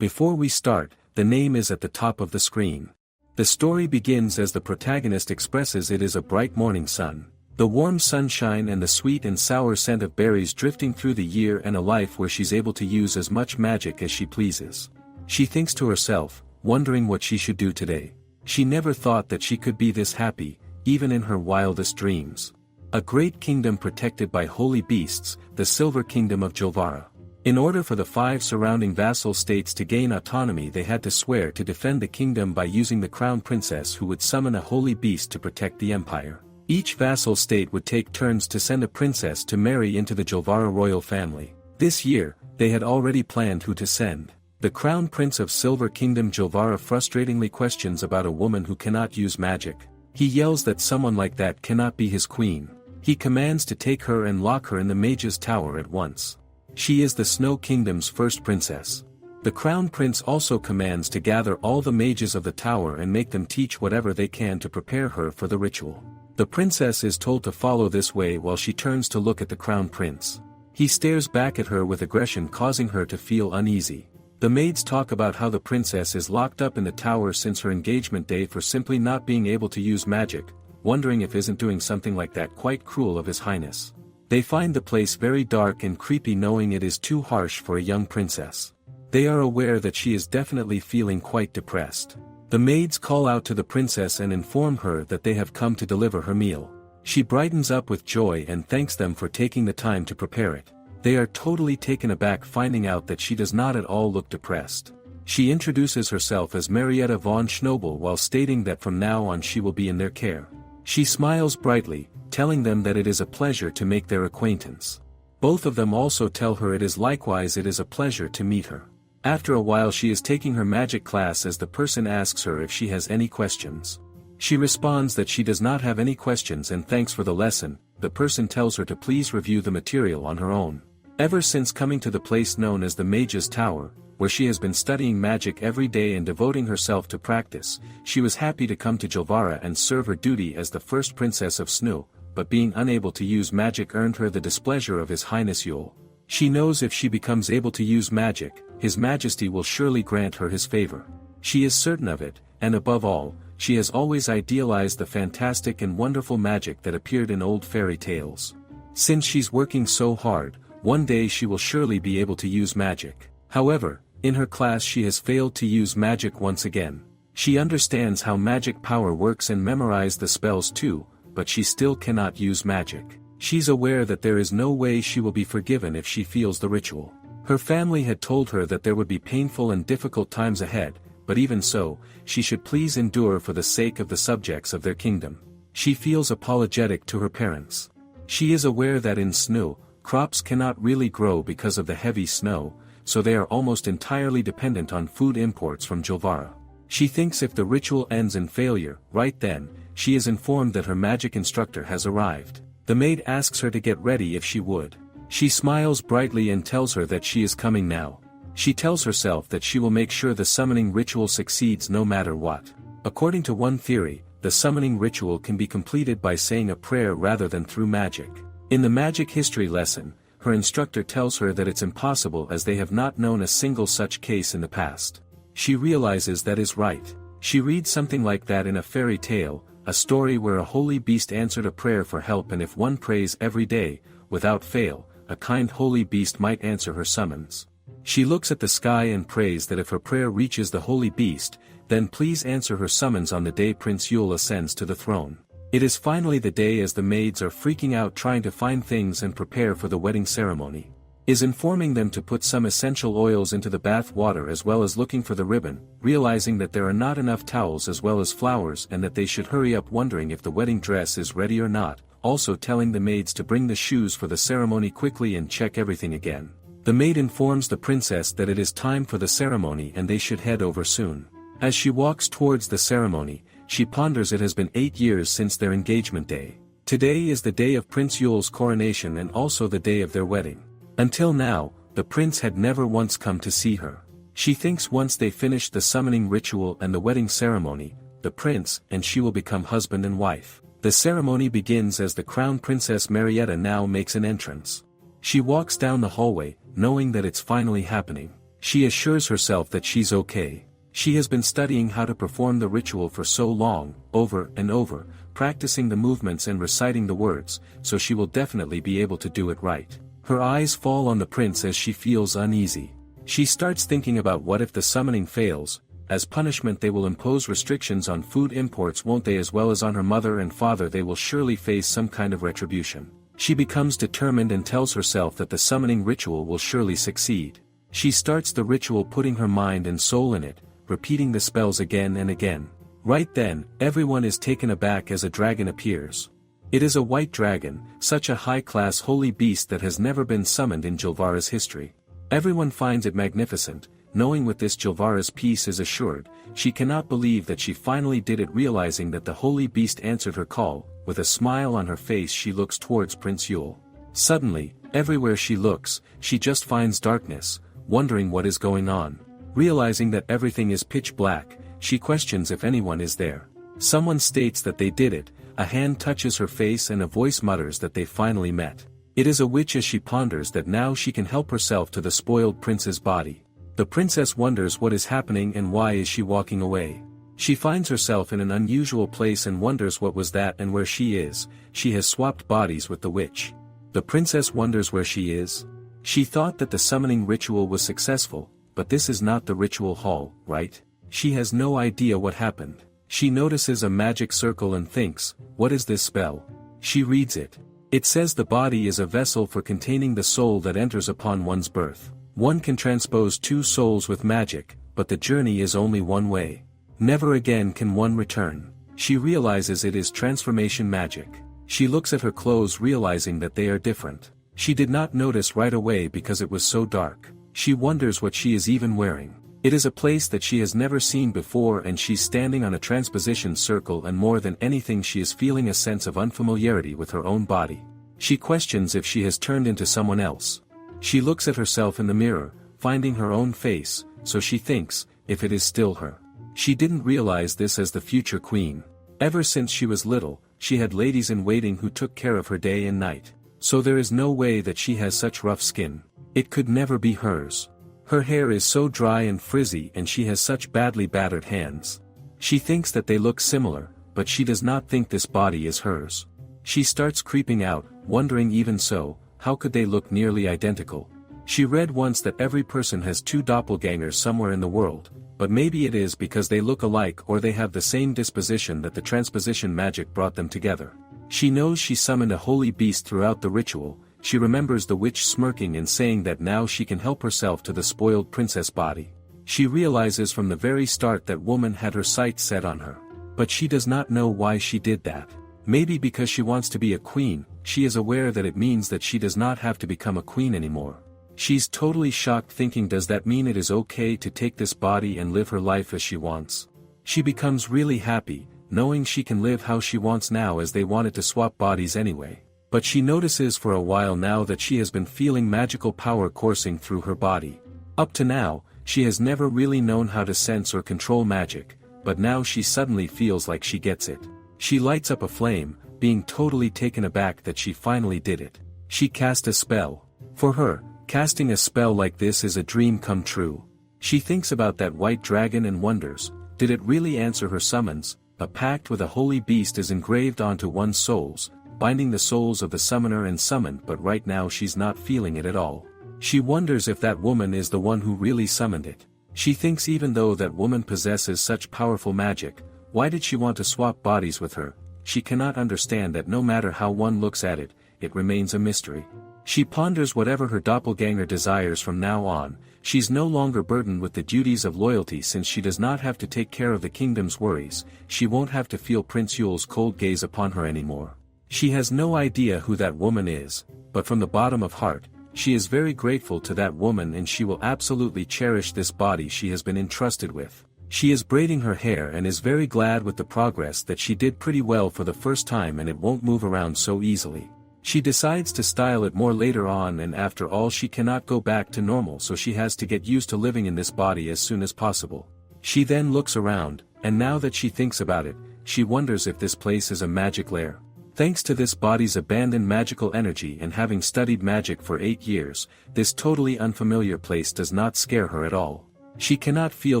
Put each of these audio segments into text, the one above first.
Before we start, the name is at the top of the screen. The story begins as the protagonist expresses it is a bright morning sun. The warm sunshine and the sweet and sour scent of berries drifting through the year and a life where she's able to use as much magic as she pleases. She thinks to herself, wondering what she should do today. She never thought that she could be this happy, even in her wildest dreams. A great kingdom protected by holy beasts, the Silver Kingdom of Jolvara. In order for the 5 surrounding vassal states to gain autonomy, they had to swear to defend the kingdom by using the crown princess who would summon a holy beast to protect the empire. Each vassal state would take turns to send a princess to marry into the Jolvara royal family. This year, they had already planned who to send. The crown prince of Silver Kingdom Jolvara frustratingly questions about a woman who cannot use magic. He yells that someone like that cannot be his queen. He commands to take her and lock her in the mage's tower at once. She is the Snow Kingdom's first princess. The crown prince also commands to gather all the mages of the tower and make them teach whatever they can to prepare her for the ritual. The princess is told to follow this way while she turns to look at the crown prince. He stares back at her with aggression, causing her to feel uneasy. The maids talk about how the princess is locked up in the tower since her engagement day for simply not being able to use magic, wondering if isn't doing something like that quite cruel of His Highness. They find the place very dark and creepy, knowing it is too harsh for a young princess. They are aware that she is definitely feeling quite depressed. The maids call out to the princess and inform her that they have come to deliver her meal. She brightens up with joy and thanks them for taking the time to prepare it. They are totally taken aback finding out that she does not at all look depressed. She introduces herself as Marietta von Schnobel while stating that from now on she will be in their care. She smiles brightly, telling them that it is a pleasure to make their acquaintance. Both of them also tell her it is a pleasure to meet her. After a while she is taking her magic class as the person asks her if she has any questions. She responds that she does not have any questions and thanks for the lesson. The person tells her to please review the material on her own. Ever since coming to the place known as the Mage's Tower, where she has been studying magic every day and devoting herself to practice, she was happy to come to Jolvara and serve her duty as the first princess of Snu, but being unable to use magic earned her the displeasure of His Highness Yule. She knows if she becomes able to use magic, His Majesty will surely grant her his favor. She is certain of it, and above all, she has always idealized the fantastic and wonderful magic that appeared in old fairy tales. Since she's working so hard, one day she will surely be able to use magic. However, in her class she has failed to use magic once again. She understands how magic power works and memorized the spells too, but she still cannot use magic. She's aware that there is no way she will be forgiven if she fails the ritual. Her family had told her that there would be painful and difficult times ahead, but even so, she should please endure for the sake of the subjects of their kingdom. She feels apologetic to her parents. She is aware that in Snu, crops cannot really grow because of the heavy snow, so they are almost entirely dependent on food imports from Jolvara. She thinks if the ritual ends in failure, right then, she is informed that her magic instructor has arrived. The maid asks her to get ready if she would. She smiles brightly and tells her that she is coming now. She tells herself that she will make sure the summoning ritual succeeds no matter what. According to one theory, the summoning ritual can be completed by saying a prayer rather than through magic. In the magic history lesson, her instructor tells her that it's impossible as they have not known a single such case in the past. She realizes that is right. She reads something like that in a fairy tale, a story where a holy beast answered a prayer for help, and if one prays every day, without fail, a kind holy beast might answer her summons. She looks at the sky and prays that if her prayer reaches the holy beast, then please answer her summons on the day Prince Yule ascends to the throne. It is finally the day as the maids are freaking out trying to find things and prepare for the wedding ceremony. Is informing them to put some essential oils into the bath water as well as looking for the ribbon, realizing that there are not enough towels as well as flowers and that they should hurry up, wondering if the wedding dress is ready or not, also telling the maids to bring the shoes for the ceremony quickly and check everything again. The maid informs the princess that it is time for the ceremony and they should head over soon. As she walks towards the ceremony, she ponders it has been 8 years since their engagement day. Today is the day of Prince Yule's coronation and also the day of their wedding. Until now, the prince had never once come to see her. She thinks once they finish the summoning ritual and the wedding ceremony, the prince and she will become husband and wife. The ceremony begins as the crown princess Marietta now makes an entrance. She walks down the hallway, knowing that it's finally happening. She assures herself that she's okay. She has been studying how to perform the ritual for so long, over and over, practicing the movements and reciting the words, so she will definitely be able to do it right. Her eyes fall on the prince as she feels uneasy. She starts thinking about what if the summoning fails. As punishment they will impose restrictions on food imports, won't they, as well as on her mother and father. They will surely face some kind of retribution. She becomes determined and tells herself that the summoning ritual will surely succeed. She starts the ritual, putting her mind and soul in it, repeating the spells again and again. Right then, everyone is taken aback as a dragon appears. It is a white dragon, such a high-class holy beast that has never been summoned in Jilvara's history. Everyone finds it magnificent. Knowing with this Jilvara's peace is assured, she cannot believe that she finally did it, realizing that the holy beast answered her call. With a smile on her face she looks towards Prince Yule. Suddenly, everywhere she looks, she just finds darkness, wondering what is going on. Realizing that everything is pitch black, she questions if anyone is there. Someone states that they did it, a hand touches her face and a voice mutters that they finally met. It is a witch, as she ponders that now she can help herself to the spoiled prince's body. The princess wonders what is happening and why is she walking away. She finds herself in an unusual place and wonders what was that and where she is. She has swapped bodies with the witch. The princess wonders where she is. She thought that the summoning ritual was successful, but this is not the ritual hall, right? She has no idea what happened. She notices a magic circle and thinks, what is this spell? She reads it. It says the body is a vessel for containing the soul that enters upon one's birth. One can transpose two souls with magic, but the journey is only one way. Never again can one return. She realizes it is transformation magic. She looks at her clothes, realizing that they are different. She did not notice right away because it was so dark. She wonders what she is even wearing. It is a place that she has never seen before, and she's standing on a transposition circle, and more than anything she is feeling a sense of unfamiliarity with her own body. She questions if she has turned into someone else. She looks at herself in the mirror, finding her own face, so she thinks, if it is still her. She didn't realize this as the future queen. Ever since she was little, she had ladies-in-waiting who took care of her day and night. So there is no way that she has such rough skin. It could never be hers. Her hair is so dry and frizzy, and she has such badly battered hands. She thinks that they look similar, but she does not think this body is hers. She starts creeping out, wondering, even so, how could they look nearly identical? She read once that every person has two doppelgangers somewhere in the world, but maybe it is because they look alike or they have the same disposition that the transposition magic brought them together. She knows she summoned a holy beast throughout the ritual. She remembers the witch smirking and saying that now she can help herself to the spoiled princess body. She realizes from the very start that woman had her sights set on her. But she does not know why she did that. Maybe because she wants to be a queen. She is aware that it means that she does not have to become a queen anymore. She's totally shocked, thinking, does that mean it is okay to take this body and live her life as she wants? She becomes really happy, knowing she can live how she wants now, as they wanted to swap bodies anyway. But she notices for a while now that she has been feeling magical power coursing through her body. Up to now, she has never really known how to sense or control magic, but now she suddenly feels like she gets it. She lights up a flame, being totally taken aback that she finally did it. She cast a spell. For her, casting a spell like this is a dream come true. She thinks about that white dragon and wonders, did it really answer her summons? A pact with a holy beast is engraved onto one's souls, binding the souls of the summoner and summoned, but right now she's not feeling it at all. She wonders if that woman is the one who really summoned it. She thinks even though that woman possesses such powerful magic, why did she want to swap bodies with her? She cannot understand that. No matter how one looks at it, it remains a mystery. She ponders whatever her doppelganger desires from now on. She's no longer burdened with the duties of loyalty, since she does not have to take care of the kingdom's worries. She won't have to feel Prince Yule's cold gaze upon her anymore. She has no idea who that woman is, but from the bottom of heart, she is very grateful to that woman, and she will absolutely cherish this body she has been entrusted with. She is braiding her hair and is very glad with the progress that she did pretty well for the first time, and it won't move around so easily. She decides to style it more later on, and after all she cannot go back to normal, so she has to get used to living in this body as soon as possible. She then looks around, and now that she thinks about it, she wonders if this place is a magic lair. Thanks to this body's abandoned magical energy and having studied magic for 8 years, this totally unfamiliar place does not scare her at all. She cannot feel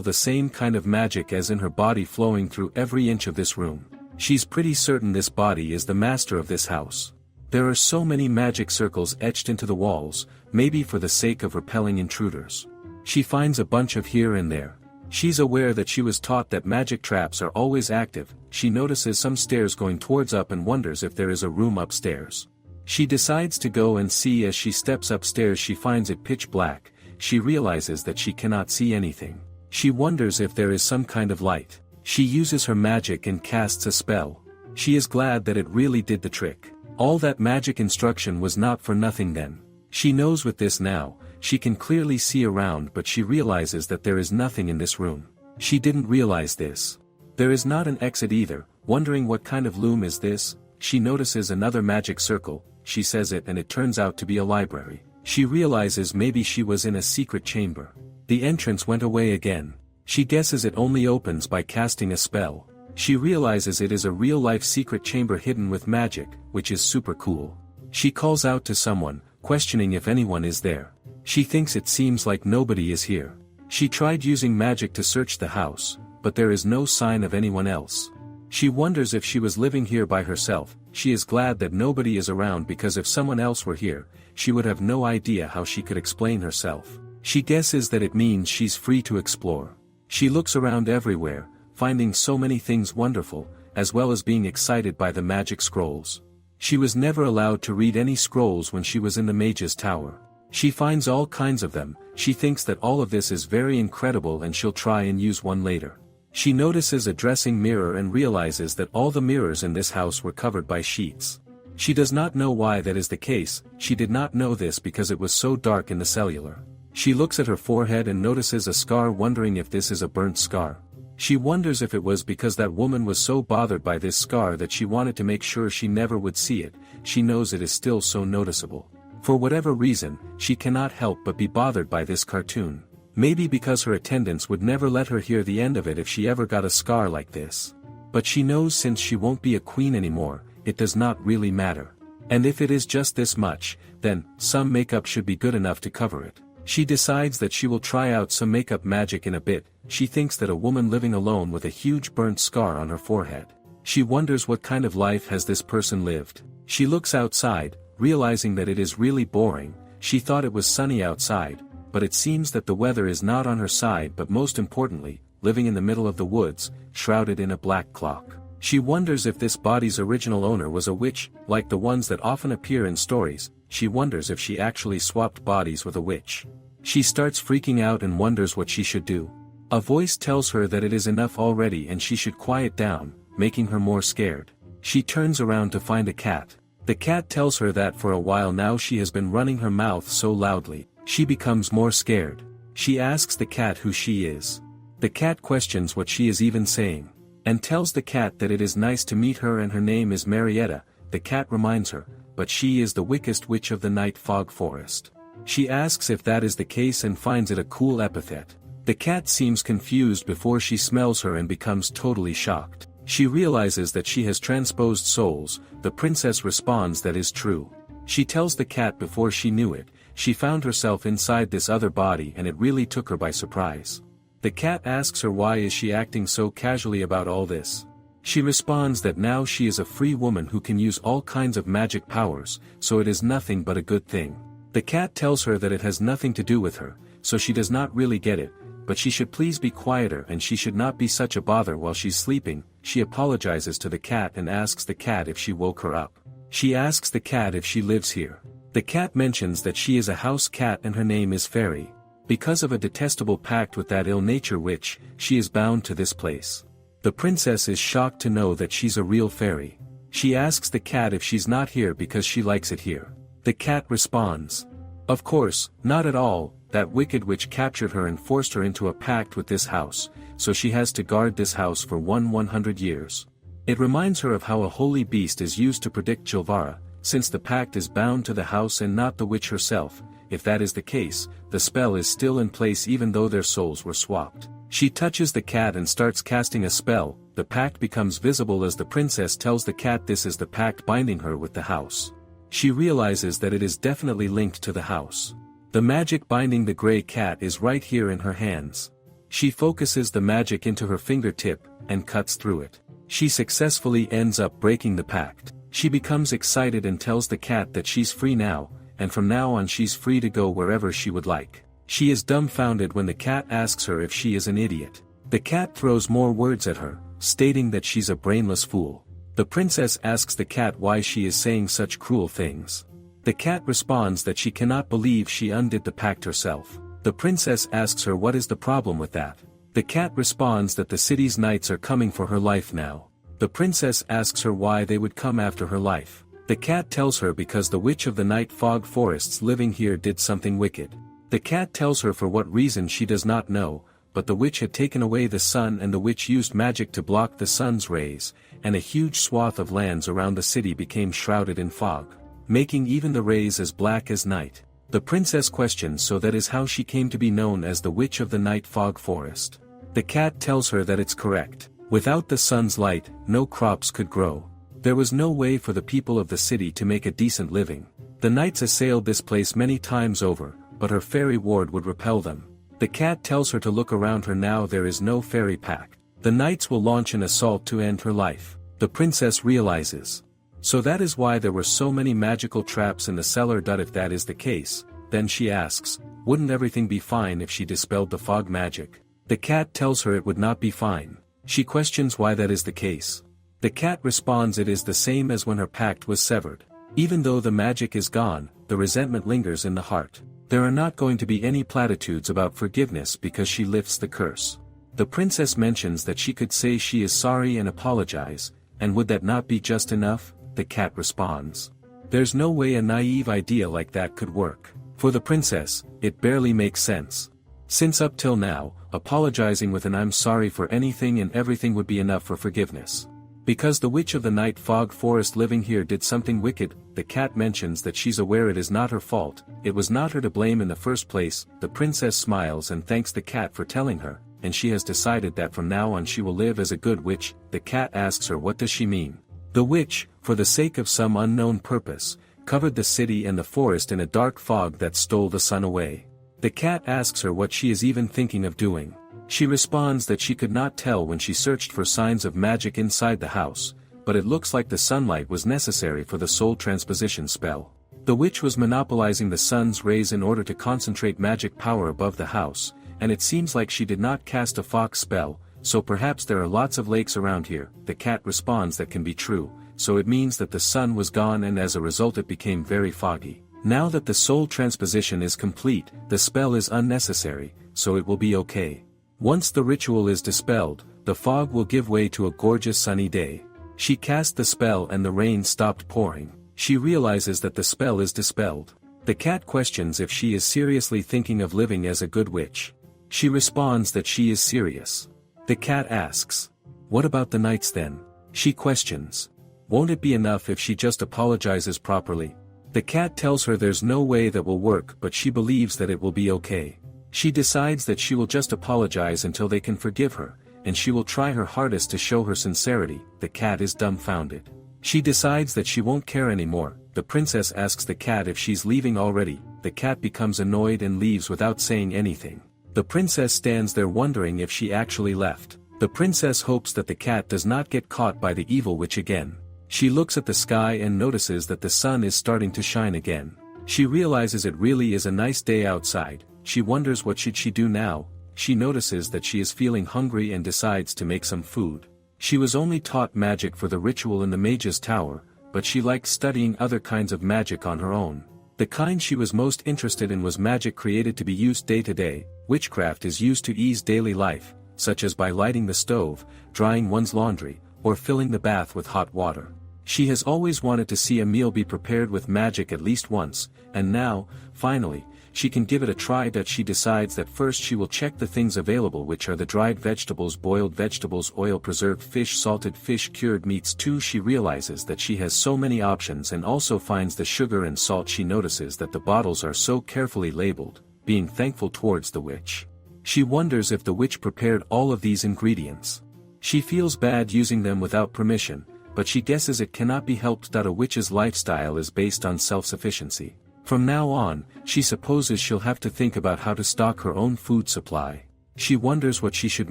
the same kind of magic as in her body flowing through every inch of this room. She's pretty certain this body is the master of this house. There are so many magic circles etched into the walls, maybe for the sake of repelling intruders. She finds a bunch of here and there. She's aware that she was taught that magic traps are always active. She notices some stairs going towards up and wonders if there is a room upstairs. She decides to go and see. As she steps upstairs she finds it pitch black. She realizes that she cannot see anything. She wonders if there is some kind of light. She uses her magic and casts a spell. She is glad that it really did the trick. All that magic instruction was not for nothing then. She knows with this now, she can clearly see around, but she realizes that there is nothing in this room. She didn't realize this. There is not an exit either. Wondering what kind of loom is this, she notices another magic circle. She says it and it turns out to be a library. She realizes maybe she was in a secret chamber. The entrance went away again. She guesses it only opens by casting a spell. She realizes it is a real-life secret chamber hidden with magic, which is super cool. She calls out to someone, questioning if anyone is there. She thinks it seems like nobody is here. She tried using magic to search the house, but there is no sign of anyone else. She wonders if she was living here by herself. She is glad that nobody is around because if someone else were here, she would have no idea how she could explain herself. She guesses that it means she's free to explore. She looks around everywhere, finding so many things wonderful, as well as being excited by the magic scrolls. She was never allowed to read any scrolls when she was in the mage's tower. She finds all kinds of them. She thinks that all of this is very incredible and she'll try and use one later. She notices a dressing mirror and realizes that all the mirrors in this house were covered by sheets. She does not know why that is the case. She did not know this because it was so dark in the cellular. She looks at her forehead and notices a scar, wondering if this is a burnt scar. She wonders if it was because that woman was so bothered by this scar that she wanted to make sure she never would see it. She knows it is still so noticeable. For whatever reason, she cannot help but be bothered by this cartoon. Maybe because her attendants would never let her hear the end of it if she ever got a scar like this. But she knows since she won't be a queen anymore, it does not really matter. And if it is just this much, then some makeup should be good enough to cover it. She decides that she will try out some makeup magic in a bit. She thinks that a woman living alone with a huge burnt scar on her forehead. She wonders what kind of life has this person lived. She looks outside, realizing that it is really boring. She thought it was sunny outside, but it seems that the weather is not on her side. But most importantly, living in the middle of the woods, shrouded in a black cloak. She wonders if this body's original owner was a witch, like the ones that often appear in stories. She wonders if she actually swapped bodies with a witch. She starts freaking out and wonders what she should do. A voice tells her that it is enough already and she should quiet down, making her more scared. She turns around to find a cat. The cat tells her that for a while now she has been running her mouth so loudly. She becomes more scared. She asks the cat who she is. The cat questions what she is even saying, and tells the cat that it is nice to meet her and her name is Marietta. The cat reminds her, but she is the wickedest witch of the night fog forest. She asks if that is the case and finds it a cool epithet. The cat seems confused before she smells her and becomes totally shocked. She realizes that she has transposed souls. The princess responds that is true. She tells the cat before she knew it, she found herself inside this other body and it really took her by surprise. The cat asks her why is she acting so casually about all this. She responds that now she is a free woman who can use all kinds of magic powers, so it is nothing but a good thing. The cat tells her that it has nothing to do with her, so she does not really get it, but she should please be quieter and she should not be such a bother while she's sleeping. She apologizes to the cat and asks the cat if she woke her up. She asks the cat if she lives here. The cat mentions that she is a house cat and her name is Fairy. Because of a detestable pact with that ill-nature witch, she is bound to this place. The princess is shocked to know that she's a real fairy. She asks the cat if she's not here because she likes it here. The cat responds, "Of course, not at all, that wicked witch captured her and forced her into a pact with this house, so she has to guard this house for 100 years. It reminds her of how a holy beast is used to predict Jilvara, since the pact is bound to the house and not the witch herself. If that is the case, the spell is still in place even though their souls were swapped." She touches the cat and starts casting a spell. the pact becomes visible as the princess tells the cat this is the pact binding her with the house. She realizes that it is definitely linked to the house. The magic binding the gray cat is right here in her hands. She focuses the magic into her fingertip, and cuts through it. She successfully ends up breaking the pact. She becomes excited and tells the cat that she's free now, and from now on she's free to go wherever she would like. She is dumbfounded when the cat asks her if she is an idiot. The cat throws more words at her, stating that she's a brainless fool. The princess asks the cat why she is saying such cruel things. The cat responds that she cannot believe she undid the pact herself. The princess asks her what is the problem with that. The cat responds that the city's knights are coming for her life now. The princess asks her why they would come after her life. The cat tells her because the witch of the night fog forests living here did something wicked. The cat tells her for what reason she does not know, but the witch had taken away the sun and the witch used magic to block the sun's rays, and a huge swath of lands around the city became shrouded in fog, making even the rays as black as night. The princess questions so that is how she came to be known as the witch of the night fog forest. The cat tells her that it's correct. Without the sun's light, no crops could grow. There was no way for the people of the city to make a decent living. The knights assailed this place many times over, but her fairy ward would repel them. The cat tells her to look around her now there is no fairy pact. The knights will launch an assault to end her life. The princess realizes. So that is why there were so many magical traps in the cellar. If that is the case, then she asks, wouldn't everything be fine if she dispelled the fog magic? The cat tells her it would not be fine. She questions why that is the case. The cat responds it is the same as when her pact was severed. Even though the magic is gone, the resentment lingers in the heart. There are not going to be any platitudes about forgiveness because she lifts the curse. The princess mentions that she could say she is sorry and apologize, and would that not be just enough? The cat responds. There's no way a naive idea like that could work. For the princess, it barely makes sense. Since up till now, apologizing with an I'm sorry for anything and everything would be enough for forgiveness. Because the witch of the night fog forest living here did something wicked, the cat mentions that she's aware it is not her fault, it was not her to blame in the first place. The princess smiles and thanks the cat for telling her, and she has decided that from now on she will live as a good witch. The cat asks her what does she mean. The witch, for the sake of some unknown purpose, covered the city and the forest in a dark fog that stole the sun away. The cat asks her what she is even thinking of doing. She responds that she could not tell when she searched for signs of magic inside the house, but it looks like the sunlight was necessary for the soul transposition spell. The witch was monopolizing the sun's rays in order to concentrate magic power above the house, and it seems like she did not cast a fog spell, so perhaps there are lots of lakes around here. The cat responds that can be true, so it means that the sun was gone and as a result it became very foggy. Now that the soul transposition is complete, the spell is unnecessary, so it will be okay. Once the ritual is dispelled, the fog will give way to a gorgeous sunny day. She cast the spell and the rain stopped pouring. She realizes that the spell is dispelled. The cat questions if she is seriously thinking of living as a good witch. She responds that she is serious. The cat asks, what about the knights then? She questions, won't it be enough if she just apologizes properly? The cat tells her there's no way that will work, but she believes that it will be okay. She decides that she will just apologize until they can forgive her, and she will try her hardest to show her sincerity. The cat is dumbfounded. She decides that she won't care anymore. The princess asks the cat if she's leaving already. The cat becomes annoyed and leaves without saying anything. The princess stands there wondering if she actually left. The princess hopes that the cat does not get caught by the evil witch again. She looks at the sky and notices that the sun is starting to shine again. She realizes it really is a nice day outside. She wonders what should she do now. She notices that she is feeling hungry and decides to make some food. She was only taught magic for the ritual in the mage's tower, but she liked studying other kinds of magic on her own. The kind she was most interested in was magic created to be used day to day. Witchcraft is used to ease daily life, such as by lighting the stove, drying one's laundry, or filling the bath with hot water. She has always wanted to see a meal be prepared with magic at least once, and now, finally, she can give it a try. She decides that first she will check the things available, which are the dried vegetables, boiled vegetables, oil, preserved fish, salted fish, cured meats. 2. She realizes that she has so many options and also finds the sugar and salt. She notices that the bottles are so carefully labeled, being thankful towards the witch. She wonders if the witch prepared all of these ingredients. She feels bad using them without permission, but she guesses it cannot be helped that a witch's lifestyle is based on self-sufficiency. From now on, she supposes she'll have to think about how to stock her own food supply. She wonders what she should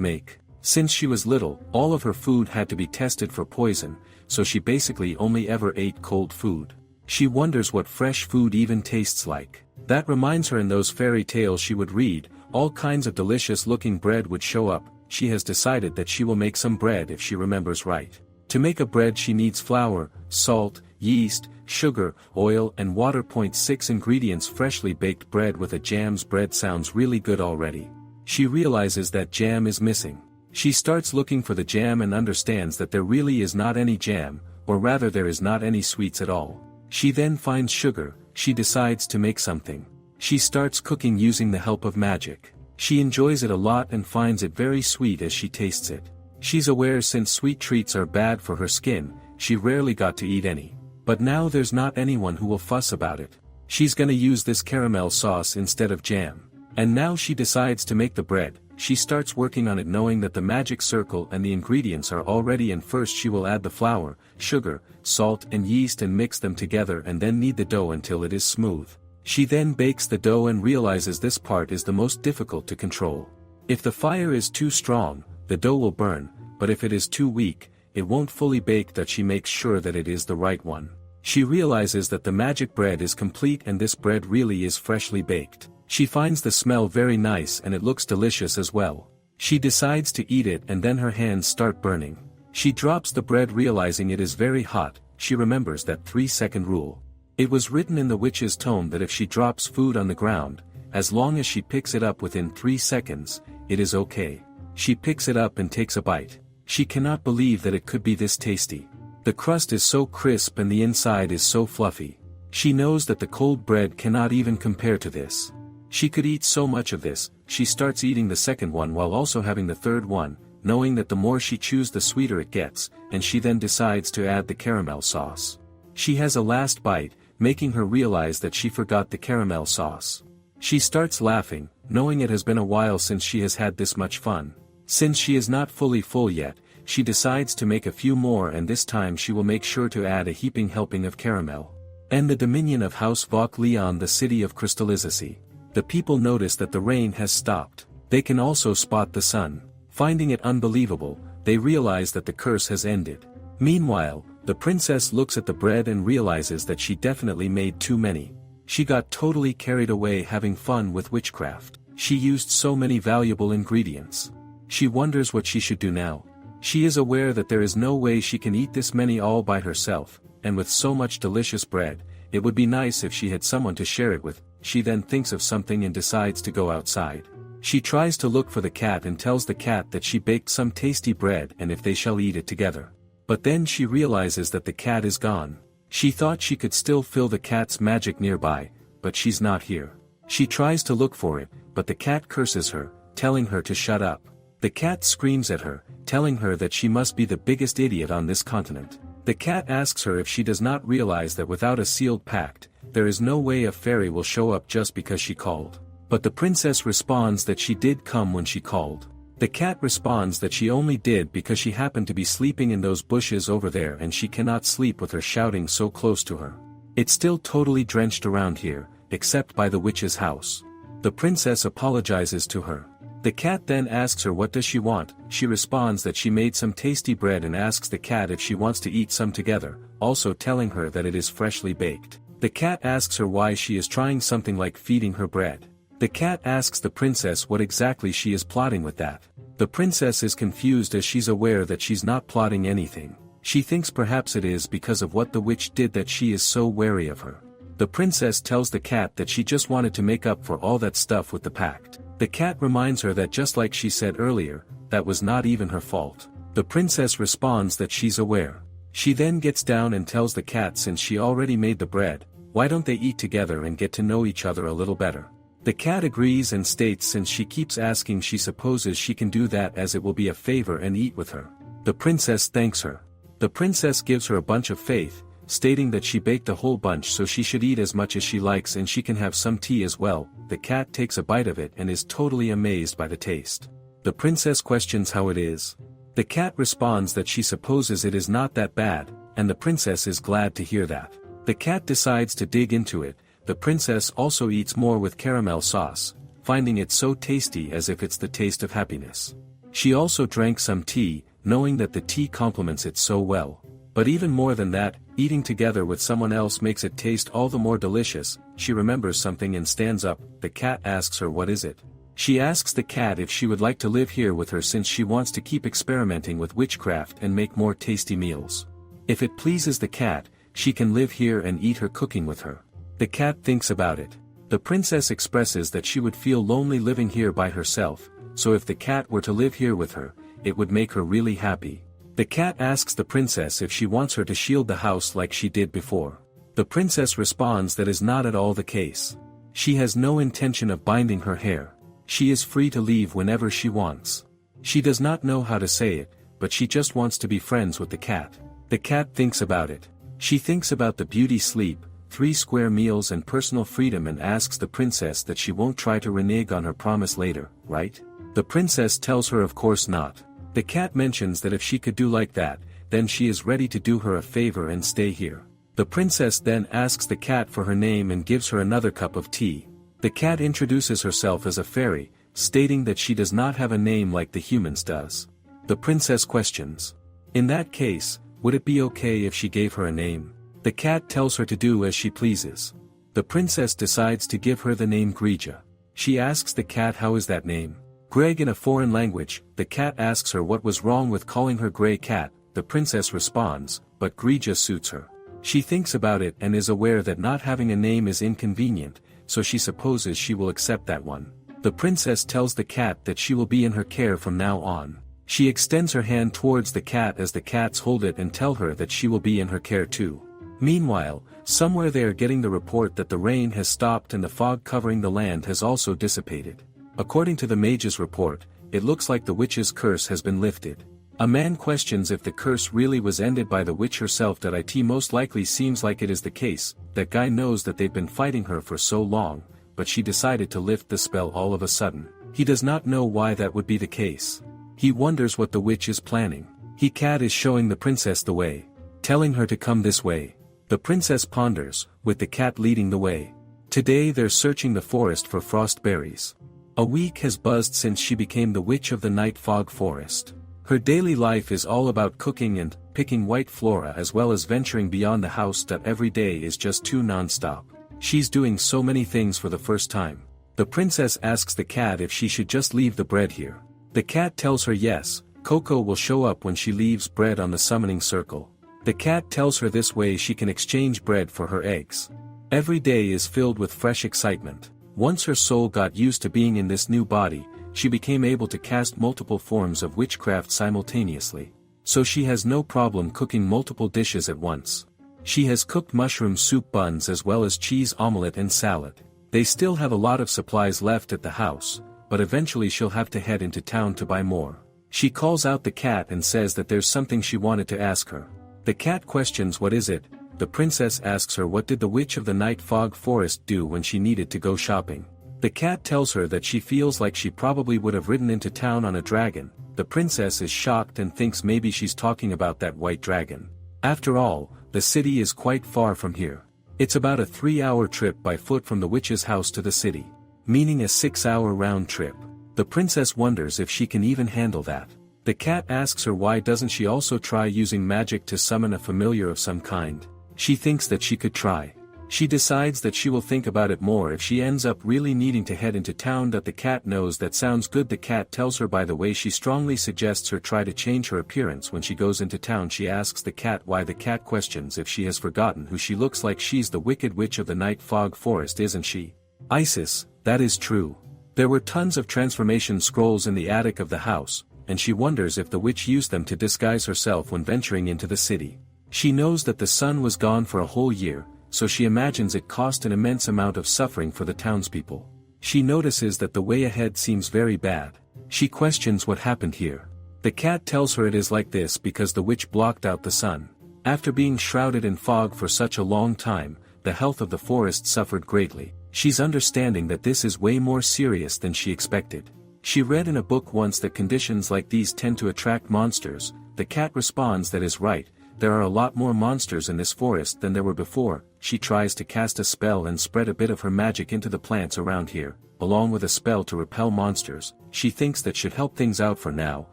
make. Since she was little, all of her food had to be tested for poison, so she basically only ever ate cold food. She wonders what fresh food even tastes like. That reminds her in those fairy tales she would read, all kinds of delicious-looking bread would show up. She has decided that she will make some bread if she remembers right. To make a bread she needs flour, salt, yeast, sugar, oil and water. 6 ingredients. Freshly baked bread with a jam's bread sounds really good already. She realizes that jam is missing. She starts looking for the jam and understands that there really is not any jam, or rather there is not any sweets at all. She then finds sugar. She decides to make something. She starts cooking using the help of magic. She enjoys it a lot and finds it very sweet as she tastes it. She's aware since sweet treats are bad for her skin, she rarely got to eat any. But now there's not anyone who will fuss about it. She's gonna use this caramel sauce instead of jam. And now she decides to make the bread. She starts working on it knowing that the magic circle and the ingredients are already in. First she will add the flour, sugar, salt and yeast and mix them together and then knead the dough until it is smooth. She then bakes the dough and realizes this part is the most difficult to control. If the fire is too strong, the dough will burn, but if it is too weak, it won't fully bake. That she makes sure that it is the right one. She realizes that the magic bread is complete and this bread really is freshly baked. She finds the smell very nice and it looks delicious as well. She decides to eat it and then her hands start burning. She drops the bread realizing it is very hot. She remembers that 3-second rule. It was written in the witch's tome that if she drops food on the ground, as long as she picks it up within 3 seconds, it is okay. She picks it up and takes a bite. She cannot believe that it could be this tasty. The crust is so crisp and the inside is so fluffy. She knows that the cold bread cannot even compare to this. She could eat so much of this. She starts eating the second one while also having the third one, knowing that the more she chews the sweeter it gets, and she then decides to add the caramel sauce. She has a last bite, making her realize that she forgot the caramel sauce. She starts laughing, knowing it has been a while since she has had this much fun. Since she is not fully full yet, she decides to make a few more and this time she will make sure to add a heaping helping of caramel. And the dominion of House Vok Leon, the city of crystallizacy. The people notice that the rain has stopped. They can also spot the sun. Finding it unbelievable, they realize that the curse has ended. Meanwhile, the princess looks at the bread and realizes that she definitely made too many. She got totally carried away having fun with witchcraft. She used so many valuable ingredients. She wonders what she should do now. She is aware that there is no way she can eat this many all by herself, and with so much delicious bread, it would be nice if she had someone to share it with. She then thinks of something and decides to go outside. She tries to look for the cat and tells the cat that she baked some tasty bread and if they shall eat it together. But then she realizes that the cat is gone. She thought she could still feel the cat's magic nearby, but she's not here. She tries to look for it, but the cat curses her, telling her to shut up. The cat screams at her, telling her that she must be the biggest idiot on this continent. The cat asks her if she does not realize that without a sealed pact, there is no way a fairy will show up just because she called. But the princess responds that she did come when she called. The cat responds that she only did because she happened to be sleeping in those bushes over there and she cannot sleep with her shouting so close to her. It's still totally drenched around here, except by the witch's house. The princess apologizes to her. The cat then asks her what does she want. She responds that she made some tasty bread and asks the cat if she wants to eat some together, also telling her that it is freshly baked. The cat asks her why she is trying something like feeding her bread. The cat asks the princess what exactly she is plotting with that. The princess is confused as she's aware that she's not plotting anything. She thinks perhaps it is because of what the witch did that she is so wary of her. The princess tells the cat that she just wanted to make up for all that stuff with the pact. The cat reminds her that just like she said earlier, that was not even her fault. The princess responds that she's aware. She then gets down and tells the cat since she already made the bread, why don't they eat together and get to know each other a little better. The cat agrees and states since she keeps asking she supposes she can do that as it will be a favor and eat with her. The princess thanks her. The princess gives her a bunch of faith, stating that she baked a whole bunch so she should eat as much as she likes and she can have some tea as well. The cat takes a bite of it and is totally amazed by the taste. The princess questions how it is. The cat responds that she supposes it is not that bad, and the princess is glad to hear that. The cat decides to dig into it. The princess also eats more with caramel sauce, finding it so tasty as if it's the taste of happiness. She also drank some tea, knowing that the tea complements it so well. But even more than that, eating together with someone else makes it taste all the more delicious. She remembers something and stands up. The cat asks her what is it. She asks the cat if she would like to live here with her since she wants to keep experimenting with witchcraft and make more tasty meals. If it pleases the cat, she can live here and eat her cooking with her. The cat thinks about it. The princess expresses that she would feel lonely living here by herself, so if the cat were to live here with her, it would make her really happy. The cat asks the princess if she wants her to shield the house like she did before. The princess responds that is not at all the case. She has no intention of binding her hair. She is free to leave whenever she wants. She does not know how to say it, but she just wants to be friends with the cat. The cat thinks about it. She thinks about the beauty sleep, 3 square meals and personal freedom and asks the princess that she won't try to renege on her promise later, right? The princess tells her of course not. The cat mentions that if she could do like that, then she is ready to do her a favor and stay here. The princess then asks the cat for her name and gives her another cup of tea. The cat introduces herself as a fairy, stating that she does not have a name like the humans does. The princess questions. In that case, would it be okay if she gave her a name? The cat tells her to do as she pleases. The princess decides to give her the name Grija. She asks the cat how is that name? Greg in a foreign language. The cat asks her what was wrong with calling her Grey Cat. The princess responds, but Grija suits her. She thinks about it and is aware that not having a name is inconvenient, so she supposes she will accept that one. The princess tells the cat that she will be in her care from now on. She extends her hand towards the cat as the cats hold it and tell her that she will be in her care too. Meanwhile, somewhere they are getting the report that the rain has stopped and the fog covering the land has also dissipated. According to the mage's report, it looks like the witch's curse has been lifted. A man questions if the curse really was ended by the witch herself. That it most likely seems like it is the case. That guy knows that they've been fighting her for so long, but she decided to lift the spell all of a sudden. He does not know why that would be the case. He wonders what the witch is planning. Cat is showing the princess the way, telling her to come this way. The princess ponders, with the cat leading the way. Today they're searching the forest for frost berries. A week has buzzed since she became the witch of the night fog forest. Her daily life is all about cooking and picking white flora as well as venturing beyond the house. That every day is just too non-stop. She's doing so many things for the first time. The princess asks the cat if she should just leave the bread here. The cat tells her yes, Coco will show up when she leaves bread on the summoning circle. The cat tells her this way she can exchange bread for her eggs. Every day is filled with fresh excitement. Once her soul got used to being in this new body, she became able to cast multiple forms of witchcraft simultaneously. So she has no problem cooking multiple dishes at once. She has cooked mushroom soup buns as well as cheese omelette and salad. They still have a lot of supplies left at the house, but eventually she'll have to head into town to buy more. She calls out the cat and says that there's something she wanted to ask her. The cat questions what is it. The princess asks her what did the witch of the night fog forest do when she needed to go shopping. The cat tells her that she feels like she probably would have ridden into town on a dragon. The princess is shocked and thinks maybe she's talking about that white dragon. After all, the city is quite far from here. It's about a 3-hour trip by foot from the witch's house to the city, meaning a 6-hour round trip. The princess wonders if she can even handle that. The cat asks her why doesn't she also try using magic to summon a familiar of some kind. She thinks that she could try. She decides that she will think about it more if she ends up really needing to head into town. That the cat knows that sounds good. The cat tells her by the way she strongly suggests her try to change her appearance when she goes into town. She asks the cat why. The cat questions if she has forgotten who she looks like. She's the wicked witch of the night fog forest, isn't she? Isis, that is true. There were tons of transformation scrolls in the attic of the house, and she wonders if the witch used them to disguise herself when venturing into the city. She knows that the sun was gone for a whole year, so she imagines it cost an immense amount of suffering for the townspeople. She notices that the way ahead seems very bad. She questions what happened here. The cat tells her it is like this because the witch blocked out the sun. After being shrouded in fog for such a long time, the health of the forest suffered greatly. She's understanding that this is way more serious than she expected. She read in a book once that conditions like these tend to attract monsters. The cat responds that is right, there are a lot more monsters in this forest than there were before. She tries to cast a spell and spread a bit of her magic into the plants around here, along with a spell to repel monsters. She thinks that should help things out for now.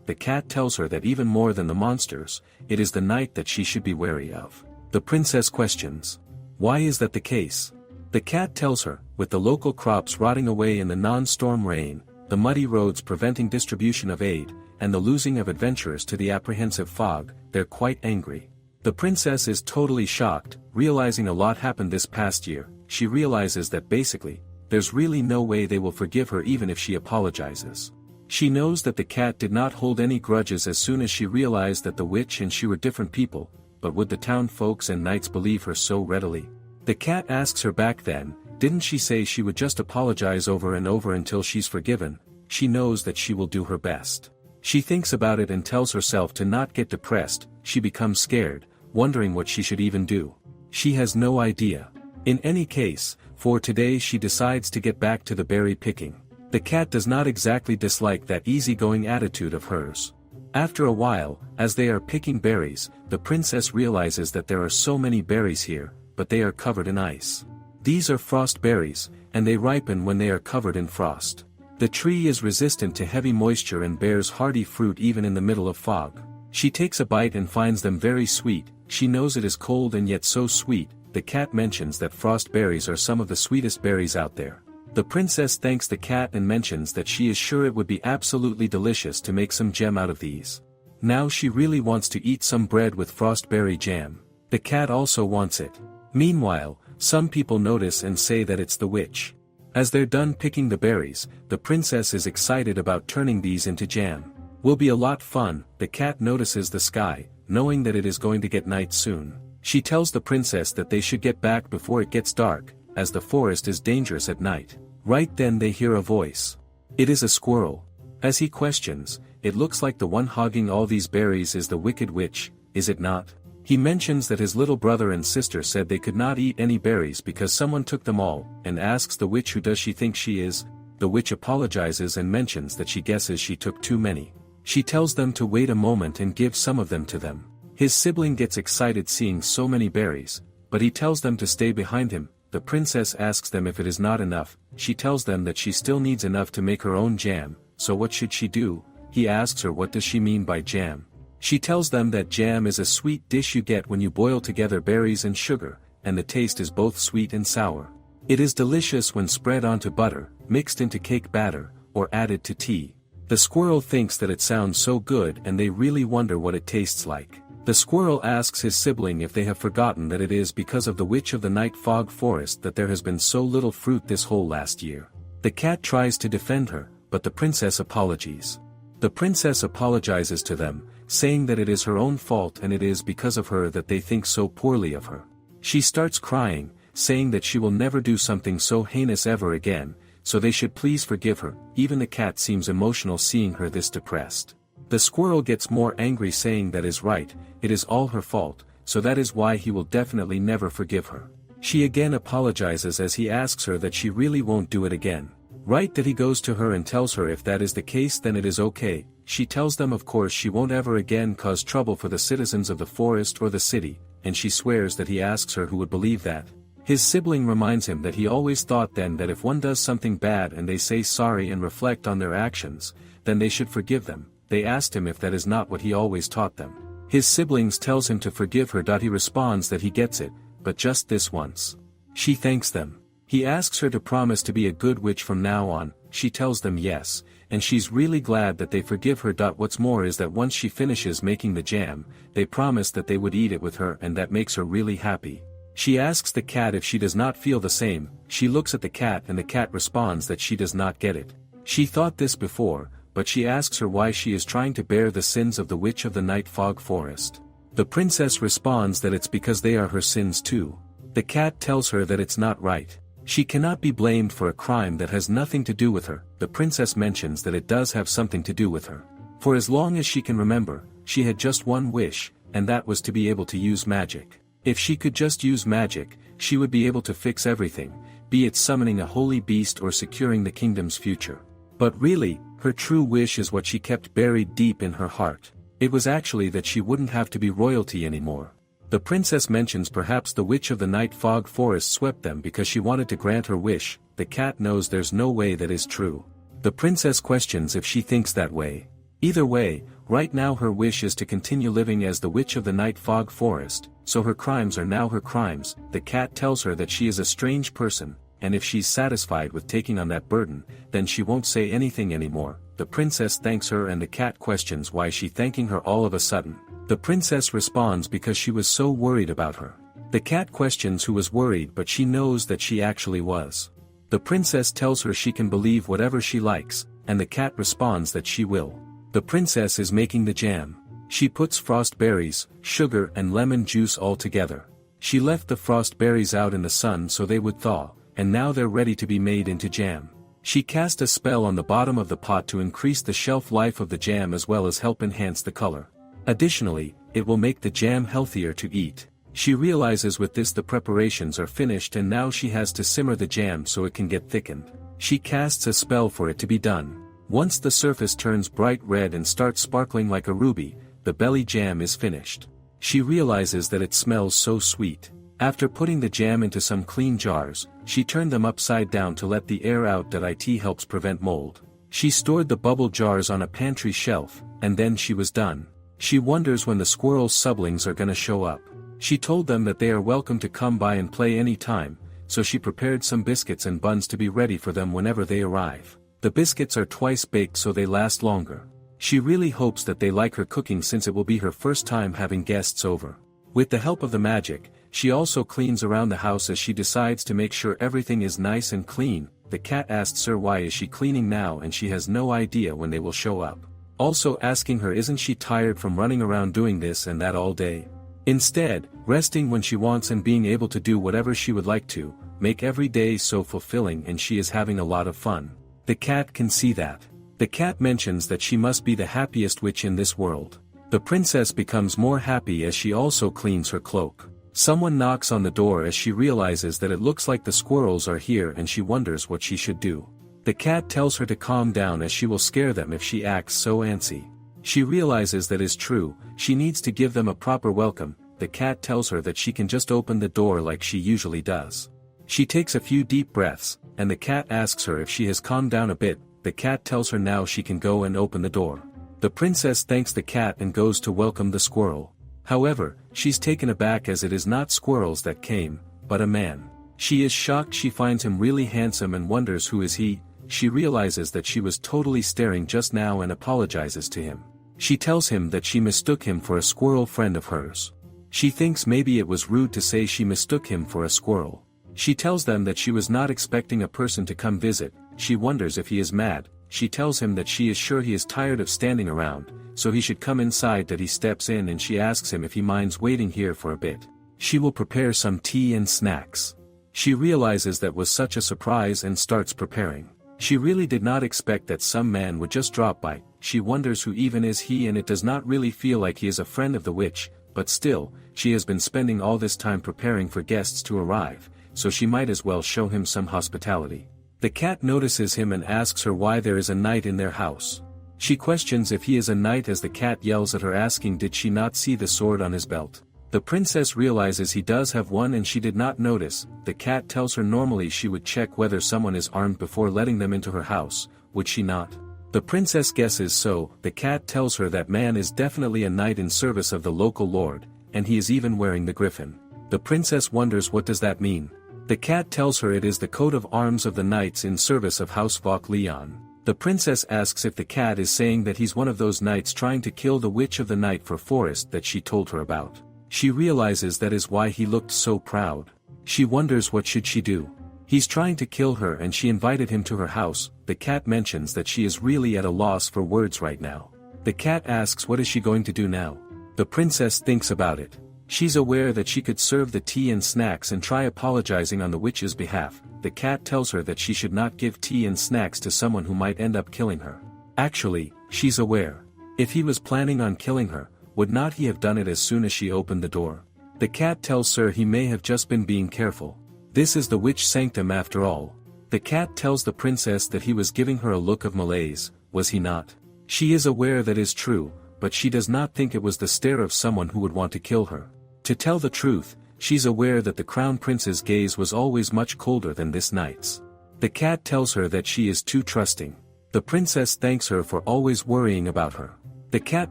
The cat tells her that even more than the monsters, it is the night that she should be wary of. The princess questions, why is that the case? The cat tells her, with the local crops rotting away in the non-storm rain, the muddy roads preventing distribution of aid, and the losing of adventurers to the apprehensive fog, they're quite angry. The princess is totally shocked, realizing a lot happened this past year. She realizes that basically, there's really no way they will forgive her even if she apologizes. She knows that the cat did not hold any grudges as soon as she realized that the witch and she were different people, but would the town folks and knights believe her so readily? The cat asks her back then, didn't she say she would just apologize over and over until she's forgiven? She knows that she will do her best. She thinks about it and tells herself to not get depressed. She becomes scared, wondering what she should even do. She has no idea. In any case, for today she decides to get back to the berry picking. The cat does not exactly dislike that easygoing attitude of hers. After a while, as they are picking berries, the princess realizes that there are so many berries here, but they are covered in ice. These are frost berries, and they ripen when they are covered in frost. The tree is resistant to heavy moisture and bears hardy fruit even in the middle of fog. She takes a bite and finds them very sweet. She knows it is cold and yet so sweet. The cat mentions that frost berries are some of the sweetest berries out there. The princess thanks the cat and mentions that she is sure it would be absolutely delicious to make some jam out of these. Now she really wants to eat some bread with frostberry jam. The cat also wants it. Meanwhile, some people notice and say that it's the witch. As they're done picking the berries, the princess is excited about turning these into jam. Will be a lot fun. The cat notices the sky, knowing that it is going to get night soon. She tells the princess that they should get back before it gets dark, as the forest is dangerous at night. Right then they hear a voice. It is a squirrel. As he questions, it looks like the one hogging all these berries is the wicked witch, is it not? He mentions that his little brother and sister said they could not eat any berries because someone took them all, and asks the witch who does she think she is. The witch apologizes and mentions that she guesses she took too many. She tells them to wait a moment and give some of them to them. His sibling gets excited seeing so many berries, but he tells them to stay behind him. The princess asks them if it is not enough. She tells them that she still needs enough to make her own jam, so what should she do? He asks her what does she mean by jam. She tells them that jam is a sweet dish you get when you boil together berries and sugar, and the taste is both sweet and sour. It is delicious when spread onto butter, mixed into cake batter, or added to tea. The squirrel thinks that it sounds so good and they really wonder what it tastes like. The squirrel asks his sibling if they have forgotten that it is because of the witch of the night fog forest that there has been so little fruit this whole last year. The cat tries to defend her, but the princess apologizes. The princess apologizes to them, saying that it is her own fault and it is because of her that they think so poorly of her. She starts crying, saying that she will never do something so heinous ever again, so they should please forgive her. Even the cat seems emotional seeing her this depressed. The squirrel gets more angry saying that is right, it is all her fault, so that is why he will definitely never forgive her. She again apologizes as he asks her that she really won't do it again. Right that he goes to her and tells her if that is the case then it is okay. She tells them of course she won't ever again cause trouble for the citizens of the forest or the city, and she swears that he asks her who would believe that. His sibling reminds him that he always thought then that if one does something bad and they say sorry and reflect on their actions, then they should forgive them. They asked him if that is not what he always taught them. His siblings tells him to forgive her. He responds that he gets it, but just this once. She thanks them. He asks her to promise to be a good witch from now on. She tells them yes, and she's really glad that they forgive her. What's more is that once she finishes making the jam, they promise that they would eat it with her and that makes her really happy. She asks the cat if she does not feel the same. She looks at the cat and the cat responds that she does not get it. She thought this before, but she asks her why she is trying to bear the sins of the witch of the night fog forest. The princess responds that it's because they are her sins too. The cat tells her that it's not right. She cannot be blamed for a crime that has nothing to do with her. The princess mentions that it does have something to do with her. For as long as she can remember, she had just one wish, and that was to be able to use magic. If she could just use magic, she would be able to fix everything, be it summoning a holy beast or securing the kingdom's future. But really, her true wish is what she kept buried deep in her heart. It was actually that she wouldn't have to be royalty anymore. The princess mentions perhaps the witch of the night fog forest swept them because she wanted to grant her wish. The cat knows there's no way that is true. The princess questions if she thinks that way. Either way, right now her wish is to continue living as the witch of the night fog forest, so her crimes are now her crimes. The cat tells her that she is a strange person, and if she's satisfied with taking on that burden, then she won't say anything anymore. The princess thanks her and the cat questions why she thanking her all of a sudden. The princess responds because she was so worried about her. The cat questions who was worried, but she knows that she actually was. The princess tells her she can believe whatever she likes, and the cat responds that she will. The princess is making the jam. She puts frost berries, sugar and lemon juice all together. She left the frost berries out in the sun so they would thaw, and now they're ready to be made into jam. She cast a spell on the bottom of the pot to increase the shelf life of the jam as well as help enhance the color. Additionally, it will make the jam healthier to eat. She realizes with this the preparations are finished and now she has to simmer the jam so it can get thickened. She casts a spell for it to be done. Once the surface turns bright red and starts sparkling like a ruby, the belly jam is finished. She realizes that it smells so sweet. After putting the jam into some clean jars, she turned them upside down to let the air out. It helps prevent mold. She stored the bubble jars on a pantry shelf, and then she was done. She wonders when the squirrel's siblings are gonna show up. She told them that they are welcome to come by and play any time, so she prepared some biscuits and buns to be ready for them whenever they arrive. The biscuits are twice baked so they last longer. She really hopes that they like her cooking since it will be her first time having guests over. With the help of the magic, she also cleans around the house as she decides to make sure everything is nice and clean. The cat asks her why is she cleaning now and she has no idea when they will show up. Also asking her isn't she tired from running around doing this and that all day. Instead, resting when she wants and being able to do whatever she would like to, make every day so fulfilling and she is having a lot of fun. The cat can see that. The cat mentions that she must be the happiest witch in this world. The princess becomes more happy as she also cleans her cloak. Someone knocks on the door as she realizes that it looks like the squirrels are here and she wonders what she should do. The cat tells her to calm down as she will scare them if she acts so antsy. She realizes that is true, she needs to give them a proper welcome. The cat tells her that she can just open the door like she usually does. She takes a few deep breaths, and the cat asks her if she has calmed down a bit. The cat tells her now she can go and open the door. The princess thanks the cat and goes to welcome the squirrel. However, she's taken aback as it is not squirrels that came, but a man. She is shocked. She finds him really handsome and wonders who is he. She realizes that she was totally staring just now and apologizes to him. She tells him that she mistook him for a squirrel friend of hers. She thinks maybe it was rude to say she mistook him for a squirrel. She tells them that she was not expecting a person to come visit. She wonders if he is mad. She tells him that she is sure he is tired of standing around, so he should come inside. That he steps in and she asks him if he minds waiting here for a bit. She will prepare some tea and snacks. She realizes that was such a surprise and starts preparing. She really did not expect that some man would just drop by. She wonders who even is he, and it does not really feel like he is a friend of the witch, but still, she has been spending all this time preparing for guests to arrive, so she might as well show him some hospitality. The cat notices him and asks her why there is a knight in their house. She questions if he is a knight as the cat yells at her asking did she not see the sword on his belt. The princess realizes he does have one and she did not notice. The cat tells her normally she would check whether someone is armed before letting them into her house, would she not? The princess guesses so. The cat tells her that man is definitely a knight in service of the local lord, and he is even wearing the griffin. The princess wonders what does that mean. The cat tells her it is the coat of arms of the knights in service of House Vok Leon. The princess asks if the cat is saying that he's one of those knights trying to kill the witch of the night for forest that she told her about. She realizes that is why he looked so proud. She wonders what should she do. He's trying to kill her and she invited him to her house. The cat mentions that she is really at a loss for words right now. The cat asks what is she going to do now. The princess thinks about it. She's aware that she could serve the tea and snacks and try apologizing on the witch's behalf. The cat tells her that she should not give tea and snacks to someone who might end up killing her. Actually, she's aware. If he was planning on killing her, would not he have done it as soon as she opened the door? The cat tells her he may have just been being careful. This is the witch sanctum after all. The cat tells the princess that he was giving her a look of malaise, was he not? She is aware that is true, but she does not think it was the stare of someone who would want to kill her. To tell the truth, she's aware that the crown prince's gaze was always much colder than this night's. The cat tells her that she is too trusting. The princess thanks her for always worrying about her. The cat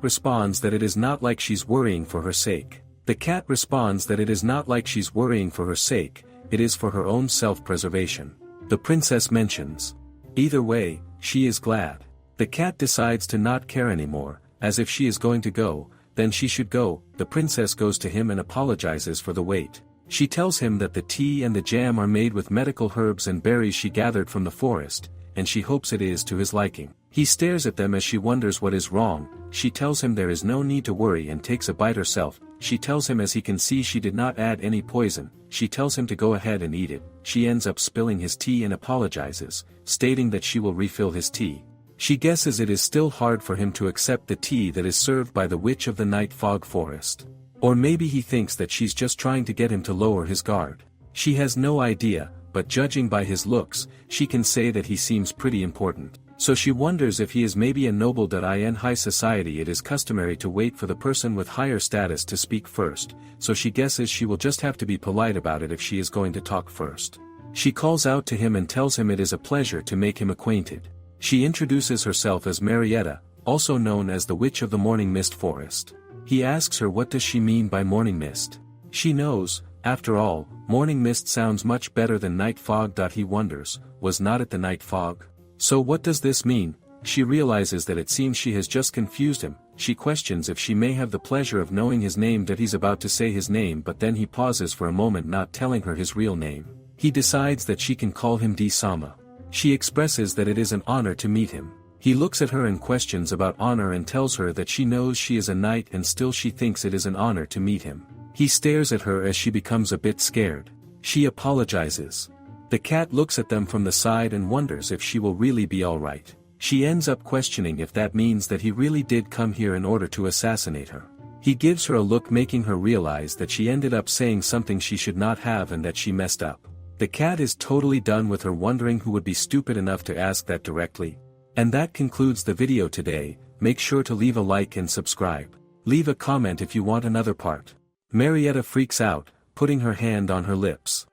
responds that it is not like she's worrying for her sake. The cat responds that it is not like she's worrying for her sake, it is for her own self-preservation. The princess mentions. Either way, she is glad. The cat decides to not care anymore, as if she is going to go, then she should go. The princess goes to him and apologizes for the wait. She tells him that the tea and the jam are made with medical herbs and berries she gathered from the forest, and she hopes it is to his liking. He stares at them as she wonders what is wrong. She tells him there is no need to worry and takes a bite herself. She tells him as he can see she did not add any poison. She tells him to go ahead and eat it. She ends up spilling his tea and apologizes, stating that she will refill his tea. She guesses it is still hard for him to accept the tea that is served by the witch of the night fog forest. Or maybe he thinks that she's just trying to get him to lower his guard. She has no idea, but judging by his looks, she can say that he seems pretty important. So she wonders if he is maybe a noble. In high society it is customary to wait for the person with higher status to speak first, so she guesses she will just have to be polite about it if she is going to talk first. She calls out to him and tells him it is a pleasure to make him acquainted. She introduces herself as Marietta, also known as the Witch of the Morning Mist Forest. He asks her what does she mean by morning mist. She knows, after all, morning mist sounds much better than night fog. He wonders, was not it the night fog? So what does this mean? She realizes that it seems she has just confused him. She questions if she may have the pleasure of knowing his name. He's about to say his name, but then he pauses for a moment, not telling her his real name. He decides that she can call him D-sama. She expresses that it is an honor to meet him. He looks at her and questions about honor and tells her that she knows she is a knight and still she thinks it is an honor to meet him. He stares at her as she becomes a bit scared. She apologizes. The cat looks at them from the side and wonders if she will really be alright. She ends up questioning if that means that he really did come here in order to assassinate her. He gives her a look, making her realize that she ended up saying something she should not have and that she messed up. The cat is totally done with her, wondering who would be stupid enough to ask that directly. And that concludes the video today. Make sure to leave a like and subscribe. Leave a comment if you want another part. Marietta freaks out, putting her hand on her lips.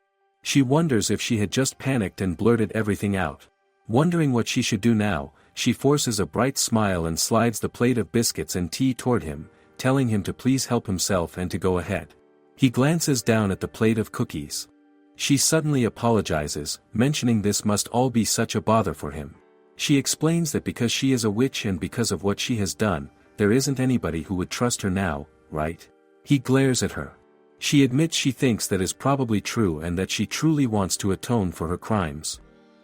She wonders if she had just panicked and blurted everything out. Wondering what she should do now, she forces a bright smile and slides the plate of biscuits and tea toward him, telling him to please help himself and to go ahead. He glances down at the plate of cookies. She suddenly apologizes, mentioning this must all be such a bother for him. She explains that because she is a witch and because of what she has done, there isn't anybody who would trust her now, right? He glares at her. She admits she thinks that is probably true and that she truly wants to atone for her crimes.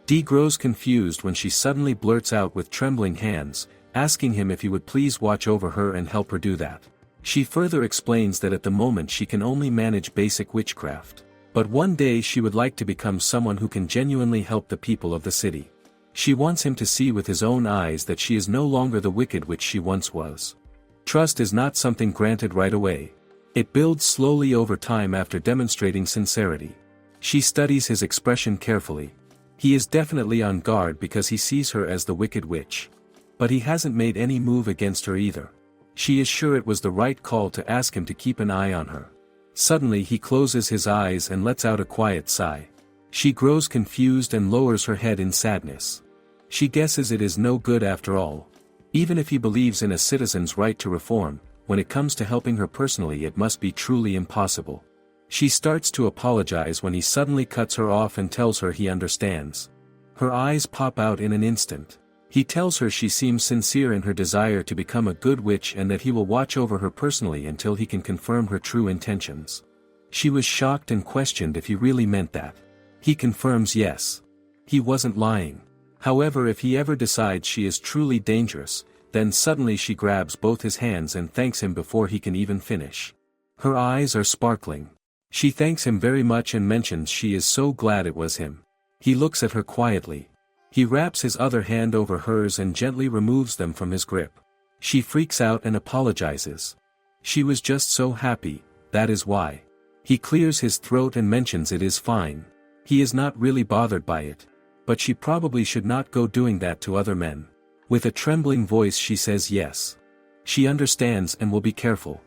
Dee grows confused when she suddenly blurts out with trembling hands, asking him if he would please watch over her and help her do that. She further explains that at the moment she can only manage basic witchcraft. But one day she would like to become someone who can genuinely help the people of the city. She wants him to see with his own eyes that she is no longer the wicked witch she once was. Trust is not something granted right away. It builds slowly over time after demonstrating sincerity. She studies his expression carefully. He is definitely on guard because he sees her as the wicked witch. But he hasn't made any move against her either. She is sure it was the right call to ask him to keep an eye on her. Suddenly he closes his eyes and lets out a quiet sigh. She grows confused and lowers her head in sadness. She guesses it is no good after all. Even if he believes in a citizen's right to reform, when it comes to helping her personally it must be truly impossible. She starts to apologize when he suddenly cuts her off and tells her he understands. Her eyes pop out in an instant. He tells her she seems sincere in her desire to become a good witch and that he will watch over her personally until he can confirm her true intentions. She was shocked and questioned if he really meant that. He confirms yes. He wasn't lying. However, if he ever decides she is truly dangerous, then suddenly she grabs both his hands and thanks him before he can even finish. Her eyes are sparkling. She thanks him very much and mentions she is so glad it was him. He looks at her quietly. He wraps his other hand over hers and gently removes them from his grip. She freaks out and apologizes. She was just so happy, that is why. He clears his throat and mentions it is fine. He is not really bothered by it. but she probably should not go doing that to other men. With a trembling voice she says yes. She understands and will be careful.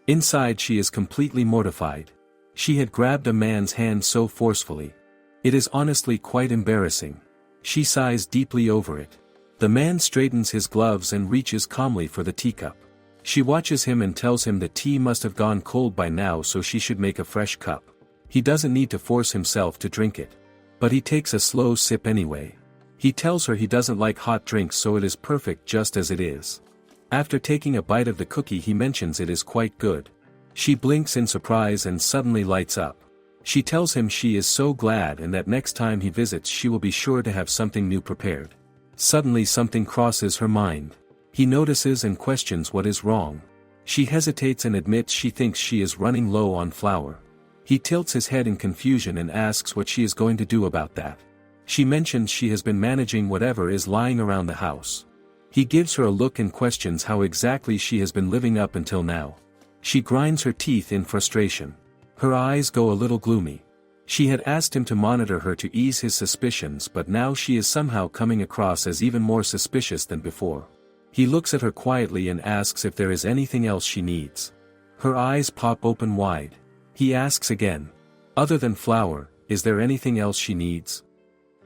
Inside she is completely mortified. She had grabbed a man's hand so forcefully. It is honestly quite embarrassing. She sighs deeply over it. The man straightens his gloves and reaches calmly for the teacup. She watches him and tells him the tea must have gone cold by now, so she should make a fresh cup. He doesn't need to force himself to drink it. But he takes a slow sip anyway. He tells her he doesn't like hot drinks, so it is perfect just as it is. After taking a bite of the cookie he mentions it is quite good. She blinks in surprise and suddenly lights up. She tells him she is so glad and that next time he visits she will be sure to have something new prepared. Suddenly something crosses her mind. He notices and questions what is wrong. She hesitates and admits she thinks she is running low on flour. He tilts his head in confusion and asks what she is going to do about that. She mentions she has been managing whatever is lying around the house. He gives her a look and questions how exactly she has been living up until now. She grinds her teeth in frustration. Her eyes go a little gloomy. She had asked him to monitor her to ease his suspicions, but now she is somehow coming across as even more suspicious than before. He looks at her quietly and asks if there is anything else she needs. Her eyes pop open wide. He asks again. Other than flour, is there anything else she needs?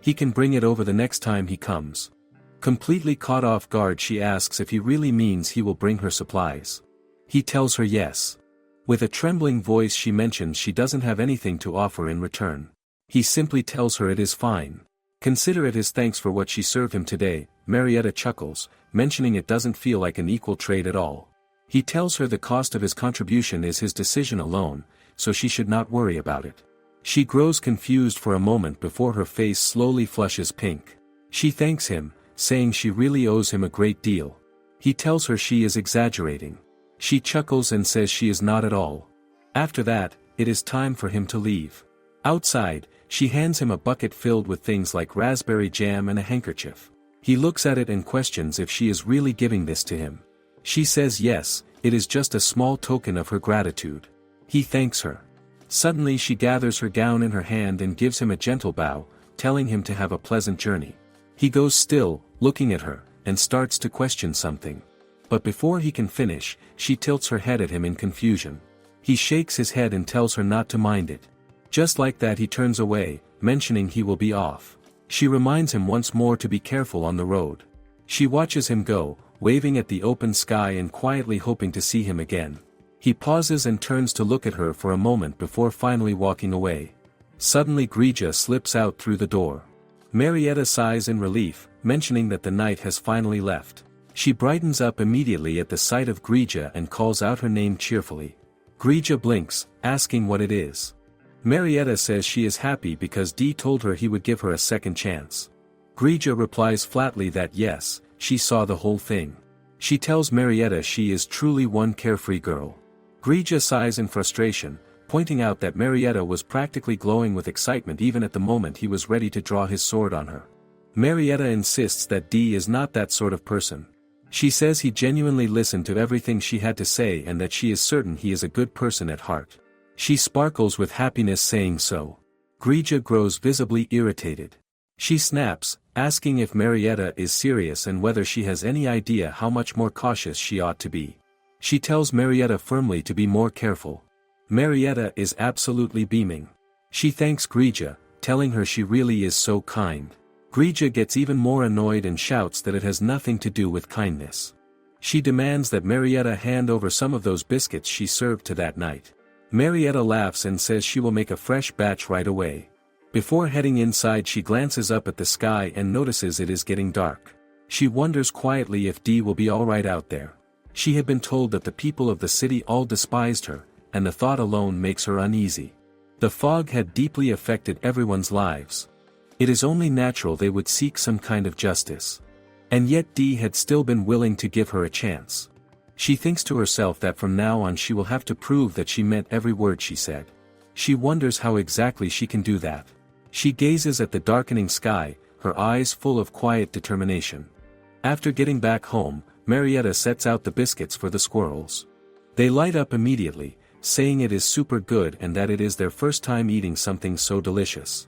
He can bring it over the next time he comes. Completely caught off guard she asks if he really means he will bring her supplies. He tells her yes. With a trembling voice she mentions she doesn't have anything to offer in return. He simply tells her it is fine. Consider it his thanks for what she served him today. Marietta chuckles, mentioning it doesn't feel like an equal trade at all. He tells her the cost of his contribution is his decision alone, so she should not worry about it. She grows confused for a moment before her face slowly flushes pink. She thanks him, saying she really owes him a great deal. He tells her she is exaggerating. She chuckles and says she is not at all. After that, it is time for him to leave. Outside, she hands him a bucket filled with things like raspberry jam and a handkerchief. He looks at it and questions if she is really giving this to him. She says yes, it is just a small token of her gratitude. He thanks her. Suddenly she gathers her gown in her hand and gives him a gentle bow, telling him to have a pleasant journey. He goes still, looking at her, and starts to question something. But before he can finish, she tilts her head at him in confusion. He shakes his head and tells her not to mind it. Just like that he turns away, mentioning he will be off. She reminds him once more to be careful on the road. She watches him go, waving at the open sky and quietly hoping to see him again. He pauses and turns to look at her for a moment before finally walking away. Suddenly Grija slips out through the door. Marietta sighs in relief, mentioning that the night has finally left. She brightens up immediately at the sight of Grija and calls out her name cheerfully. Grija blinks, asking what it is. Marietta says she is happy because Dee told her he would give her a second chance. Grija replies flatly that yes, she saw the whole thing. She tells Marietta she is truly one carefree girl. Grija sighs in frustration, pointing out that Marietta was practically glowing with excitement even at the moment he was ready to draw his sword on her. Marietta insists that Dee is not that sort of person. She says he genuinely listened to everything she had to say and that she is certain he is a good person at heart. She sparkles with happiness saying so. Grija grows visibly irritated. She snaps, asking if Marietta is serious and whether she has any idea how much more cautious she ought to be. She tells Marietta firmly to be more careful. Marietta is absolutely beaming. She thanks Grija, telling her she really is so kind. Grija gets even more annoyed and shouts that it has nothing to do with kindness. She demands that Marietta hand over some of those biscuits she served to that night. Marietta laughs and says she will make a fresh batch right away. Before heading inside she glances up at the sky and notices it is getting dark. She wonders quietly if Dee will be alright out there. She had been told that the people of the city all despised her, and the thought alone makes her uneasy. The fog had deeply affected everyone's lives. It is only natural they would seek some kind of justice. And yet Dee had still been willing to give her a chance. She thinks to herself that from now on she will have to prove that she meant every word she said. She wonders how exactly she can do that. She gazes at the darkening sky, her eyes full of quiet determination. After getting back home, Marietta sets out the biscuits for the squirrels. They light up immediately, saying it is super good and that it is their first time eating something so delicious.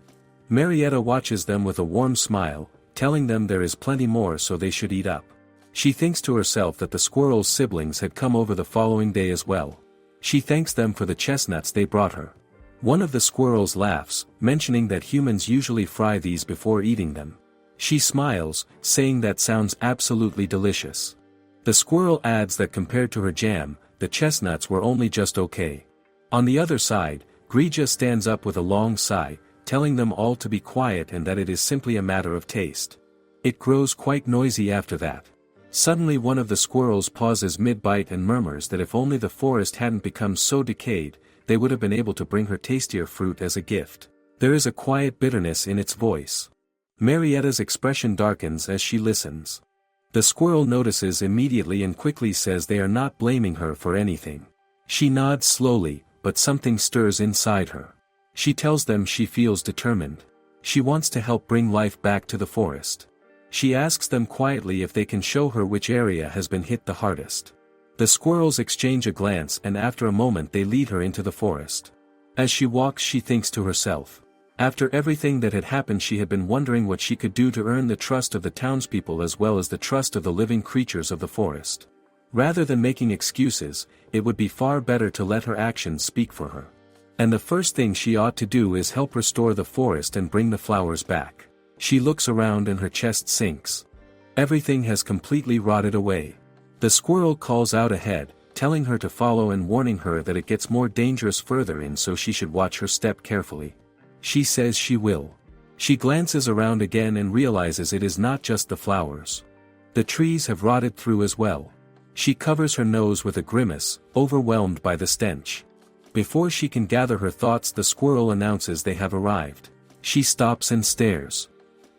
Marietta watches them with a warm smile, telling them there is plenty more so they should eat up. She thinks to herself that the squirrel's siblings had come over the following day as well. She thanks them for the chestnuts they brought her. One of the squirrels laughs, mentioning that humans usually fry these before eating them. She smiles, saying that sounds absolutely delicious. The squirrel adds that compared to her jam, the chestnuts were only just okay. On the other side, Grija stands up with a long sigh, telling them all to be quiet and that it is simply a matter of taste. It grows quite noisy after that. Suddenly one of the squirrels pauses mid-bite and murmurs that if only the forest hadn't become so decayed, they would have been able to bring her tastier fruit as a gift. There is a quiet bitterness in its voice. Marietta's expression darkens as she listens. The squirrel notices immediately and quickly says they are not blaming her for anything. She nods slowly, but something stirs inside her. She tells them she feels determined. She wants to help bring life back to the forest. She asks them quietly if they can show her which area has been hit the hardest. The squirrels exchange a glance and after a moment they lead her into the forest. As she walks she thinks to herself. After everything that had happened she had been wondering what she could do to earn the trust of the townspeople as well as the trust of the living creatures of the forest. Rather than making excuses, it would be far better to let her actions speak for her. And the first thing she ought to do is help restore the forest and bring the flowers back. She looks around and her chest sinks. Everything has completely rotted away. The squirrel calls out ahead, telling her to follow and warning her that it gets more dangerous further in so she should watch her step carefully. She says she will. She glances around again and realizes it is not just the flowers. The trees have rotted through as well. She covers her nose with a grimace, overwhelmed by the stench. Before she can gather her thoughts the squirrel announces they have arrived. She stops and stares.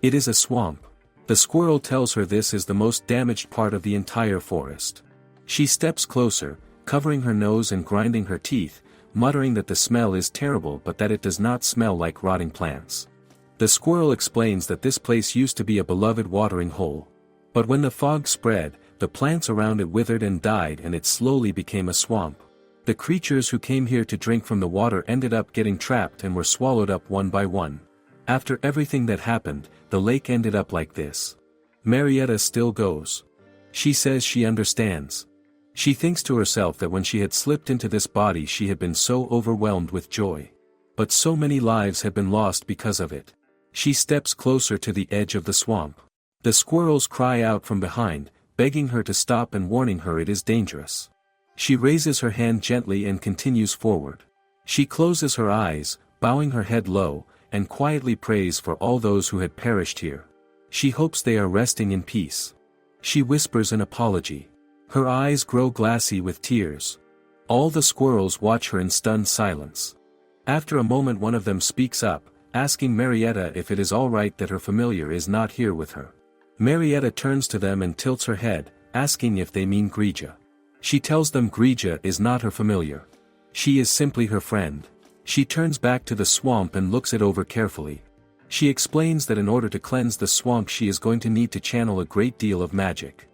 It is a swamp. The squirrel tells her this is the most damaged part of the entire forest. She steps closer, covering her nose and grinding her teeth, muttering that the smell is terrible but that it does not smell like rotting plants. The squirrel explains that this place used to be a beloved watering hole. But when the fog spread, the plants around it withered and died and it slowly became a swamp. The creatures who came here to drink from the water ended up getting trapped and were swallowed up one by one. After everything that happened, the lake ended up like this. Marietta still goes. She says she understands. She thinks to herself that when she had slipped into this body she had been so overwhelmed with joy. But so many lives had been lost because of it. She steps closer to the edge of the swamp. The squirrels cry out from behind, begging her to stop and warning her it is dangerous. She raises her hand gently and continues forward. She closes her eyes, bowing her head low, and quietly prays for all those who had perished here. She hopes they are resting in peace. She whispers an apology. Her eyes grow glassy with tears. All the squirrels watch her in stunned silence. After a moment one of them speaks up, asking Marietta if it is all right that her familiar is not here with her. Marietta turns to them and tilts her head, asking if they mean Grija. She tells them Grija is not her familiar. She is simply her friend. She turns back to the swamp and looks it over carefully. She explains that in order to cleanse the swamp she is going to need to channel a great deal of magic.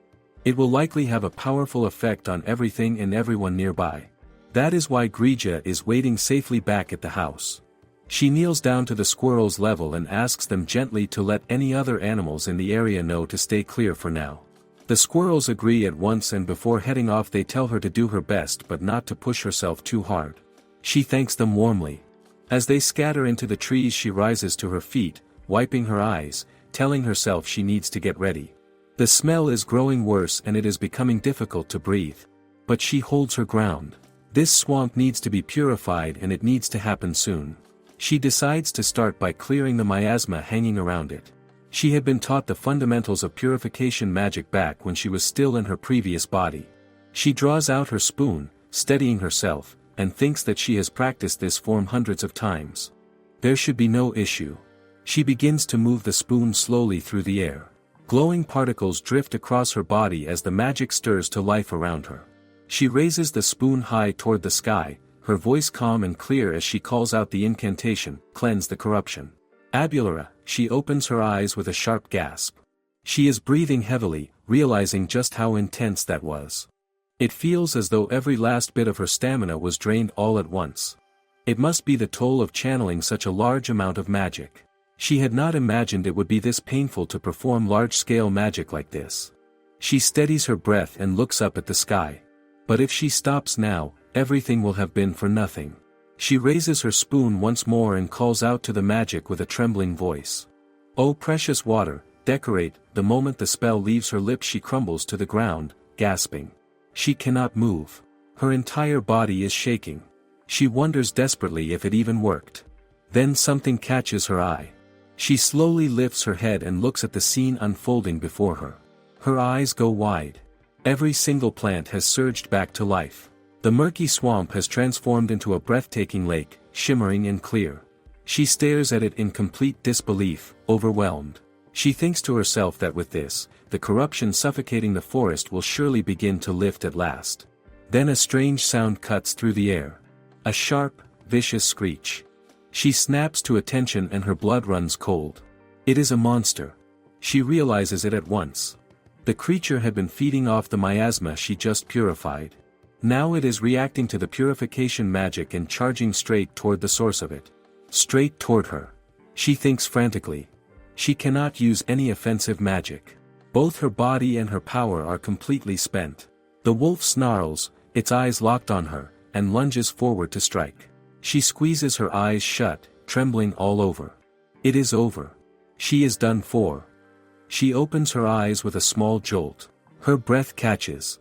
It will likely have a powerful effect on everything and everyone nearby. That is why Grija is waiting safely back at the house. She kneels down to the squirrels' level and asks them gently to let any other animals in the area know to stay clear for now. The squirrels agree at once and before heading off they tell her to do her best but not to push herself too hard. She thanks them warmly. As they scatter into the trees she rises to her feet, wiping her eyes, telling herself she needs to get ready. The smell is growing worse and it is becoming difficult to breathe. But she holds her ground. This swamp needs to be purified and it needs to happen soon. She decides to start by clearing the miasma hanging around it. She had been taught the fundamentals of purification magic back when she was still in her previous body. She draws out her spoon, steadying herself, and thinks that she has practiced this form hundreds of times. There should be no issue. She begins to move the spoon slowly through the air. Glowing particles drift across her body as the magic stirs to life around her. She raises the spoon high toward the sky, her voice calm and clear as she calls out the incantation, "Cleanse the corruption." Abulara, she opens her eyes with a sharp gasp. She is breathing heavily, realizing just how intense that was. It feels as though every last bit of her stamina was drained all at once. It must be the toll of channeling such a large amount of magic. She had not imagined it would be this painful to perform large-scale magic like this. She steadies her breath and looks up at the sky. But if she stops now, everything will have been for nothing. She raises her spoon once more and calls out to the magic with a trembling voice. "Oh precious water, decorate." The moment the spell leaves her lips she crumbles to the ground, gasping. She cannot move. Her entire body is shaking. She wonders desperately if it even worked. Then something catches her eye. She slowly lifts her head and looks at the scene unfolding before her. Her eyes go wide. Every single plant has surged back to life. The murky swamp has transformed into a breathtaking lake, shimmering and clear. She stares at it in complete disbelief, overwhelmed. She thinks to herself that with this, the corruption suffocating the forest will surely begin to lift at last. Then a strange sound cuts through the air. A sharp, vicious screech. She snaps to attention and her blood runs cold. It is a monster. She realizes it at once. The creature had been feeding off the miasma she just purified. Now it is reacting to the purification magic and charging straight toward the source of it. Straight toward her. She thinks frantically. She cannot use any offensive magic. Both her body and her power are completely spent. The wolf snarls, its eyes locked on her, and lunges forward to strike. She squeezes her eyes shut, trembling all over. It is over. She is done for. She opens her eyes with a small jolt. Her breath catches.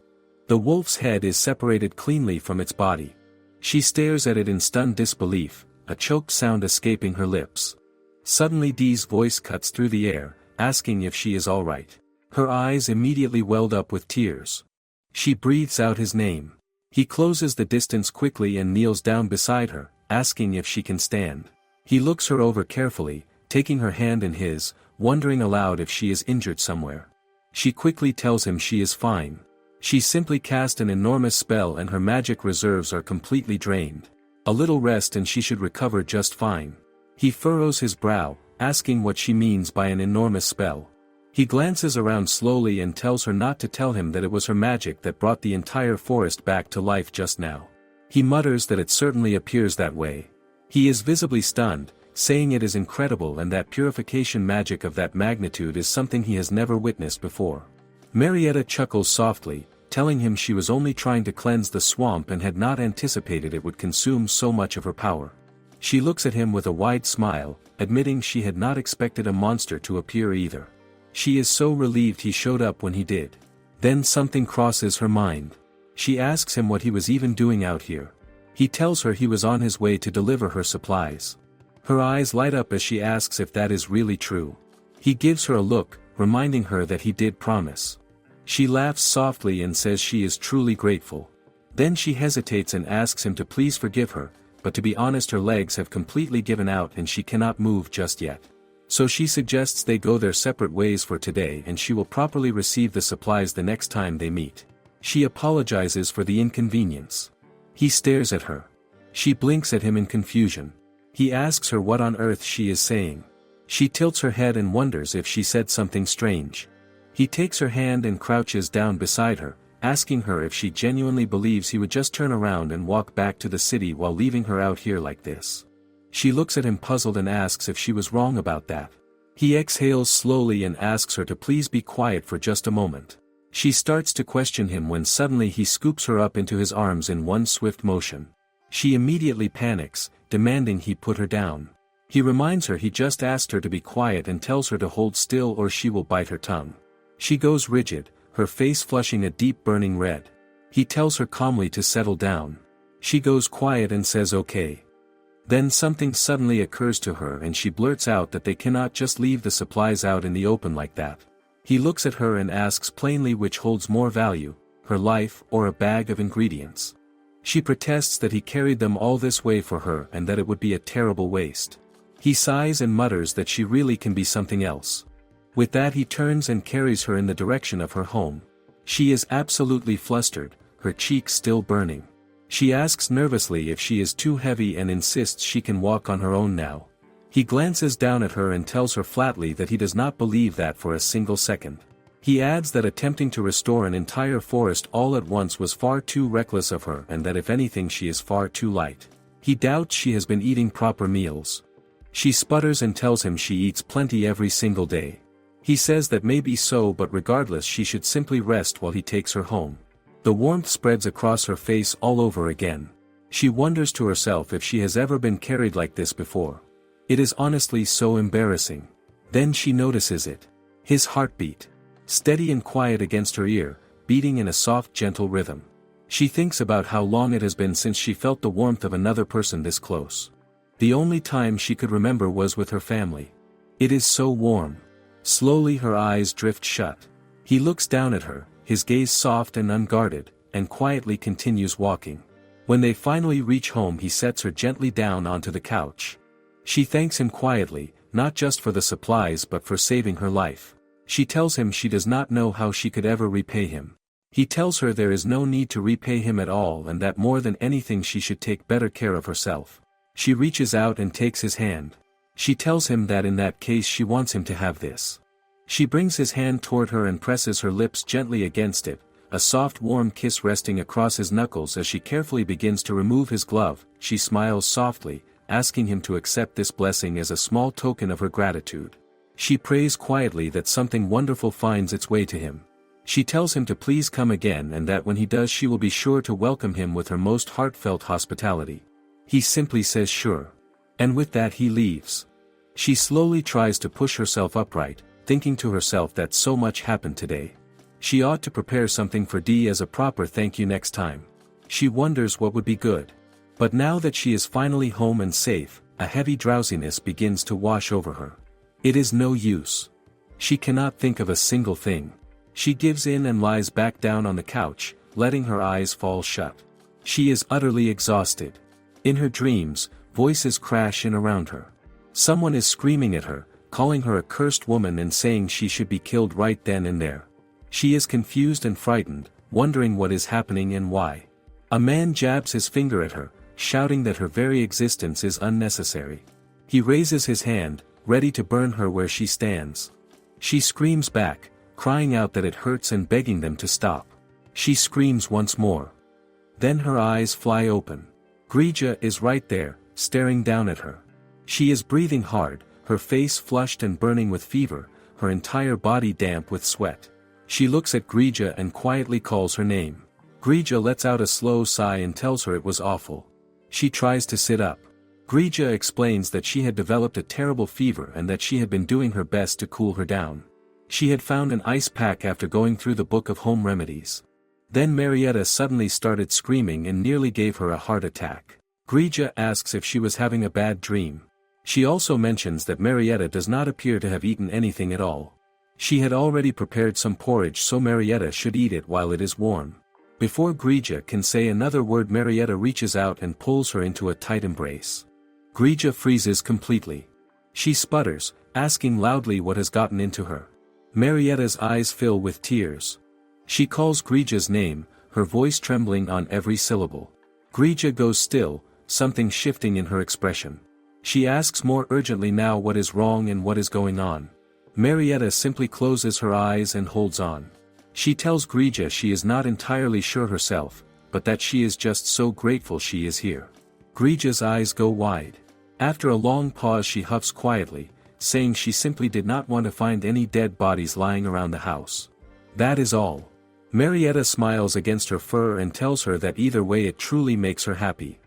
The wolf's head is separated cleanly from its body. She stares at it in stunned disbelief, a choked sound escaping her lips. Suddenly Dee's voice cuts through the air, asking if she is all right. Her eyes immediately welled up with tears. She breathes out his name. He closes the distance quickly and kneels down beside her, asking if she can stand. He looks her over carefully, taking her hand in his, wondering aloud if she is injured somewhere. She quickly tells him she is fine. She simply cast an enormous spell and her magic reserves are completely drained. A little rest and she should recover just fine. He furrows his brow, asking what she means by an enormous spell. He glances around slowly and tells her not to tell him that it was her magic that brought the entire forest back to life just now. He mutters that it certainly appears that way. He is visibly stunned, saying it is incredible and that purification magic of that magnitude is something he has never witnessed before. Marietta chuckles softly, telling him she was only trying to cleanse the swamp and had not anticipated it would consume so much of her power. She looks at him with a wide smile, admitting she had not expected a monster to appear either. She is so relieved he showed up when he did. Then something crosses her mind. She asks him what he was even doing out here. He tells her he was on his way to deliver her supplies. Her eyes light up as she asks if that is really true. He gives her a look, reminding her that he did promise. She laughs softly and says she is truly grateful. Then she hesitates and asks him to please forgive her, but to be honest her legs have completely given out and she cannot move just yet. So she suggests they go their separate ways for today and she will properly receive the supplies the next time they meet. She apologizes for the inconvenience. He stares at her. She blinks at him in confusion. He asks her what on earth she is saying. She tilts her head and wonders if she said something strange. He takes her hand and crouches down beside her, asking her if she genuinely believes he would just turn around and walk back to the city while leaving her out here like this. She looks at him puzzled and asks if she was wrong about that. He exhales slowly and asks her to please be quiet for just a moment. She starts to question him when suddenly he scoops her up into his arms in one swift motion. She immediately panics, demanding he put her down. He reminds her he just asked her to be quiet and tells her to hold still or she will bite her tongue. She goes rigid, her face flushing a deep burning red. He tells her calmly to settle down. She goes quiet and says okay. Then something suddenly occurs to her and she blurts out that they cannot just leave the supplies out in the open like that. He looks at her and asks plainly which holds more value, her life or a bag of ingredients. She protests that he carried them all this way for her and that it would be a terrible waste. He sighs and mutters that she really can be something else. With that he turns and carries her in the direction of her home. She is absolutely flustered, her cheeks still burning. She asks nervously if she is too heavy and insists she can walk on her own now. He glances down at her and tells her flatly that he does not believe that for a single second. He adds that attempting to restore an entire forest all at once was far too reckless of her and that if anything she is far too light. He doubts she has been eating proper meals. She sputters and tells him she eats plenty every single day. He says that may be so, but regardless she should simply rest while he takes her home. The warmth spreads across her face all over again. She wonders to herself if she has ever been carried like this before. It is honestly so embarrassing. Then she notices it. His heartbeat. Steady and quiet against her ear, beating in a soft gentle rhythm. She thinks about how long it has been since she felt the warmth of another person this close. The only time she could remember was with her family. It is so warm. Slowly her eyes drift shut. He looks down at her, his gaze soft and unguarded, and quietly continues walking. When they finally reach home, he sets her gently down onto the couch. She thanks him quietly, not just for the supplies but for saving her life. She tells him she does not know how she could ever repay him. He tells her there is no need to repay him at all and that more than anything she should take better care of herself. She reaches out and takes his hand. She tells him that in that case she wants him to have this. She brings his hand toward her and presses her lips gently against it, a soft warm kiss resting across his knuckles as she carefully begins to remove his glove. She smiles softly, asking him to accept this blessing as a small token of her gratitude. She prays quietly that something wonderful finds its way to him. She tells him to please come again and that when he does she will be sure to welcome him with her most heartfelt hospitality. He simply says sure. And with that he leaves. She slowly tries to push herself upright, thinking to herself that so much happened today. She ought to prepare something for D as a proper thank you next time. She wonders what would be good. But now that she is finally home and safe, a heavy drowsiness begins to wash over her. It is no use. She cannot think of a single thing. She gives in and lies back down on the couch, letting her eyes fall shut. She is utterly exhausted. In her dreams, voices crash in around her. Someone is screaming at her, calling her a cursed woman and saying she should be killed right then and there. She is confused and frightened, wondering what is happening and why. A man jabs his finger at her, shouting that her very existence is unnecessary. He raises his hand, ready to burn her where she stands. She screams back, crying out that it hurts and begging them to stop. She screams once more. Then her eyes fly open. Grija is right there, staring down at her. She is breathing hard, her face flushed and burning with fever, her entire body damp with sweat. She looks at Grija and quietly calls her name. Grija lets out a slow sigh and tells her it was awful. She tries to sit up. Grija explains that she had developed a terrible fever and that she had been doing her best to cool her down. She had found an ice pack after going through the book of home remedies. Then Marietta suddenly started screaming and nearly gave her a heart attack. Grija asks if she was having a bad dream. She also mentions that Marietta does not appear to have eaten anything at all. She had already prepared some porridge so Marietta should eat it while it is warm. Before Grija can say another word, Marietta reaches out and pulls her into a tight embrace. Grija freezes completely. She sputters, asking loudly what has gotten into her. Marietta's eyes fill with tears. She calls Grija's name, her voice trembling on every syllable. Grija goes still, something shifting in her expression. She asks more urgently now what is wrong and what is going on. Marietta simply closes her eyes and holds on. She tells Grija she is not entirely sure herself, but that she is just so grateful she is here. Grija's eyes go wide. After a long pause she huffs quietly, saying she simply did not want to find any dead bodies lying around the house. That is all. Marietta smiles against her fur and tells her that either way it truly makes her happy.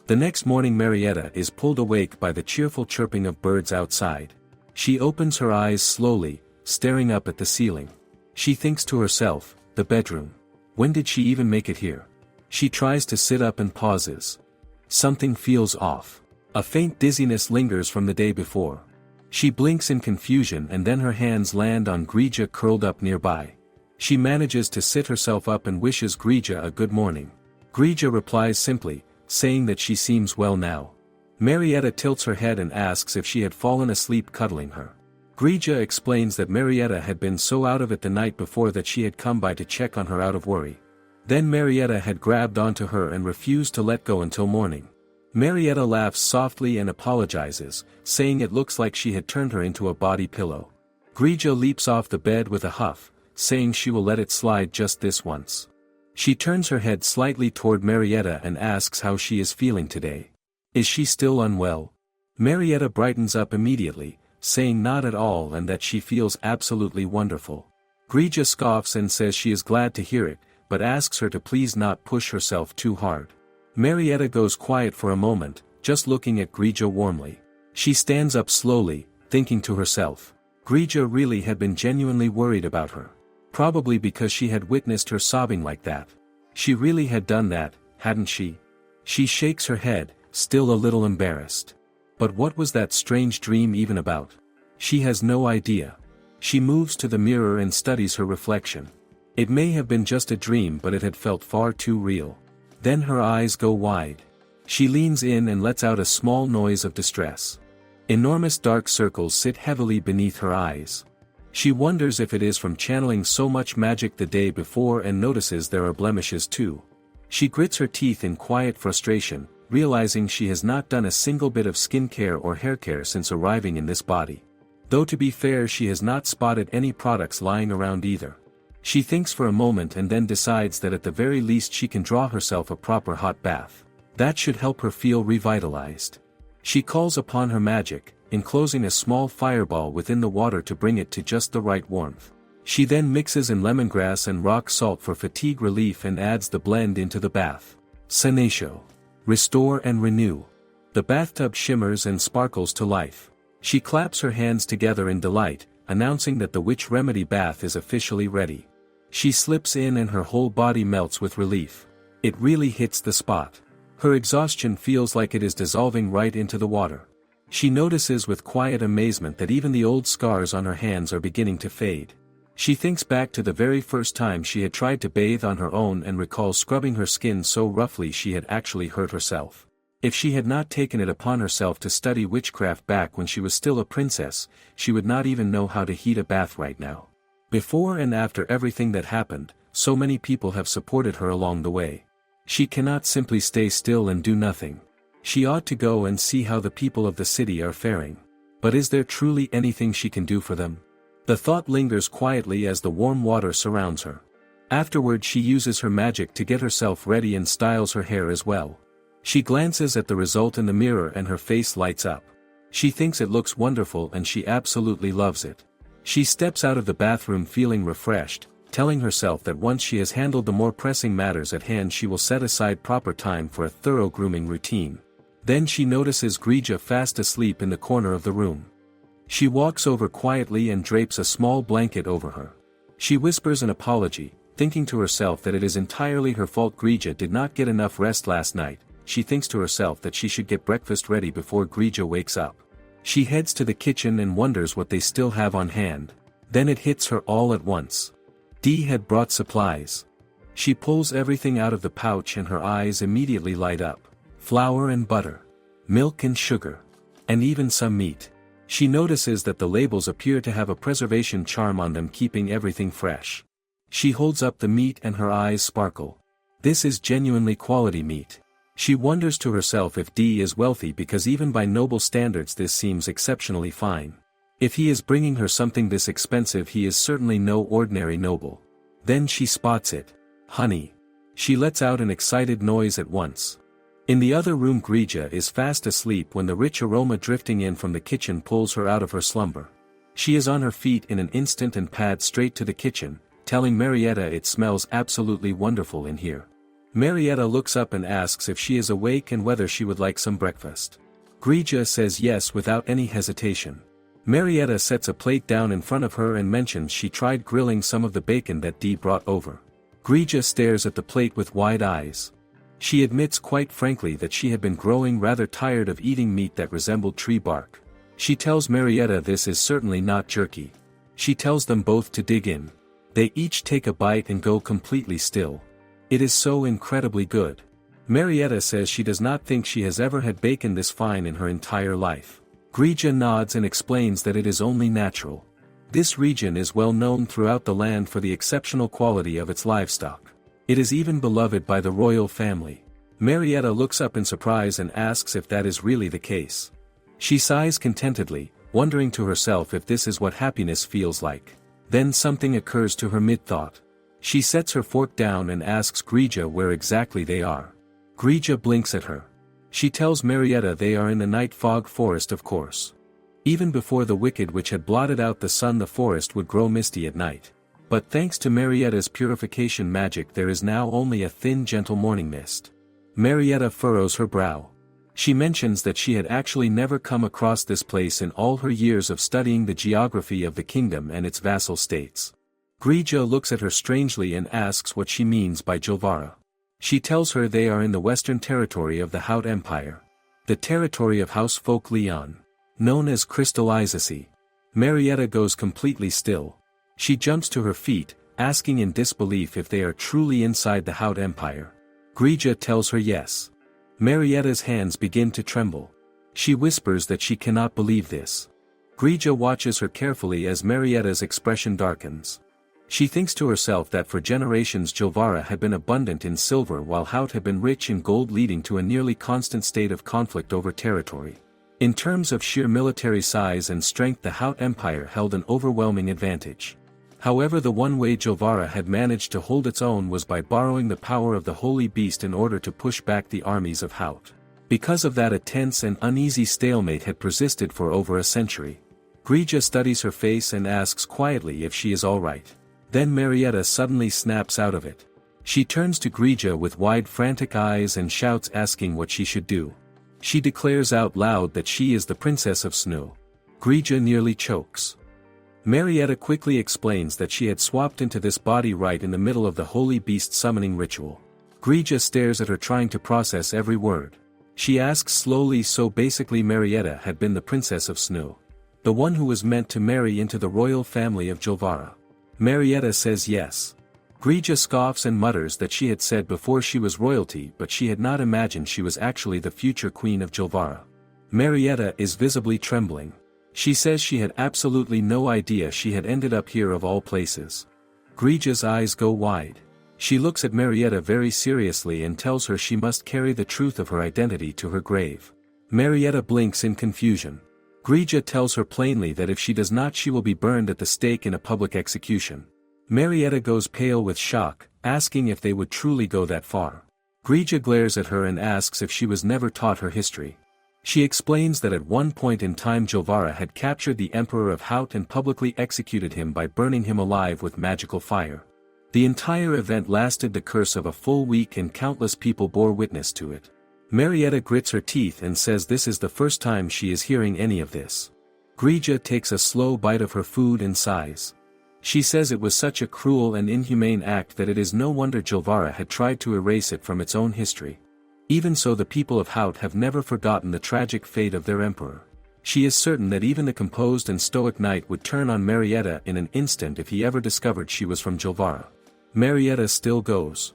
The next morning Marietta is pulled awake by the cheerful chirping of birds outside. She opens her eyes slowly, staring up at the ceiling. She thinks to herself, the bedroom. When did she even make it here? She tries to sit up and pauses. Something feels off. A faint dizziness lingers from the day before. She blinks in confusion and then her hands land on Grija curled up nearby. She manages to sit herself up and wishes Grija a good morning. Grija replies simply, saying that she seems well now. Marietta tilts her head and asks if she had fallen asleep cuddling her. Grija explains that Marietta had been so out of it the night before that she had come by to check on her out of worry. Then Marietta had grabbed onto her and refused to let go until morning. Marietta laughs softly and apologizes, saying it looks like she had turned her into a body pillow. Grija leaps off the bed with a huff, saying she will let it slide just this once. She turns her head slightly toward Marietta and asks how she is feeling today. Is she still unwell? Marietta brightens up immediately, saying not at all and that she feels absolutely wonderful. Grija scoffs and says she is glad to hear it, but asks her to please not push herself too hard. Marietta goes quiet for a moment, just looking at Grija warmly. She stands up slowly, thinking to herself. Grija really had been genuinely worried about her. Probably because she had witnessed her sobbing like that. She really had done that, hadn't she? She shakes her head, still a little embarrassed. But what was that strange dream even about? She has no idea. She moves to the mirror and studies her reflection. It may have been just a dream, but it had felt far too real. Then her eyes go wide. She leans in and lets out a small noise of distress. Enormous dark circles sit heavily beneath her eyes. She wonders if it is from channeling so much magic the day before and notices there are blemishes too. She grits her teeth in quiet frustration, realizing she has not done a single bit of skincare or haircare since arriving in this body. Though to be fair, she has not spotted any products lying around either. She thinks for a moment and then decides that at the very least she can draw herself a proper hot bath. That should help her feel revitalized. She calls upon her magic, enclosing a small fireball within the water to bring it to just the right warmth. She then mixes in lemongrass and rock salt for fatigue relief and adds the blend into the bath. Senesho. Restore and renew. The bathtub shimmers and sparkles to life. She claps her hands together in delight, announcing that the witch remedy bath is officially ready. She slips in and her whole body melts with relief. It really hits the spot. Her exhaustion feels like it is dissolving right into the water. She notices with quiet amazement that even the old scars on her hands are beginning to fade. She thinks back to the very first time she had tried to bathe on her own and recalls scrubbing her skin so roughly she had actually hurt herself. If she had not taken it upon herself to study witchcraft back when she was still a princess, she would not even know how to heat a bath right now. Before and after everything that happened, so many people have supported her along the way. She cannot simply stay still and do nothing. She ought to go and see how the people of the city are faring. But is there truly anything she can do for them? The thought lingers quietly as the warm water surrounds her. Afterward she uses her magic to get herself ready and styles her hair as well. She glances at the result in the mirror and her face lights up. She thinks it looks wonderful and she absolutely loves it. She steps out of the bathroom feeling refreshed, telling herself that once she has handled the more pressing matters at hand she will set aside proper time for a thorough grooming routine. Then she notices Grija fast asleep in the corner of the room. She walks over quietly and drapes a small blanket over her. She whispers an apology, thinking to herself that it is entirely her fault. Grija did not get enough rest last night. She thinks to herself that she should get breakfast ready before Grija wakes up. She heads to the kitchen and wonders what they still have on hand. Then it hits her all at once. Dee had brought supplies. She pulls everything out of the pouch and her eyes immediately light up. Flour and butter. Milk and sugar. And even some meat. She notices that the labels appear to have a preservation charm on them, keeping everything fresh. She holds up the meat and her eyes sparkle. This is genuinely quality meat. She wonders to herself if Dee is wealthy, because even by noble standards this seems exceptionally fine. If he is bringing her something this expensive he is certainly no ordinary noble. Then she spots it. Honey. She lets out an excited noise at once. In the other room Grija is fast asleep when the rich aroma drifting in from the kitchen pulls her out of her slumber. She is on her feet in an instant and pads straight to the kitchen, telling Marietta it smells absolutely wonderful in here. Marietta looks up and asks if she is awake and whether she would like some breakfast. Grija says yes without any hesitation. Marietta sets a plate down in front of her and mentions she tried grilling some of the bacon that Dee brought over. Grija stares at the plate with wide eyes. She admits quite frankly that she had been growing rather tired of eating meat that resembled tree bark. She tells Marietta this is certainly not jerky. She tells them both to dig in. They each take a bite and go completely still. It is so incredibly good. Marietta says she does not think she has ever had bacon this fine in her entire life. Grija nods and explains that it is only natural. This region is well known throughout the land for the exceptional quality of its livestock. It is even beloved by the royal family. Marietta looks up in surprise and asks if that is really the case. She sighs contentedly, wondering to herself if this is what happiness feels like. Then something occurs to her mid-thought. She sets her fork down and asks Grija where exactly they are. Grija blinks at her. She tells Marietta they are in the night fog forest of course. Even before the wicked witch had blotted out the sun, the forest would grow misty at night. But thanks to Marietta's purification magic there is now only a thin gentle morning mist. Marietta furrows her brow. She mentions that she had actually never come across this place in all her years of studying the geography of the kingdom and its vassal states. Grija looks at her strangely and asks what she means by Jilvara. She tells her they are in the western territory of the Hout Empire. The territory of House Folk Leon. Known as Crystal Izacy. Marietta goes completely still. She jumps to her feet, asking in disbelief if they are truly inside the Hout Empire. Grija tells her yes. Marietta's hands begin to tremble. She whispers that she cannot believe this. Grija watches her carefully as Marietta's expression darkens. She thinks to herself that for generations Jilvara had been abundant in silver while Hout had been rich in gold, leading to a nearly constant state of conflict over territory. In terms of sheer military size and strength, the Hout Empire held an overwhelming advantage. However, the one way Jilvara had managed to hold its own was by borrowing the power of the Holy Beast in order to push back the armies of Hout. Because of that, a tense and uneasy stalemate had persisted for over a century. Grija studies her face and asks quietly if she is alright. Then Marietta suddenly snaps out of it. She turns to Grija with wide frantic eyes and shouts, asking what she should do. She declares out loud that she is the Princess of Snow. Grija nearly chokes. Marietta quickly explains that she had swapped into this body right in the middle of the Holy Beast summoning ritual. Grija stares at her, trying to process every word. She asks slowly, so basically Marietta had been the Princess of Snow. The one who was meant to marry into the royal family of Jilvara. Marietta says yes. Grija scoffs and mutters that she had said before she was royalty, but she had not imagined she was actually the future queen of Jilvara. Marietta is visibly trembling. She says she had absolutely no idea she had ended up here of all places. Grija's eyes go wide. She looks at Marietta very seriously and tells her she must carry the truth of her identity to her grave. Marietta blinks in confusion. Grija tells her plainly that if she does not, she will be burned at the stake in a public execution. Marietta goes pale with shock, asking if they would truly go that far. Grija glares at her and asks if she was never taught her history. She explains that at one point in time Jilvara had captured the Emperor of Hout and publicly executed him by burning him alive with magical fire. The entire event lasted the curse of a full week and countless people bore witness to it. Marietta grits her teeth and says this is the first time she is hearing any of this. Grija takes a slow bite of her food and sighs. She says it was such a cruel and inhumane act that it is no wonder Jilvara had tried to erase it from its own history. Even so, the people of Hout have never forgotten the tragic fate of their emperor. She is certain that even the composed and stoic knight would turn on Marietta in an instant if he ever discovered she was from Jilvara. Marietta still goes.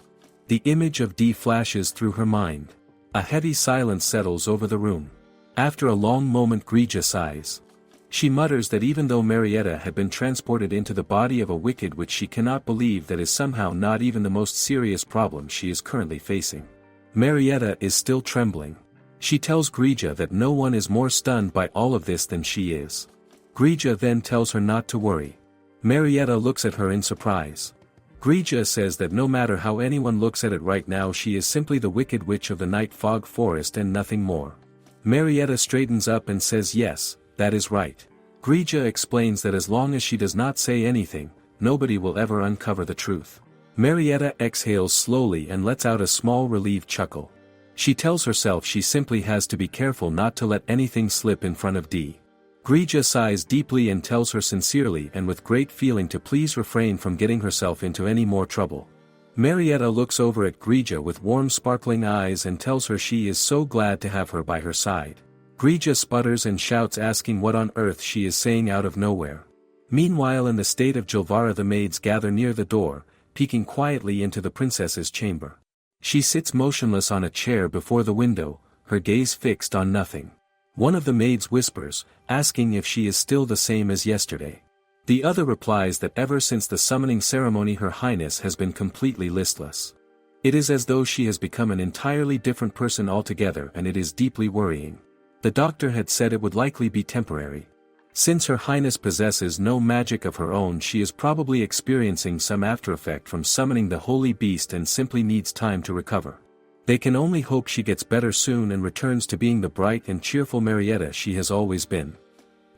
The image of Dee flashes through her mind. A heavy silence settles over the room. After a long moment, Grija sighs. She mutters that even though Marietta had been transported into the body of a wicked witch, she cannot believe that is somehow not even the most serious problem she is currently facing. Marietta is still trembling. She tells Grija that no one is more stunned by all of this than she is. Grija then tells her not to worry. Marietta looks at her in surprise. Grija says that no matter how anyone looks at it right now, she is simply the wicked witch of the night fog forest and nothing more. Marietta straightens up and says yes, that is right. Grija explains that as long as she does not say anything, nobody will ever uncover the truth. Marietta exhales slowly and lets out a small relieved chuckle. She tells herself she simply has to be careful not to let anything slip in front of Dee. Grija sighs deeply and tells her sincerely and with great feeling to please refrain from getting herself into any more trouble. Marietta looks over at Grija with warm sparkling eyes and tells her she is so glad to have her by her side. Grija sputters and shouts, asking what on earth she is saying out of nowhere. Meanwhile, in the state of Jilvara, the maids gather near the door, peeking quietly into the princess's chamber. She sits motionless on a chair before the window, her gaze fixed on nothing. One of the maids whispers, asking if she is still the same as yesterday. The other replies that ever since the summoning ceremony Her Highness has been completely listless. It is as though she has become an entirely different person altogether, and it is deeply worrying. The doctor had said it would likely be temporary. Since Her Highness possesses no magic of her own, she is probably experiencing some aftereffect from summoning the Holy Beast and simply needs time to recover. They can only hope she gets better soon and returns to being the bright and cheerful Marietta she has always been.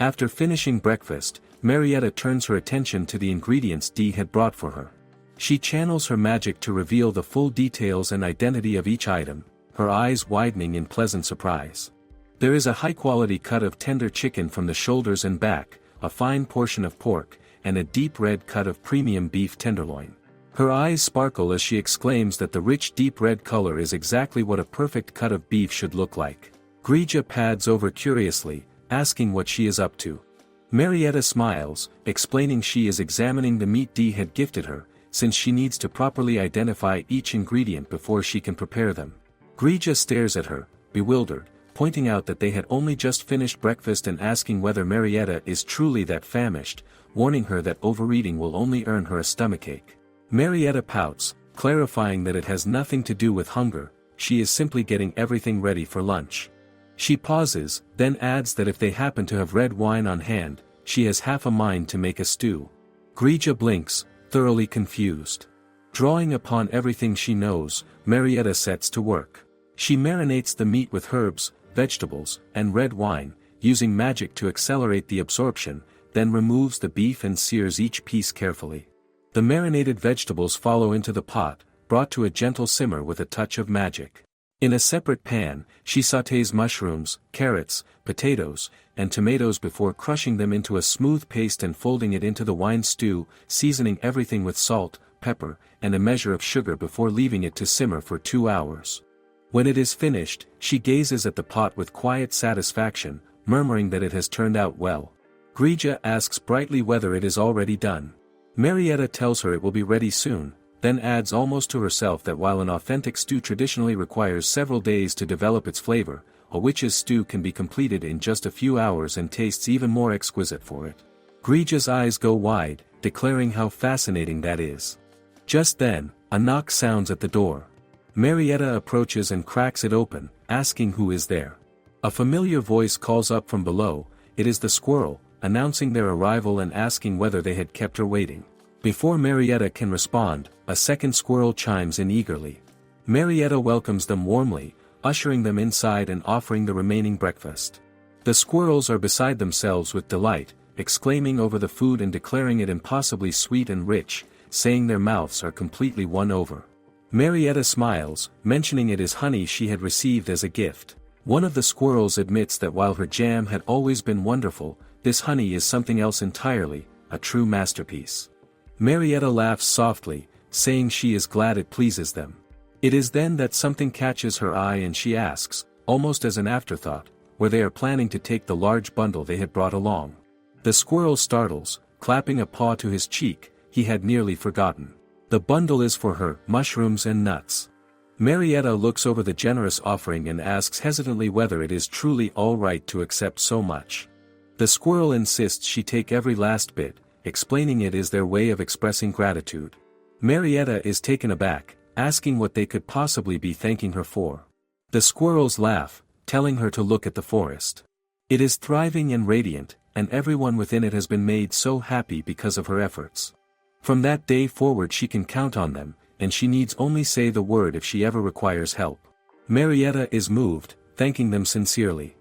After finishing breakfast, Marietta turns her attention to the ingredients Dee had brought for her. She channels her magic to reveal the full details and identity of each item, her eyes widening in pleasant surprise. There is a high-quality cut of tender chicken from the shoulders and back, a fine portion of pork, and a deep red cut of premium beef tenderloin. Her eyes sparkle as she exclaims that the rich deep red color is exactly what a perfect cut of beef should look like. Grija pads over curiously, asking what she is up to. Marietta smiles, explaining she is examining the meat Dee had gifted her, since she needs to properly identify each ingredient before she can prepare them. Grija stares at her, bewildered, pointing out that they had only just finished breakfast and asking whether Marietta is truly that famished, warning her that overeating will only earn her a stomachache. Marietta pouts, clarifying that it has nothing to do with hunger, she is simply getting everything ready for lunch. She pauses, then adds that if they happen to have red wine on hand, she has half a mind to make a stew. Grija blinks, thoroughly confused. Drawing upon everything she knows, Marietta sets to work. She marinates the meat with herbs, vegetables, and red wine, using magic to accelerate the absorption, then removes the beef and sears each piece carefully. The marinated vegetables follow into the pot, brought to a gentle simmer with a touch of magic. In a separate pan, she sautés mushrooms, carrots, potatoes, and tomatoes before crushing them into a smooth paste and folding it into the wine stew, seasoning everything with salt, pepper, and a measure of sugar before leaving it to simmer for 2 hours. When it is finished, she gazes at the pot with quiet satisfaction, murmuring that it has turned out well. Grija asks brightly whether it is already done. Marietta tells her it will be ready soon, then adds almost to herself that while an authentic stew traditionally requires several days to develop its flavor, a witch's stew can be completed in just a few hours and tastes even more exquisite for it. Grija's eyes go wide, declaring how fascinating that is. Just then, a knock sounds at the door. Marietta approaches and cracks it open, asking who is there. A familiar voice calls up from below, it is the squirrel, announcing their arrival and asking whether they had kept her waiting. Before Marietta can respond, a second squirrel chimes in eagerly. Marietta welcomes them warmly, ushering them inside and offering the remaining breakfast. The squirrels are beside themselves with delight, exclaiming over the food and declaring it impossibly sweet and rich, saying their mouths are completely won over. Marietta smiles, mentioning it is honey she had received as a gift. One of the squirrels admits that while her jam had always been wonderful, this honey is something else entirely, a true masterpiece. Marietta laughs softly, saying she is glad it pleases them. It is then that something catches her eye and she asks, almost as an afterthought, where they are planning to take the large bundle they had brought along. The squirrel startles, clapping a paw to his cheek, he had nearly forgotten. The bundle is for her, mushrooms and nuts. Marietta looks over the generous offering and asks hesitantly whether it is truly all right to accept so much. The squirrel insists she take every last bit, explaining it is their way of expressing gratitude. Marietta is taken aback, asking what they could possibly be thanking her for. The squirrels laugh, telling her to look at the forest. It is thriving and radiant, and everyone within it has been made so happy because of her efforts. From that day forward she can count on them, and she needs only say the word if she ever requires help. Marietta is moved, thanking them sincerely.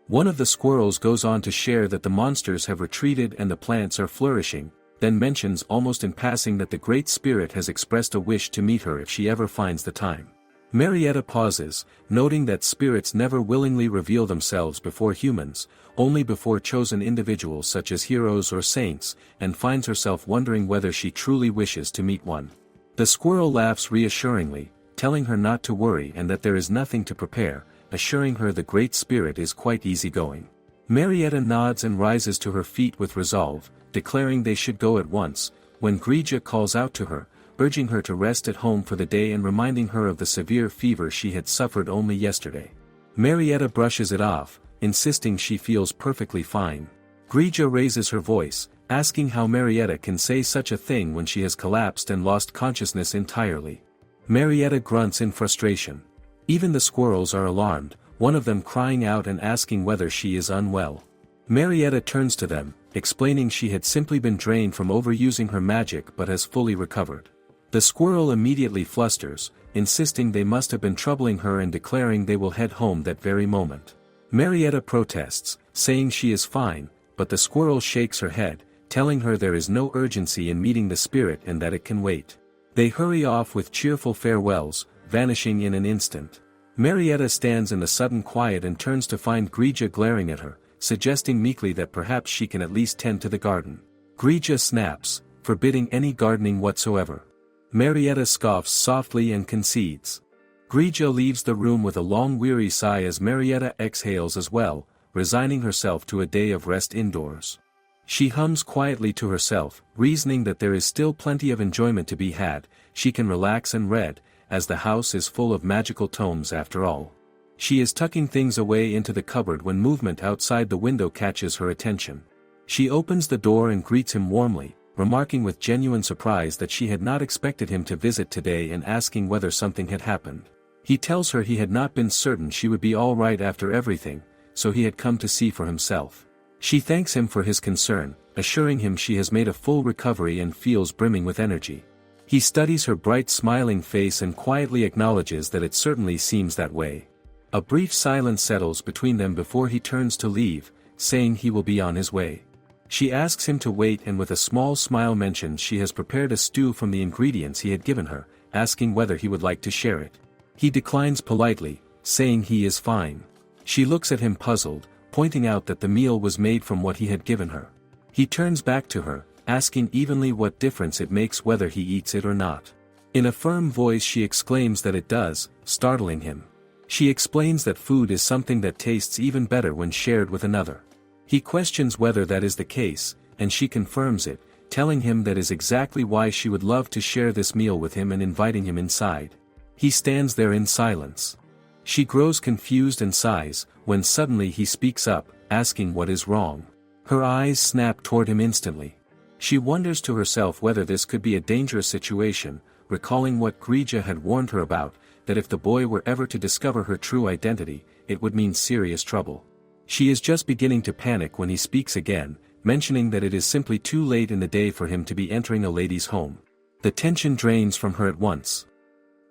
One of the squirrels goes on to share that the monsters have retreated and the plants are flourishing, then mentions almost in passing that the Great Spirit has expressed a wish to meet her if she ever finds the time. Marietta pauses, noting that spirits never willingly reveal themselves before humans, only before chosen individuals such as heroes or saints, and finds herself wondering whether she truly wishes to meet one. The squirrel laughs reassuringly, telling her not to worry and that there is nothing to prepare, assuring her the Great Spirit is quite easygoing. Marietta nods and rises to her feet with resolve, declaring they should go at once, when Grija calls out to her, urging her to rest at home for the day and reminding her of the severe fever she had suffered only yesterday. Marietta brushes it off, insisting she feels perfectly fine. Grija raises her voice, asking how Marietta can say such a thing when she has collapsed and lost consciousness entirely. Marietta grunts in frustration. Even the squirrels are alarmed, one of them crying out and asking whether she is unwell. Marietta turns to them, explaining she had simply been drained from overusing her magic but has fully recovered. The squirrel immediately flusters, insisting they must have been troubling her and declaring they will head home that very moment. Marietta protests, saying she is fine, but the squirrel shakes her head, telling her there is no urgency in meeting the spirit and that it can wait. They hurry off with cheerful farewells, vanishing in an instant. Marietta stands in the sudden quiet and turns to find Grija glaring at her, suggesting meekly that perhaps she can at least tend to the garden. Grija snaps, forbidding any gardening whatsoever. Marietta scoffs softly and concedes. Grija leaves the room with a long weary sigh as Marietta exhales as well, resigning herself to a day of rest indoors. She hums quietly to herself, reasoning that there is still plenty of enjoyment to be had, she can relax and read, as the house is full of magical tomes after all. She is tucking things away into the cupboard when movement outside the window catches her attention. She opens the door and greets him warmly, remarking with genuine surprise that she had not expected him to visit today and asking whether something had happened. He tells her he had not been certain she would be all right after everything, so he had come to see for himself. She thanks him for his concern, assuring him she has made a full recovery and feels brimming with energy. He studies her bright smiling face and quietly acknowledges that it certainly seems that way. A brief silence settles between them before he turns to leave, saying he will be on his way. She asks him to wait and with a small smile mentions she has prepared a stew from the ingredients he had given her, asking whether he would like to share it. He declines politely, saying he is fine. She looks at him puzzled, pointing out that the meal was made from what he had given her. He turns back to her, asking evenly what difference it makes whether he eats it or not. In a firm voice she exclaims that it does, startling him. She explains that food is something that tastes even better when shared with another. He questions whether that is the case, and she confirms it, telling him that is exactly why she would love to share this meal with him and inviting him inside. He stands there in silence. She grows confused and sighs, when suddenly he speaks up, asking what is wrong. Her eyes snap toward him instantly. She wonders to herself whether this could be a dangerous situation, recalling what Grija had warned her about, that if the boy were ever to discover her true identity, it would mean serious trouble. She is just beginning to panic when he speaks again, mentioning that it is simply too late in the day for him to be entering a lady's home. The tension drains from her at once.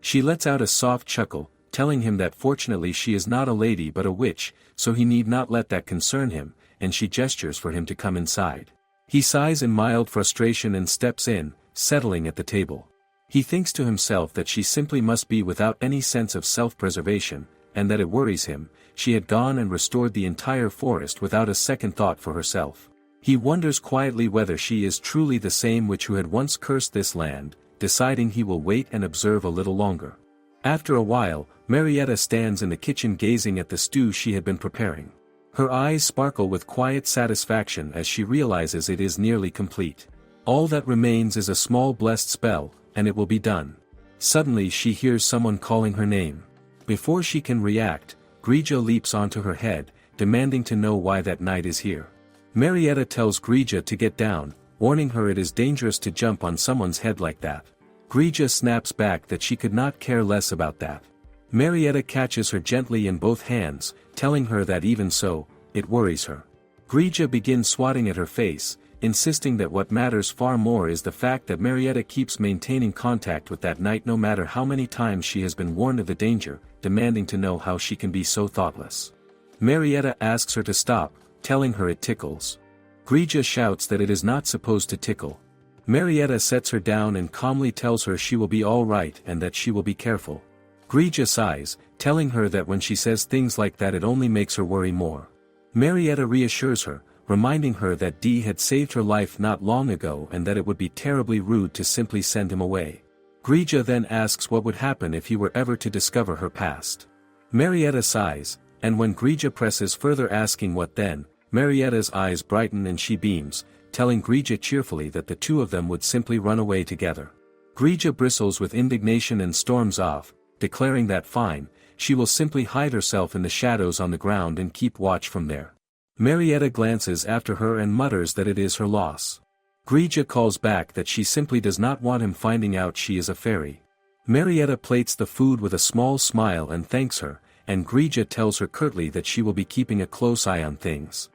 She lets out a soft chuckle, telling him that fortunately she is not a lady but a witch, so he need not let that concern him, and she gestures for him to come inside. He sighs in mild frustration and steps in, settling at the table. He thinks to himself that she simply must be without any sense of self-preservation, and that it worries him. She had gone and restored the entire forest without a second thought for herself. He wonders quietly whether she is truly the same witch who had once cursed this land, deciding he will wait and observe a little longer. After a while, Marietta stands in the kitchen gazing at the stew she had been preparing. Her eyes sparkle with quiet satisfaction as she realizes it is nearly complete. All that remains is a small blessed spell, and it will be done. Suddenly she hears someone calling her name. Before she can react, Grija leaps onto her head, demanding to know why that knight is here. Marietta tells Grija to get down, warning her it is dangerous to jump on someone's head like that. Grija snaps back that she could not care less about that. Marietta catches her gently in both hands, telling her that even so, it worries her. Grija begins swatting at her face, insisting that what matters far more is the fact that Marietta keeps maintaining contact with that knight no matter how many times she has been warned of the danger, demanding to know how she can be so thoughtless. Marietta asks her to stop, telling her it tickles. Grija shouts that it is not supposed to tickle. Marietta sets her down and calmly tells her she will be all right and that she will be careful. Grija sighs, telling her that when she says things like that it only makes her worry more. Marietta reassures her, reminding her that Dee had saved her life not long ago and that it would be terribly rude to simply send him away. Grija then asks what would happen if he were ever to discover her past. Marietta sighs, and when Grija presses further asking what then, Marietta's eyes brighten and she beams, telling Grija cheerfully that the two of them would simply run away together. Grija bristles with indignation and storms off, declaring that fine, she will simply hide herself in the shadows on the ground and keep watch from there. Marietta glances after her and mutters that it is her loss. Grija calls back that she simply does not want him finding out she is a fairy. Marietta plates the food with a small smile and thanks her, and Grija tells her curtly that she will be keeping a close eye on things.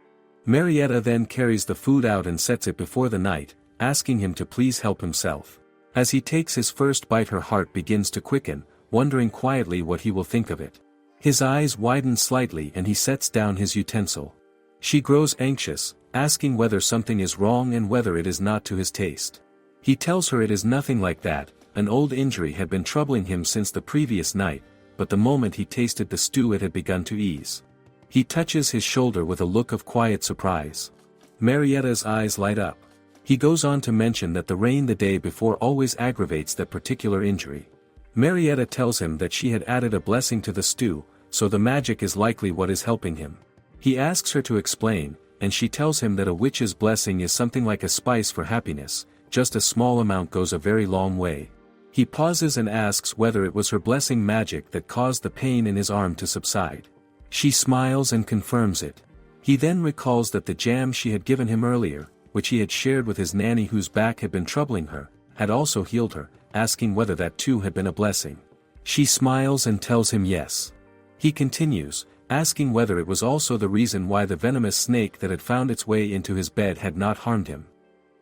Marietta then carries the food out and sets it before the knight, asking him to please help himself. As he takes his first bite her heart begins to quicken, wondering quietly what he will think of it. His eyes widen slightly and he sets down his utensil. She grows anxious, asking whether something is wrong and whether it is not to his taste. He tells her it is nothing like that, an old injury had been troubling him since the previous night, but the moment he tasted the stew it had begun to ease. He touches his shoulder with a look of quiet surprise. Marietta's eyes light up. He goes on to mention that the rain the day before always aggravates that particular injury. Marietta tells him that she had added a blessing to the stew, so the magic is likely what is helping him. He asks her to explain, and she tells him that a witch's blessing is something like a spice for happiness, just a small amount goes a very long way. He pauses and asks whether it was her blessing magic that caused the pain in his arm to subside. She smiles and confirms it. He then recalls that the jam she had given him earlier, which he had shared with his nanny whose back had been troubling her, had also healed her, asking whether that too had been a blessing. She smiles and tells him yes. He continues, asking whether it was also the reason why the venomous snake that had found its way into his bed had not harmed him.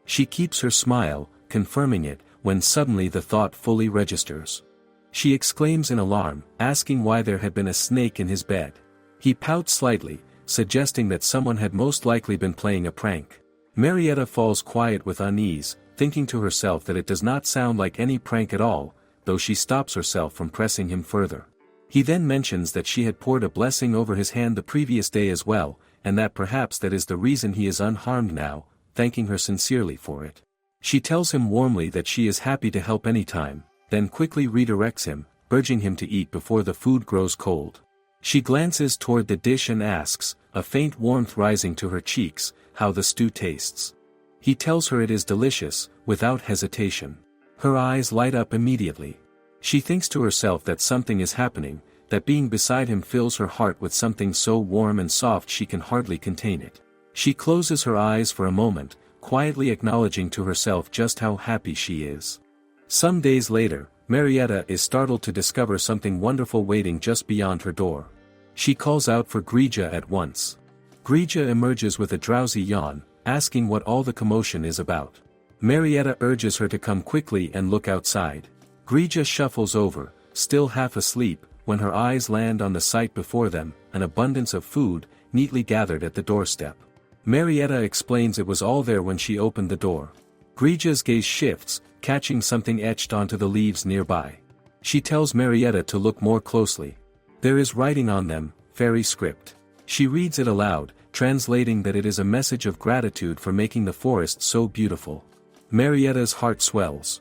She keeps her smile, confirming it, when suddenly the thought fully registers. She exclaims in alarm, asking why there had been a snake in his bed. He pouts slightly, suggesting that someone had most likely been playing a prank. Marietta falls quiet with unease, thinking to herself that it does not sound like any prank at all, though she stops herself from pressing him further. He then mentions that she had poured a blessing over his hand the previous day as well, and that perhaps that is the reason he is unharmed now, thanking her sincerely for it. She tells him warmly that she is happy to help anytime, then quickly redirects him, urging him to eat before the food grows cold. She glances toward the dish and asks, a faint warmth rising to her cheeks, how the stew tastes. He tells her it is delicious, without hesitation. Her eyes light up immediately. She thinks to herself that something is happening, that being beside him fills her heart with something so warm and soft she can hardly contain it. She closes her eyes for a moment, quietly acknowledging to herself just how happy she is. Some days later, Marietta is startled to discover something wonderful waiting just beyond her door. She calls out for Grija at once. Grija emerges with a drowsy yawn, asking what all the commotion is about. Marietta urges her to come quickly and look outside. Grija shuffles over, still half asleep, when her eyes land on the sight before them, an abundance of food, neatly gathered at the doorstep. Marietta explains it was all there when she opened the door. Grija's gaze shifts, catching something etched onto the leaves nearby. She tells Marietta to look more closely. There is writing on them, fairy script. She reads it aloud, translating that it is a message of gratitude for making the forest so beautiful. Marietta's heart swells.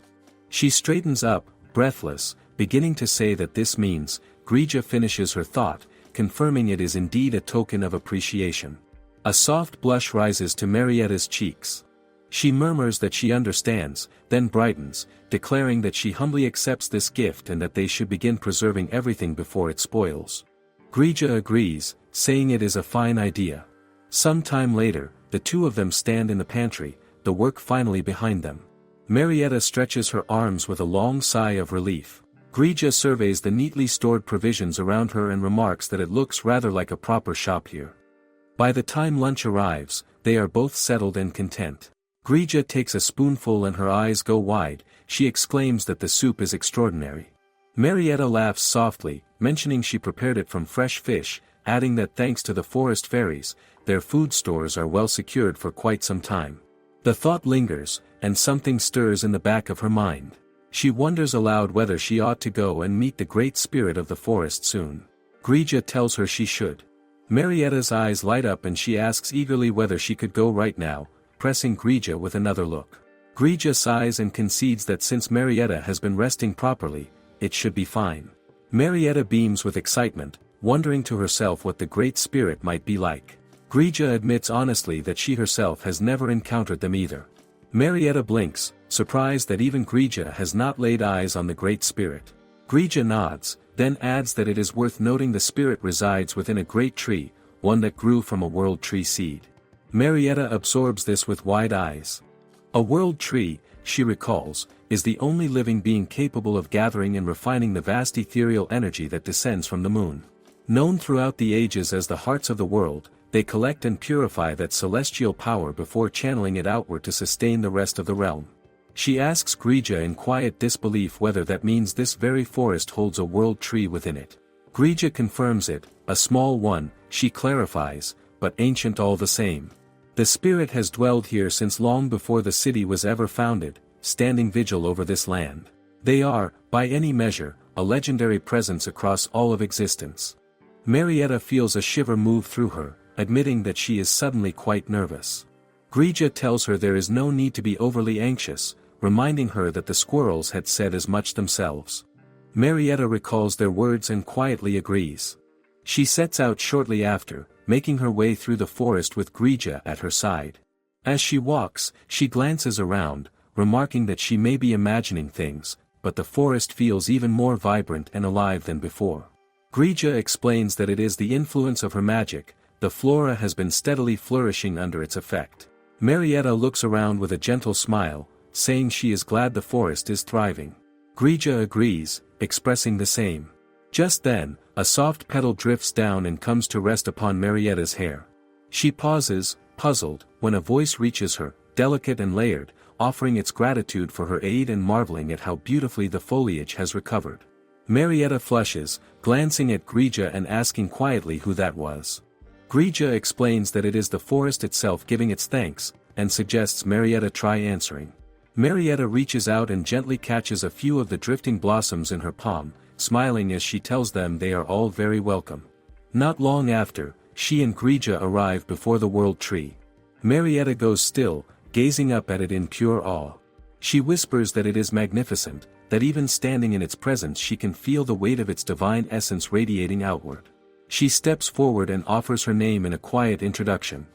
She straightens up, breathless, beginning to say that this means. Grija finishes her thought, confirming it is indeed a token of appreciation. A soft blush rises to Marietta's cheeks. She murmurs that she understands, then brightens, declaring that she humbly accepts this gift and that they should begin preserving everything before it spoils. Grija agrees, saying it is a fine idea. Some time later, the two of them stand in the pantry, the work finally behind them. Marietta stretches her arms with a long sigh of relief. Grija surveys the neatly stored provisions around her and remarks that it looks rather like a proper shop here. By the time lunch arrives, they are both settled and content. Grija takes a spoonful and her eyes go wide, she exclaims that the soup is extraordinary. Marietta laughs softly, mentioning she prepared it from fresh fish, adding that thanks to the forest fairies, their food stores are well secured for quite some time. The thought lingers, and something stirs in the back of her mind. She wonders aloud whether she ought to go and meet the great spirit of the forest soon. Grija tells her she should. Marietta's eyes light up and she asks eagerly whether she could go right now, pressing Grija with another look. Grija sighs and concedes that since Marietta has been resting properly, it should be fine. Marietta beams with excitement, wondering to herself what the great spirit might be like. Grija admits honestly that she herself has never encountered them either. Marietta blinks, surprised that even Grija has not laid eyes on the great spirit. Grija nods, then adds that it is worth noting the spirit resides within a great tree, one that grew from a world tree seed. Marietta absorbs this with wide eyes. A world tree, she recalls, is the only living being capable of gathering and refining the vast ethereal energy that descends from the moon. Known throughout the ages as the hearts of the world, they collect and purify that celestial power before channeling it outward to sustain the rest of the realm. She asks Grija in quiet disbelief whether that means this very forest holds a world tree within it. Grija confirms it, a small one, she clarifies, but ancient all the same. The spirit has dwelled here since long before the city was ever founded, standing vigil over this land. They are, by any measure, a legendary presence across all of existence. Marietta feels a shiver move through her, admitting that she is suddenly quite nervous. Grija tells her there is no need to be overly anxious, reminding her that the squirrels had said as much themselves. Marietta recalls their words and quietly agrees. She sets out shortly after, making her way through the forest with Grija at her side. As she walks, she glances around, remarking that she may be imagining things, but the forest feels even more vibrant and alive than before. Grija explains that it is the influence of her magic, the flora has been steadily flourishing under its effect. Marietta looks around with a gentle smile, saying she is glad the forest is thriving. Grija agrees, expressing the same. Just then, a soft petal drifts down and comes to rest upon Marietta's hair. She pauses, puzzled, when a voice reaches her, delicate and layered, offering its gratitude for her aid and marveling at how beautifully the foliage has recovered. Marietta flushes, glancing at Grija and asking quietly who that was. Grija explains that it is the forest itself giving its thanks, and suggests Marietta try answering. Marietta reaches out and gently catches a few of the drifting blossoms in her palm, smiling as she tells them they are all very welcome. Not long after, she and Grija arrive before the world tree. Marietta goes still, gazing up at it in pure awe. She whispers that it is magnificent, that even standing in its presence she can feel the weight of its divine essence radiating outward. She steps forward and offers her name in a quiet introduction.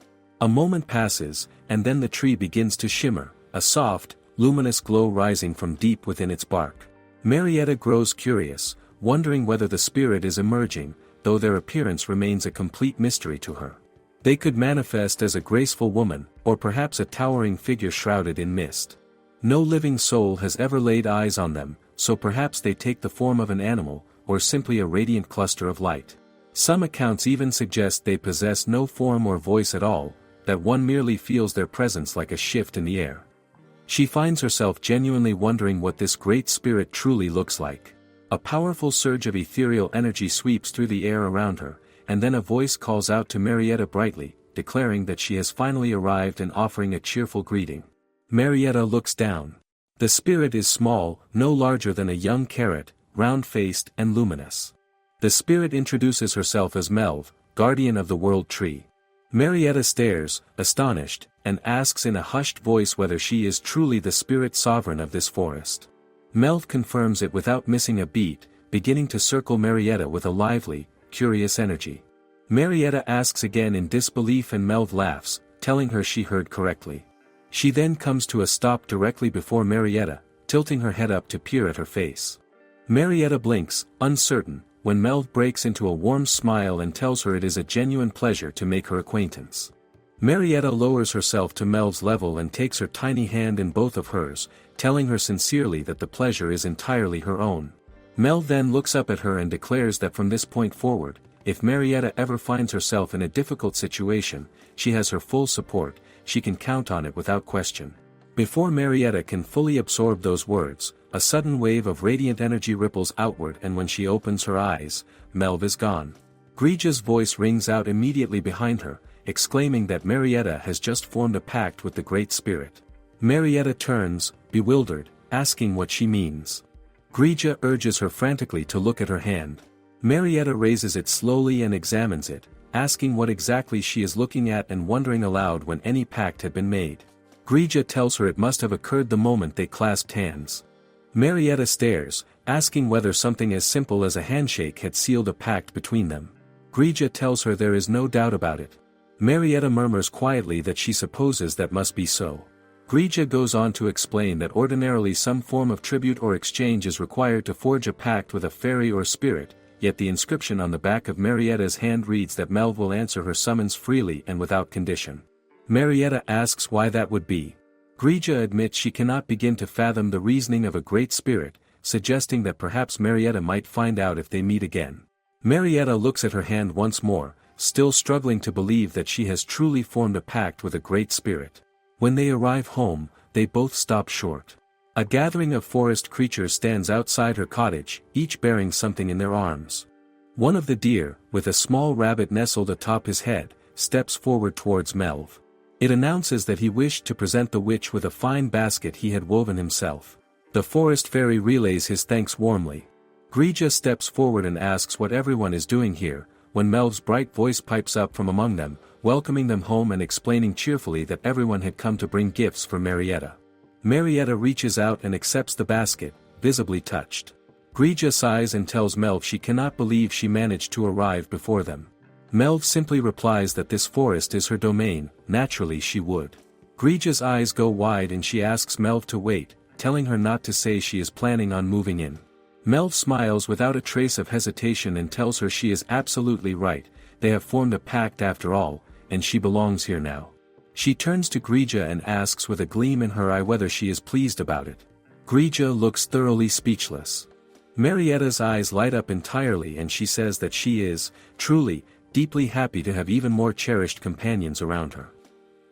A moment passes, and then the tree begins to shimmer, a soft, luminous glow rising from deep within its bark. Marietta grows curious, wondering whether the spirit is emerging, though their appearance remains a complete mystery to her. They could manifest as a graceful woman, or perhaps a towering figure shrouded in mist. No living soul has ever laid eyes on them, so perhaps they take the form of an animal, or simply a radiant cluster of light. Some accounts even suggest they possess no form or voice at all, that one merely feels their presence like a shift in the air. She finds herself genuinely wondering what this great spirit truly looks like. A powerful surge of ethereal energy sweeps through the air around her, and then a voice calls out to Marietta brightly, declaring that she has finally arrived and offering a cheerful greeting. Marietta looks down. The spirit is small, no larger than a young carrot, round-faced and luminous. The spirit introduces herself as Melv, guardian of the world tree. Marietta stares, astonished, and asks in a hushed voice whether she is truly the spirit sovereign of this forest. Melv confirms it without missing a beat, beginning to circle Marietta with a lively, curious energy. Marietta asks again in disbelief and Melv laughs, telling her she heard correctly. She then comes to a stop directly before Marietta, tilting her head up to peer at her face. Marietta blinks, uncertain, when Melv breaks into a warm smile and tells her it is a genuine pleasure to make her acquaintance. Marietta lowers herself to Melv's level and takes her tiny hand in both of hers, telling her sincerely that the pleasure is entirely her own. Melv then looks up at her and declares that from this point forward, if Marietta ever finds herself in a difficult situation, she has her full support, she can count on it without question. Before Marietta can fully absorb those words, a sudden wave of radiant energy ripples outward, and when she opens her eyes, Melv is gone. Grija's voice rings out immediately behind her, exclaiming that Marietta has just formed a pact with the Great Spirit. Marietta turns, bewildered, asking what she means. Grija urges her frantically to look at her hand. Marietta raises it slowly and examines it, asking what exactly she is looking at and wondering aloud when any pact had been made. Grija tells her it must have occurred the moment they clasped hands. Marietta stares, asking whether something as simple as a handshake had sealed a pact between them. Grija tells her there is no doubt about it. Marietta murmurs quietly that she supposes that must be so. Grija goes on to explain that ordinarily some form of tribute or exchange is required to forge a pact with a fairy or spirit, yet the inscription on the back of Marietta's hand reads that Melv will answer her summons freely and without condition. Marietta asks why that would be. Grija admits she cannot begin to fathom the reasoning of a great spirit, suggesting that perhaps Marietta might find out if they meet again. Marietta looks at her hand once more, still struggling to believe that she has truly formed a pact with a great spirit. When they arrive home, they both stop short. A gathering of forest creatures stands outside her cottage, each bearing something in their arms. One of the deer, with a small rabbit nestled atop his head, steps forward towards Melv. It announces that he wished to present the witch with a fine basket he had woven himself. The forest fairy relays his thanks warmly. Grija steps forward and asks what everyone is doing here, when Melv's bright voice pipes up from among them, welcoming them home and explaining cheerfully that everyone had come to bring gifts for Marietta. Marietta reaches out and accepts the basket, visibly touched. Grija sighs and tells Melv she cannot believe she managed to arrive before them. Melv simply replies that this forest is her domain, naturally she would. Grija's eyes go wide and she asks Melv to wait, telling her not to say she is planning on moving in. Melv smiles without a trace of hesitation and tells her she is absolutely right, they have formed a pact after all, and she belongs here now. She turns to Grija and asks with a gleam in her eye whether she is pleased about it. Grija looks thoroughly speechless. Marietta's eyes light up entirely and she says that she is, truly, deeply happy to have even more cherished companions around her.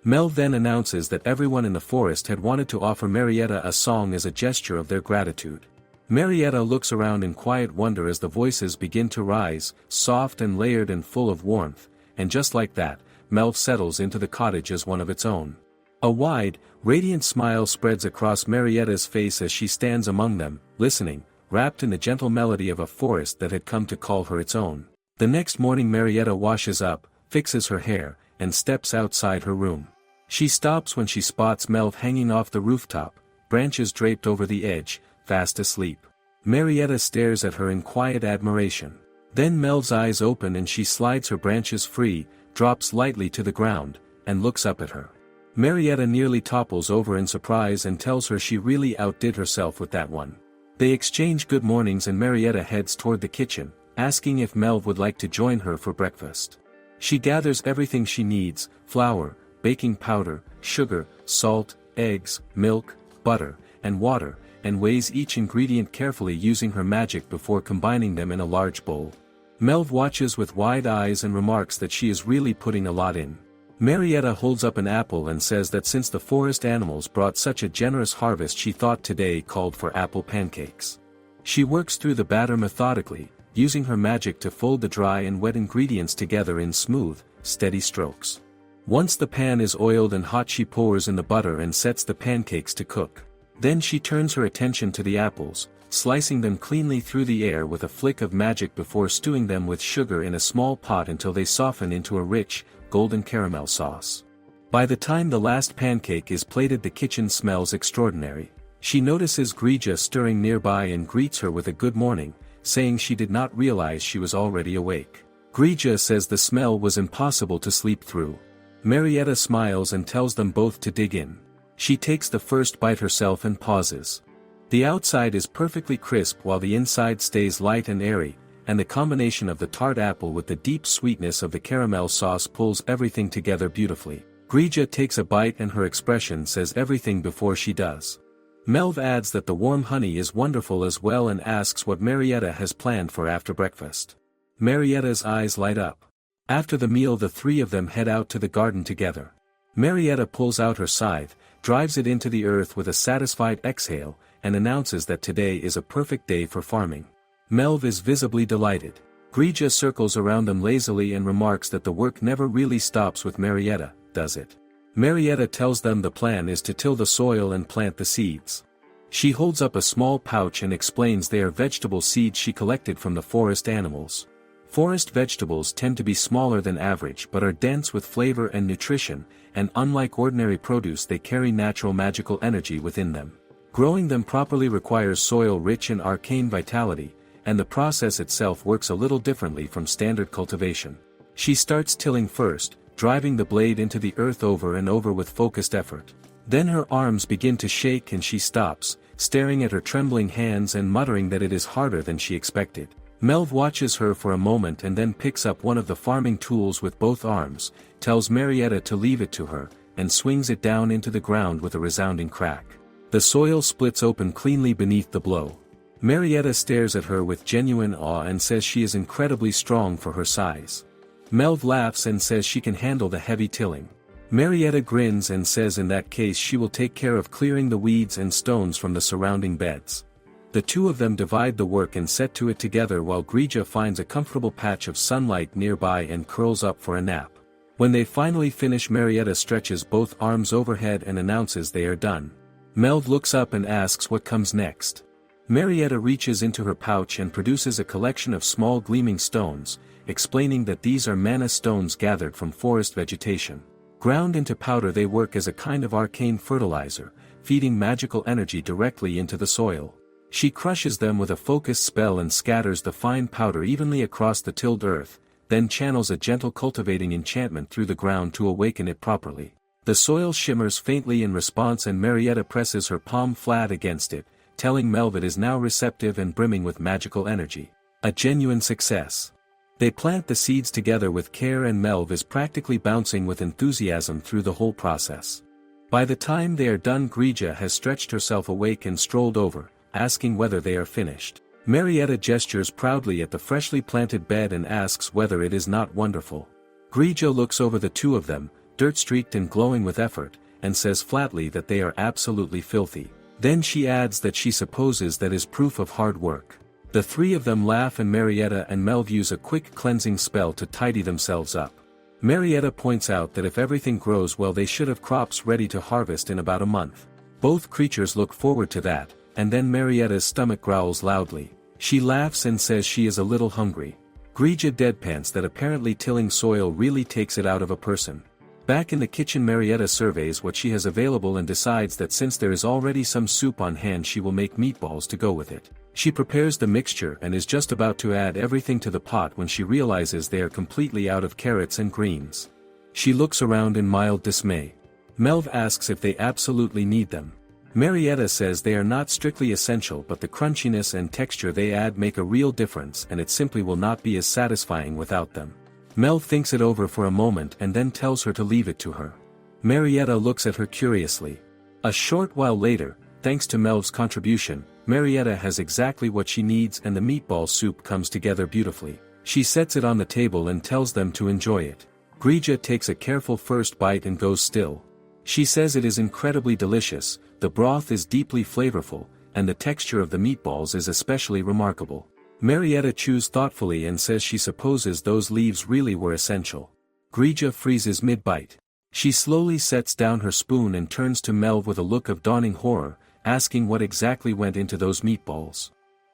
Melv then announces that everyone in the forest had wanted to offer Marietta a song as a gesture of their gratitude. Marietta looks around in quiet wonder as the voices begin to rise, soft and layered and full of warmth, and just like that, Melv settles into the cottage as one of its own. A wide, radiant smile spreads across Marietta's face as she stands among them, listening, wrapped in the gentle melody of a forest that had come to call her its own. The next morning Marietta washes up, fixes her hair, and steps outside her room. She stops when she spots Melv hanging off the rooftop, branches draped over the edge, fast asleep. Marietta stares at her in quiet admiration. Then Melv's eyes open and she slides her branches free, drops lightly to the ground, and looks up at her. Marietta nearly topples over in surprise and tells her she really outdid herself with that one. They exchange good mornings and Marietta heads toward the kitchen, asking if Melv would like to join her for breakfast. She gathers everything she needs: flour, baking powder, sugar, salt, eggs, milk, butter, and water, and weighs each ingredient carefully using her magic before combining them in a large bowl. Melv watches with wide eyes and remarks that she is really putting a lot in. Marietta holds up an apple and says that since the forest animals brought such a generous harvest she thought today called for apple pancakes. She works through the batter methodically, using her magic to fold the dry and wet ingredients together in smooth, steady strokes. Once the pan is oiled and hot she pours in the butter and sets the pancakes to cook. Then she turns her attention to the apples, slicing them cleanly through the air with a flick of magic before stewing them with sugar in a small pot until they soften into a rich, golden caramel sauce. By the time the last pancake is plated the kitchen smells extraordinary. She notices Grija stirring nearby and greets her with a good morning, saying she did not realize she was already awake. Grija says the smell was impossible to sleep through. Marietta smiles and tells them both to dig in. She takes the first bite herself and pauses. The outside is perfectly crisp while the inside stays light and airy, and the combination of the tart apple with the deep sweetness of the caramel sauce pulls everything together beautifully. Grija takes a bite and her expression says everything before she does. Melv adds that the warm honey is wonderful as well and asks what Marietta has planned for after breakfast. Marietta's eyes light up. After the meal the three of them head out to the garden together. Marietta pulls out her scythe, drives it into the earth with a satisfied exhale, and announces that today is a perfect day for farming. Melv is visibly delighted. Grija circles around them lazily and remarks that the work never really stops with Marietta, does it? Marietta tells them the plan is to till the soil and plant the seeds. She holds up a small pouch and explains they are vegetable seeds she collected from the forest animals. Forest vegetables tend to be smaller than average but are dense with flavor and nutrition, and unlike ordinary produce they carry natural magical energy within them. Growing them properly requires soil rich in arcane vitality, and the process itself works a little differently from standard cultivation. She starts tilling first, driving the blade into the earth over and over with focused effort. Then her arms begin to shake and she stops, staring at her trembling hands and muttering that it is harder than she expected. Melv watches her for a moment and then picks up one of the farming tools with both arms, tells Marietta to leave it to her, and swings it down into the ground with a resounding crack. The soil splits open cleanly beneath the blow. Marietta stares at her with genuine awe and says she is incredibly strong for her size. Melv laughs and says she can handle the heavy tilling. Marietta grins and says in that case she will take care of clearing the weeds and stones from the surrounding beds. The two of them divide the work and set to it together while Grija finds a comfortable patch of sunlight nearby and curls up for a nap. When they finally finish, Marietta stretches both arms overhead and announces they are done. Melv looks up and asks what comes next. Marietta reaches into her pouch and produces a collection of small gleaming stones, explaining that these are mana stones gathered from forest vegetation. Ground into powder, they work as a kind of arcane fertilizer, feeding magical energy directly into the soil. She crushes them with a focus spell and scatters the fine powder evenly across the tilled earth, then channels a gentle cultivating enchantment through the ground to awaken it properly. The soil shimmers faintly in response and Marietta presses her palm flat against it, telling Melv it is now receptive and brimming with magical energy. A genuine success. They plant the seeds together with care and Melv is practically bouncing with enthusiasm through the whole process. By the time they are done, Grija has stretched herself awake and strolled over, asking whether they are finished. Marietta gestures proudly at the freshly planted bed and asks whether it is not wonderful. Grija looks over the two of them, dirt-streaked and glowing with effort, and says flatly that they are absolutely filthy. Then she adds that she supposes that is proof of hard work. The three of them laugh and Marietta and Melv use a quick cleansing spell to tidy themselves up. Marietta points out that if everything grows well they should have crops ready to harvest in about a month. Both creatures look forward to that, and then Marietta's stomach growls loudly. She laughs and says she is a little hungry. Grija deadpans that apparently tilling soil really takes it out of a person. Back in the kitchen, Marietta surveys what she has available and decides that since there is already some soup on hand she will make meatballs to go with it. She prepares the mixture and is just about to add everything to the pot when she realizes they are completely out of carrots and greens. She looks around in mild dismay. Melv asks if they absolutely need them. Marietta says they are not strictly essential, but the crunchiness and texture they add make a real difference and it simply will not be as satisfying without them. Melv thinks it over for a moment and then tells her to leave it to her. Marietta looks at her curiously. A short while later, thanks to Melv's contribution, Marietta has exactly what she needs and the meatball soup comes together beautifully. She sets it on the table and tells them to enjoy it. Grija takes a careful first bite and goes still. She says it is incredibly delicious, the broth is deeply flavorful, and the texture of the meatballs is especially remarkable. Marietta chews thoughtfully and says she supposes those leaves really were essential. Grija freezes mid-bite. She slowly sets down her spoon and turns to Melv with a look of dawning horror, asking what exactly went into those meatballs.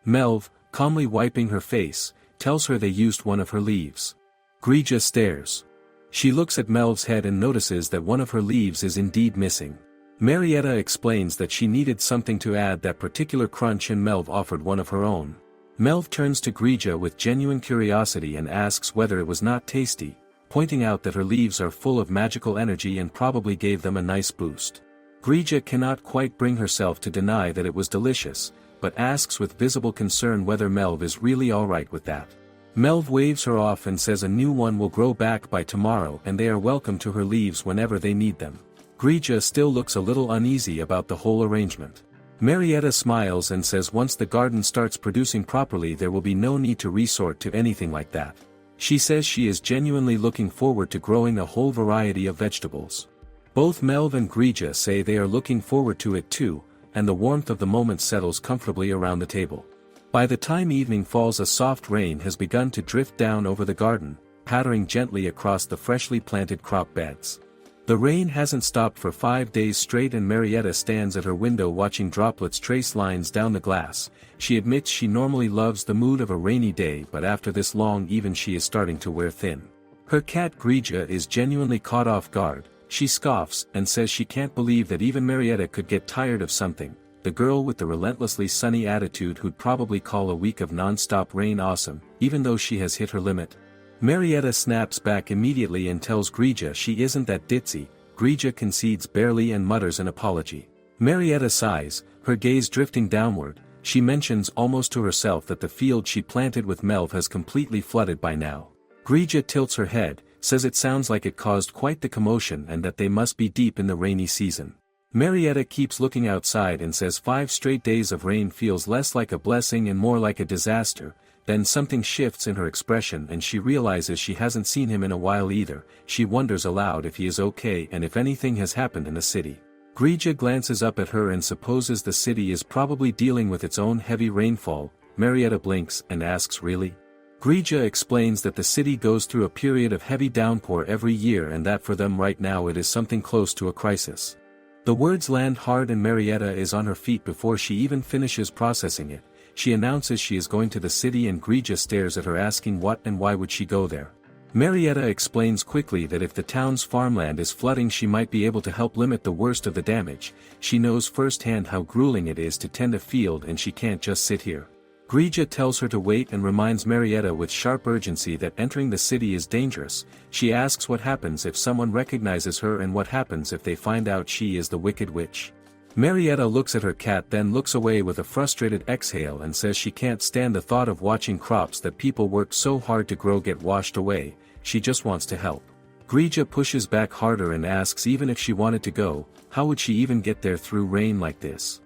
Melv, calmly wiping her face, tells her they used one of her leaves. Grija stares. She looks at Melv's head and notices that one of her leaves is indeed missing. Marietta explains that she needed something to add that particular crunch and Melv offered one of her own. Melv turns to Grija with genuine curiosity and asks whether it was not tasty, pointing out that her leaves are full of magical energy and probably gave them a nice boost. Grija cannot quite bring herself to deny that it was delicious, but asks with visible concern whether Melv is really alright with that. Melv waves her off and says a new one will grow back by tomorrow and they are welcome to her leaves whenever they need them. Grija still looks a little uneasy about the whole arrangement. Marietta smiles and says once the garden starts producing properly there will be no need to resort to anything like that. She says she is genuinely looking forward to growing a whole variety of vegetables. Both Melv and Grija say they are looking forward to it too, and the warmth of the moment settles comfortably around the table. By the time evening falls, a soft rain has begun to drift down over the garden, pattering gently across the freshly planted crop beds. The rain hasn't stopped for 5 days straight and Marietta stands at her window watching droplets trace lines down the glass. She admits she normally loves the mood of a rainy day, but after this long even she is starting to wear thin. Her cat Grija is genuinely caught off guard. She scoffs and says she can't believe that even Marietta could get tired of something, the girl with the relentlessly sunny attitude who'd probably call a week of non-stop rain awesome, even though she has hit her limit. Marietta snaps back immediately and tells Grija she isn't that ditzy. Grija concedes barely and mutters an apology. Marietta sighs, her gaze drifting downward. She mentions almost to herself that the field she planted with Melv has completely flooded by now. Grija tilts her head, says it sounds like it caused quite the commotion and that they must be deep in the rainy season. Marietta keeps looking outside and says 5 straight days of rain feels less like a blessing and more like a disaster. then something shifts in her expression and she realizes she hasn't seen him in a while either. She wonders aloud if he is okay and if anything has happened in the city. Grija glances up at her and supposes the city is probably dealing with its own heavy rainfall. Marietta blinks and asks, really? Grija explains that the city goes through a period of heavy downpour every year and that for them right now it is something close to a crisis. The words land hard and Marietta is on her feet before she even finishes processing it. She announces she is going to the city and Grija stares at her asking what and why would she go there. Marietta explains quickly that if the town's farmland is flooding she might be able to help limit the worst of the damage. She knows firsthand how grueling it is to tend a field and she can't just sit here. Grija tells her to wait and reminds Marietta with sharp urgency that entering the city is dangerous. She asks what happens if someone recognizes her and what happens if they find out she is the Wicked Witch. Marietta looks at her cat then looks away with a frustrated exhale and says she can't stand the thought of watching crops that people worked so hard to grow get washed away. She just wants to help. Grija pushes back harder and asks even if she wanted to go, how would she even get there through rain like this?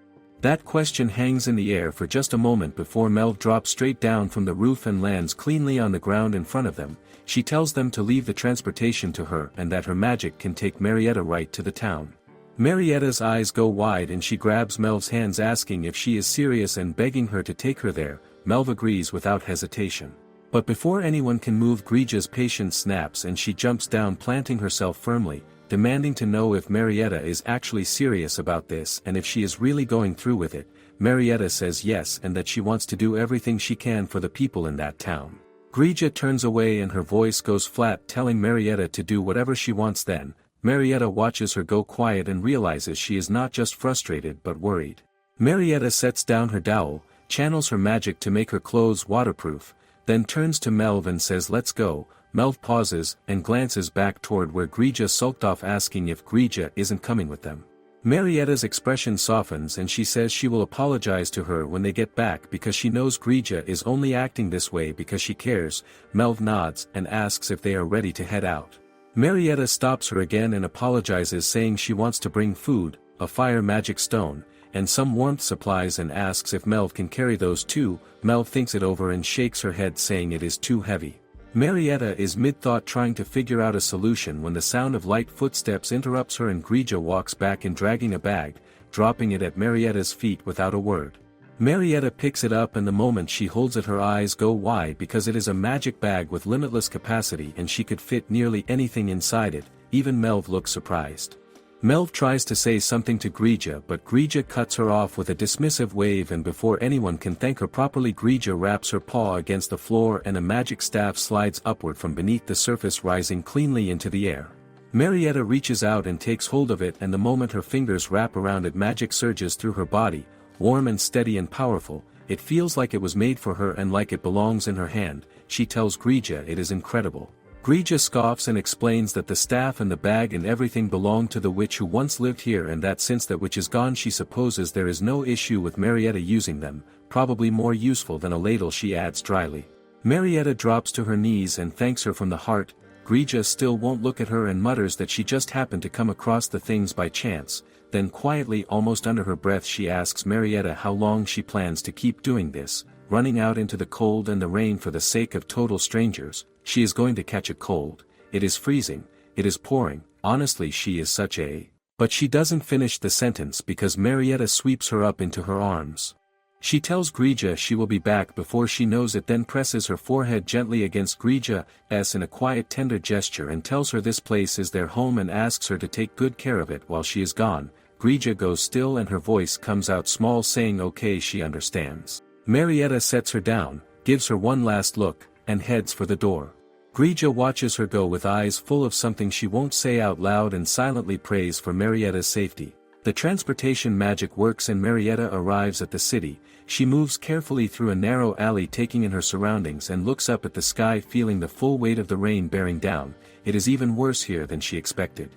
That question hangs in the air for just a moment before Melv drops straight down from the roof and lands cleanly on the ground in front of them. She tells them to leave the transportation to her and that her magic can take Marietta right to the town. Marietta's eyes go wide and she grabs Melv's hands asking if she is serious and begging her to take her there. Melv agrees without hesitation. But before anyone can move Grija's patience snaps and she jumps down planting herself firmly, demanding to know if Marietta is actually serious about this and if she is really going through with it. Marietta says yes and that she wants to do everything she can for the people in that town. Grija turns away and her voice goes flat telling Marietta to do whatever she wants then. Marietta watches her go quiet and realizes she is not just frustrated but worried. Marietta sets down her dowel, channels her magic to make her clothes waterproof, then turns to Melv and says let's go. Melv pauses and glances back toward where Grija sulked off asking if Grija isn't coming with them. Marietta's expression softens and she says she will apologize to her when they get back because she knows Grija is only acting this way because she cares. Melv nods and asks if they are ready to head out. Marietta stops her again and apologizes saying she wants to bring food, a fire magic stone, and some warmth supplies and asks if Melv can carry those too. Melv thinks it over and shakes her head saying it is too heavy. Marietta is mid-thought trying to figure out a solution when the sound of light footsteps interrupts her and Grija walks back and dragging a bag, dropping it at Marietta's feet without a word. Marietta picks it up and the moment she holds it her eyes go wide because it is a magic bag with limitless capacity and she could fit nearly anything inside it. Even Melv looks surprised. Melv tries to say something to Grija but Grija cuts her off with a dismissive wave and before anyone can thank her properly Grija wraps her paw against the floor and a magic staff slides upward from beneath the surface rising cleanly into the air. Marietta reaches out and takes hold of it and the moment her fingers wrap around it magic surges through her body, warm and steady and powerful. It feels like it was made for her and like it belongs in her hand. She tells Grija it is incredible. Grija scoffs and explains that the staff and the bag and everything belong to the witch who once lived here and that since that witch is gone she supposes there is no issue with Marietta using them, probably more useful than a ladle she adds dryly. Marietta drops to her knees and thanks her from the heart. Grija still won't look at her and mutters that she just happened to come across the things by chance, then quietly almost under her breath she asks Marietta how long she plans to keep doing this, running out into the cold and the rain for the sake of total strangers. She is going to catch a cold. It is freezing, it is pouring, honestly she is such a... But she doesn't finish the sentence because Marietta sweeps her up into her arms. She tells Grija she will be back before she knows it then presses her forehead gently against Grija's in a quiet tender gesture and tells her this place is their home and asks her to take good care of it while she is gone. Grija goes still and her voice comes out small saying okay she understands. Marietta sets her down, gives her one last look, and heads for the door. Grija watches her go with eyes full of something she won't say out loud and silently prays for Marietta's safety. The transportation magic works and Marietta arrives at the city. She moves carefully through a narrow alley taking in her surroundings and looks up at the sky feeling the full weight of the rain bearing down. It is even worse here than she expected.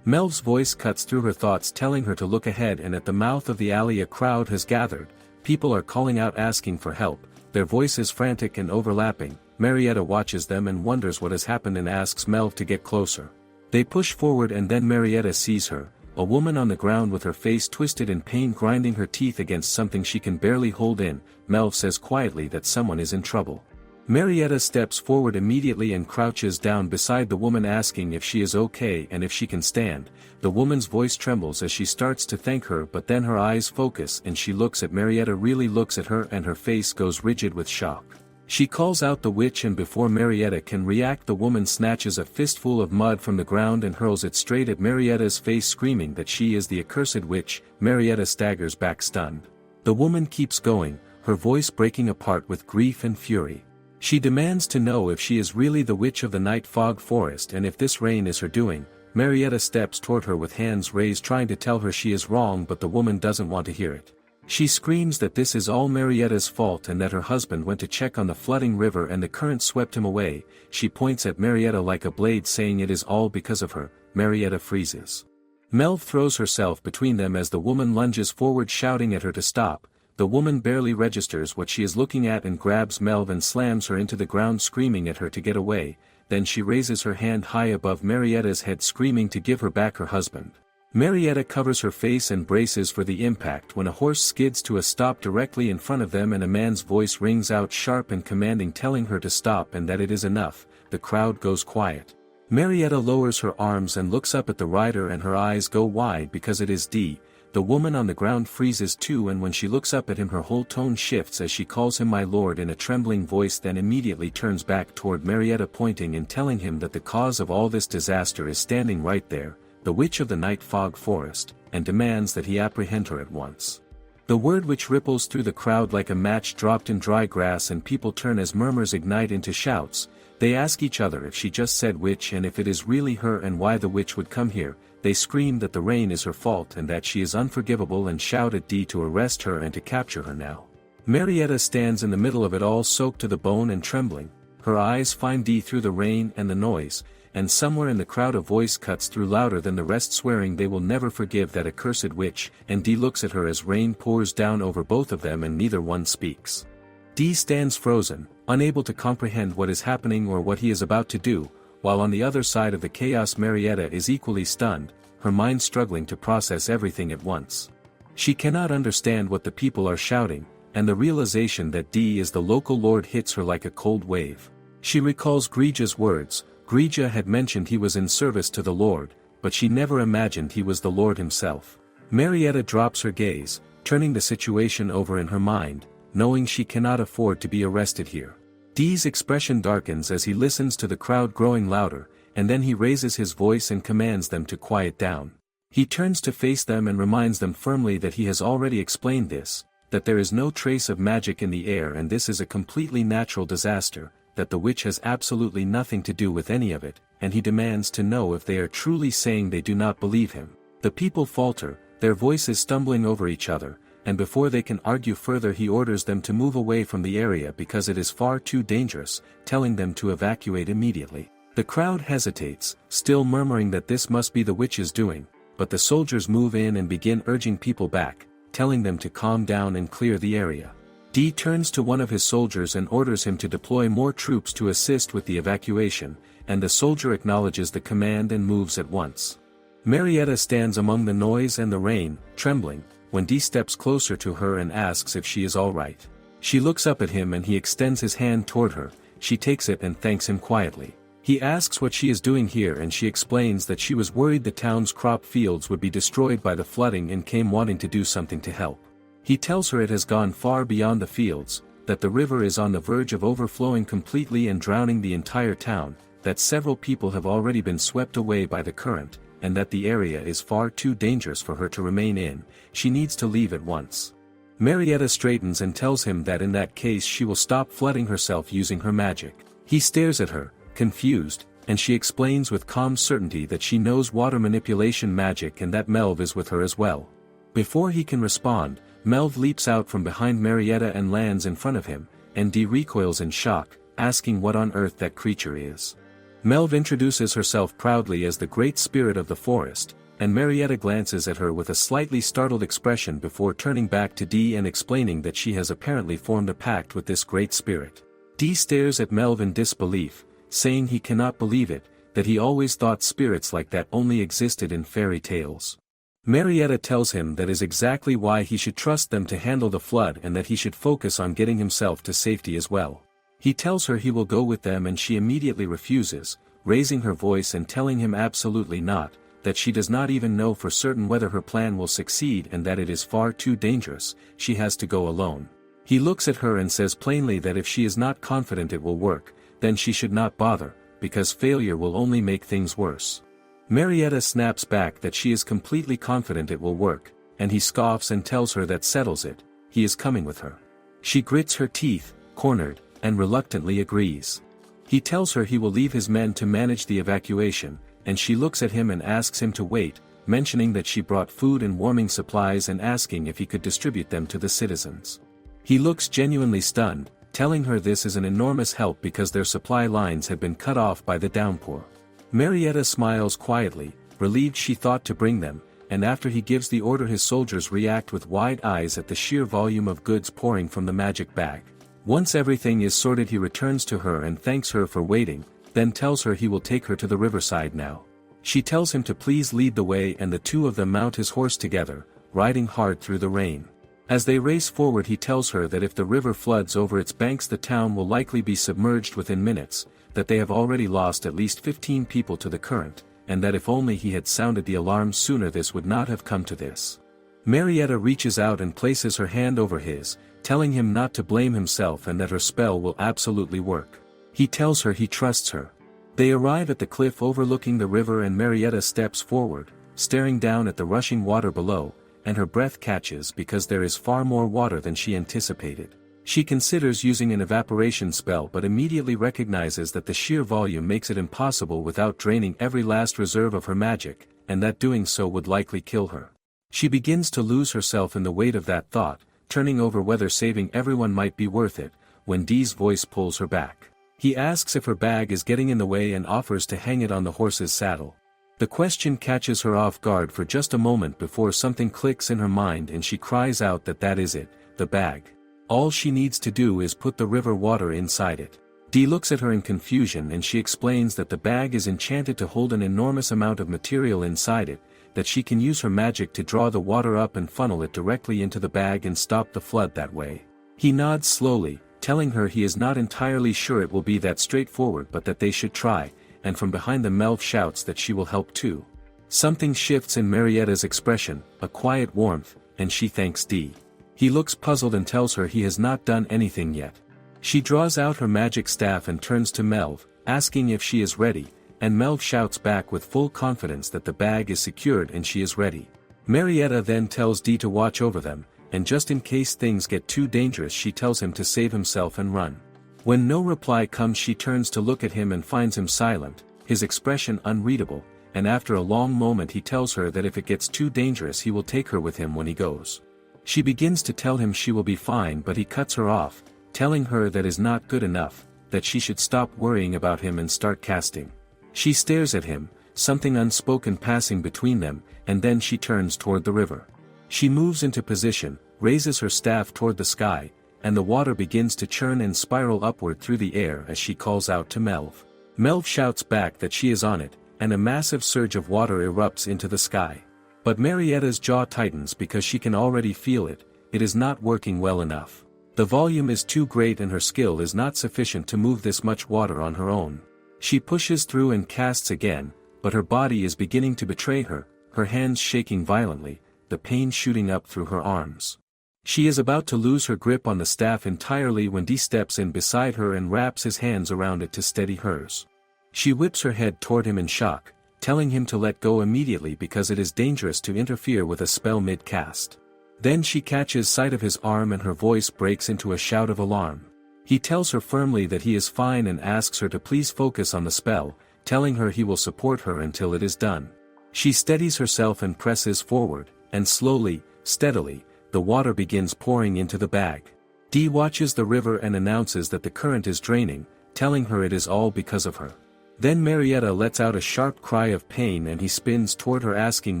Melv's voice cuts through her thoughts telling her to look ahead and at the mouth of the alley a crowd has gathered. People are calling out asking for help, their voices frantic and overlapping. Marietta watches them and wonders what has happened and asks Melv to get closer. They push forward and then Marietta sees her, a woman on the ground with her face twisted in pain grinding her teeth against something she can barely hold in. Melv says quietly that someone is in trouble. Marietta steps forward immediately and crouches down beside the woman asking if she is okay and if she can stand. The woman's voice trembles as she starts to thank her, but then her eyes focus and she looks at Marietta, really looks at her, and her face goes rigid with shock. She calls out the witch, and before Marietta can react, the woman snatches a fistful of mud from the ground and hurls it straight at Marietta's face, screaming that she is the accursed witch. Marietta staggers back stunned. The woman keeps going, her voice breaking apart with grief and fury. She demands to know if she is really the witch of the night fog forest and if this rain is her doing. Marietta steps toward her with hands raised, trying to tell her she is wrong, but the woman doesn't want to hear it. She screams that this is all Marietta's fault and that her husband went to check on the flooding river and the current swept him away. She points at Marietta like a blade, saying it is all because of her. Marietta freezes. Melv throws herself between them as the woman lunges forward, shouting at her to stop. The woman barely registers what she is looking at and grabs Melv and slams her into the ground, screaming at her to get away. Then she raises her hand high above Marietta's head, screaming to give her back her husband. Marietta covers her face and braces for the impact when a horse skids to a stop directly in front of them and a man's voice rings out sharp and commanding, telling her to stop and that it is enough. The crowd goes quiet. Marietta lowers her arms and looks up at the rider, and her eyes go wide because it is D. The woman on the ground freezes too, and when she looks up at him her whole tone shifts as she calls him my lord in a trembling voice, then immediately turns back toward Marietta, pointing and telling him that the cause of all this disaster is standing right there, the witch of the night fog forest, and demands that he apprehend her at once. The word which ripples through the crowd like a match dropped in dry grass, and people turn as murmurs ignite into shouts. They ask each other if she just said witch and if it is really her and why the witch would come here. They scream that the rain is her fault and that she is unforgivable and shout at D to arrest her and to capture her now. Marietta stands in the middle of it all, soaked to the bone and trembling. Her eyes find D through the rain and the noise, and somewhere in the crowd a voice cuts through louder than the rest, swearing they will never forgive that accursed witch, and D looks at her as rain pours down over both of them and neither one speaks. D stands frozen, unable to comprehend what is happening or what he is about to do, while on the other side of the chaos Marietta is equally stunned, her mind struggling to process everything at once. She cannot understand what the people are shouting, and the realization that D is the local lord hits her like a cold wave. She recalls Grija's words. Grija had mentioned he was in service to the Lord, but she never imagined he was the Lord himself. Marietta drops her gaze, turning the situation over in her mind, knowing she cannot afford to be arrested here. D's expression darkens as he listens to the crowd growing louder, and then he raises his voice and commands them to quiet down. He turns to face them and reminds them firmly that he has already explained this, that there is no trace of magic in the air and this is a completely natural disaster, that the witch has absolutely nothing to do with any of it, and he demands to know if they are truly saying they do not believe him. The people falter, their voices stumbling over each other, and before they can argue further he orders them to move away from the area because it is far too dangerous, telling them to evacuate immediately. The crowd hesitates, still murmuring that this must be the witch's doing, but the soldiers move in and begin urging people back, telling them to calm down and clear the area. D turns to one of his soldiers and orders him to deploy more troops to assist with the evacuation, and the soldier acknowledges the command and moves at once. Marietta stands among the noise and the rain, trembling, when D steps closer to her and asks if she is all right. She looks up at him and he extends his hand toward her. She takes it and thanks him quietly. He asks what she is doing here and she explains that she was worried the town's crop fields would be destroyed by the flooding and came wanting to do something to help. He tells her it has gone far beyond the fields, that the river is on the verge of overflowing completely and drowning the entire town, that several people have already been swept away by the current, and that the area is far too dangerous for her to remain in. She needs to leave at once. Marietta straightens and tells him that in that case she will stop flooding herself using her magic. He stares at her, confused, and she explains with calm certainty that she knows water manipulation magic and that Melv is with her as well. Before he can respond, Melv leaps out from behind Marietta and lands in front of him, and D recoils in shock, asking what on earth that creature is. Melv introduces herself proudly as the Great Spirit of the Forest, and Marietta glances at her with a slightly startled expression before turning back to D and explaining that she has apparently formed a pact with this Great Spirit. D stares at Melv in disbelief, saying he cannot believe it, that he always thought spirits like that only existed in fairy tales. Marietta tells him that is exactly why he should trust them to handle the flood and that he should focus on getting himself to safety as well. He tells her he will go with them and she immediately refuses, raising her voice and telling him absolutely not, that she does not even know for certain whether her plan will succeed and that it is far too dangerous, she has to go alone. He looks at her and says plainly that if she is not confident it will work, then she should not bother, because failure will only make things worse. Marietta snaps back that she is completely confident it will work, and he scoffs and tells her that settles it, he is coming with her. She grits her teeth, cornered, and reluctantly agrees. He tells her he will leave his men to manage the evacuation, and she looks at him and asks him to wait, mentioning that she brought food and warming supplies and asking if he could distribute them to the citizens. He looks genuinely stunned, telling her this is an enormous help because their supply lines had been cut off by the downpour. Marietta smiles quietly, relieved she thought to bring them, and after he gives the order his soldiers react with wide eyes at the sheer volume of goods pouring from the magic bag. Once everything is sorted he returns to her and thanks her for waiting, then tells her he will take her to the riverside now. She tells him to please lead the way and the two of them mount his horse together, riding hard through the rain. As they race forward he tells her that if the river floods over its banks the town will likely be submerged within minutes, that they have already lost at least 15 people to the current, and that if only he had sounded the alarm sooner this would not have come to this. Marietta reaches out and places her hand over his, telling him not to blame himself and that her spell will absolutely work. He tells her he trusts her. They arrive at the cliff overlooking the river and Marietta steps forward, staring down at the rushing water below, and her breath catches because there is far more water than she anticipated. She considers using an evaporation spell but immediately recognizes that the sheer volume makes it impossible without draining every last reserve of her magic, and that doing so would likely kill her. She begins to lose herself in the weight of that thought, turning over whether saving everyone might be worth it, when Dee's voice pulls her back. He asks if her bag is getting in the way and offers to hang it on the horse's saddle. The question catches her off guard for just a moment before something clicks in her mind and she cries out that is it, the bag. All she needs to do is put the river water inside it. Dee looks at her in confusion and she explains that the bag is enchanted to hold an enormous amount of material inside it, that she can use her magic to draw the water up and funnel it directly into the bag and stop the flood that way. He nods slowly, telling her he is not entirely sure it will be that straightforward but that they should try, and from behind them Melv shouts that she will help too. Something shifts in Marietta's expression, a quiet warmth, and she thanks Dee. He looks puzzled and tells her he has not done anything yet. She draws out her magic staff and turns to Melv, asking if she is ready, and Melv shouts back with full confidence that the bag is secured and she is ready. Marietta then tells Dee to watch over them, and just in case things get too dangerous she tells him to save himself and run. When no reply comes she turns to look at him and finds him silent, his expression unreadable, and after a long moment he tells her that if it gets too dangerous he will take her with him when he goes. She begins to tell him she will be fine but he cuts her off, telling her that is not good enough, that she should stop worrying about him and start casting. She stares at him, something unspoken passing between them, and then she turns toward the river. She moves into position, raises her staff toward the sky, and the water begins to churn and spiral upward through the air as she calls out to Melv. Melv shouts back that she is on it, and a massive surge of water erupts into the sky. But Marietta's jaw tightens because she can already feel it is not working well enough. The volume is too great and her skill is not sufficient to move this much water on her own. She pushes through and casts again, but her body is beginning to betray her, her hands shaking violently, the pain shooting up through her arms. She is about to lose her grip on the staff entirely when Dee steps in beside her and wraps his hands around it to steady hers. She whips her head toward him in shock, telling him to let go immediately because it is dangerous to interfere with a spell mid-cast. Then she catches sight of his arm and her voice breaks into a shout of alarm. He tells her firmly that he is fine and asks her to please focus on the spell, telling her he will support her until it is done. She steadies herself and presses forward, and slowly, steadily, the water begins pouring into the bag. Dee watches the river and announces that the current is draining, telling her it is all because of her. Then Marietta lets out a sharp cry of pain and he spins toward her asking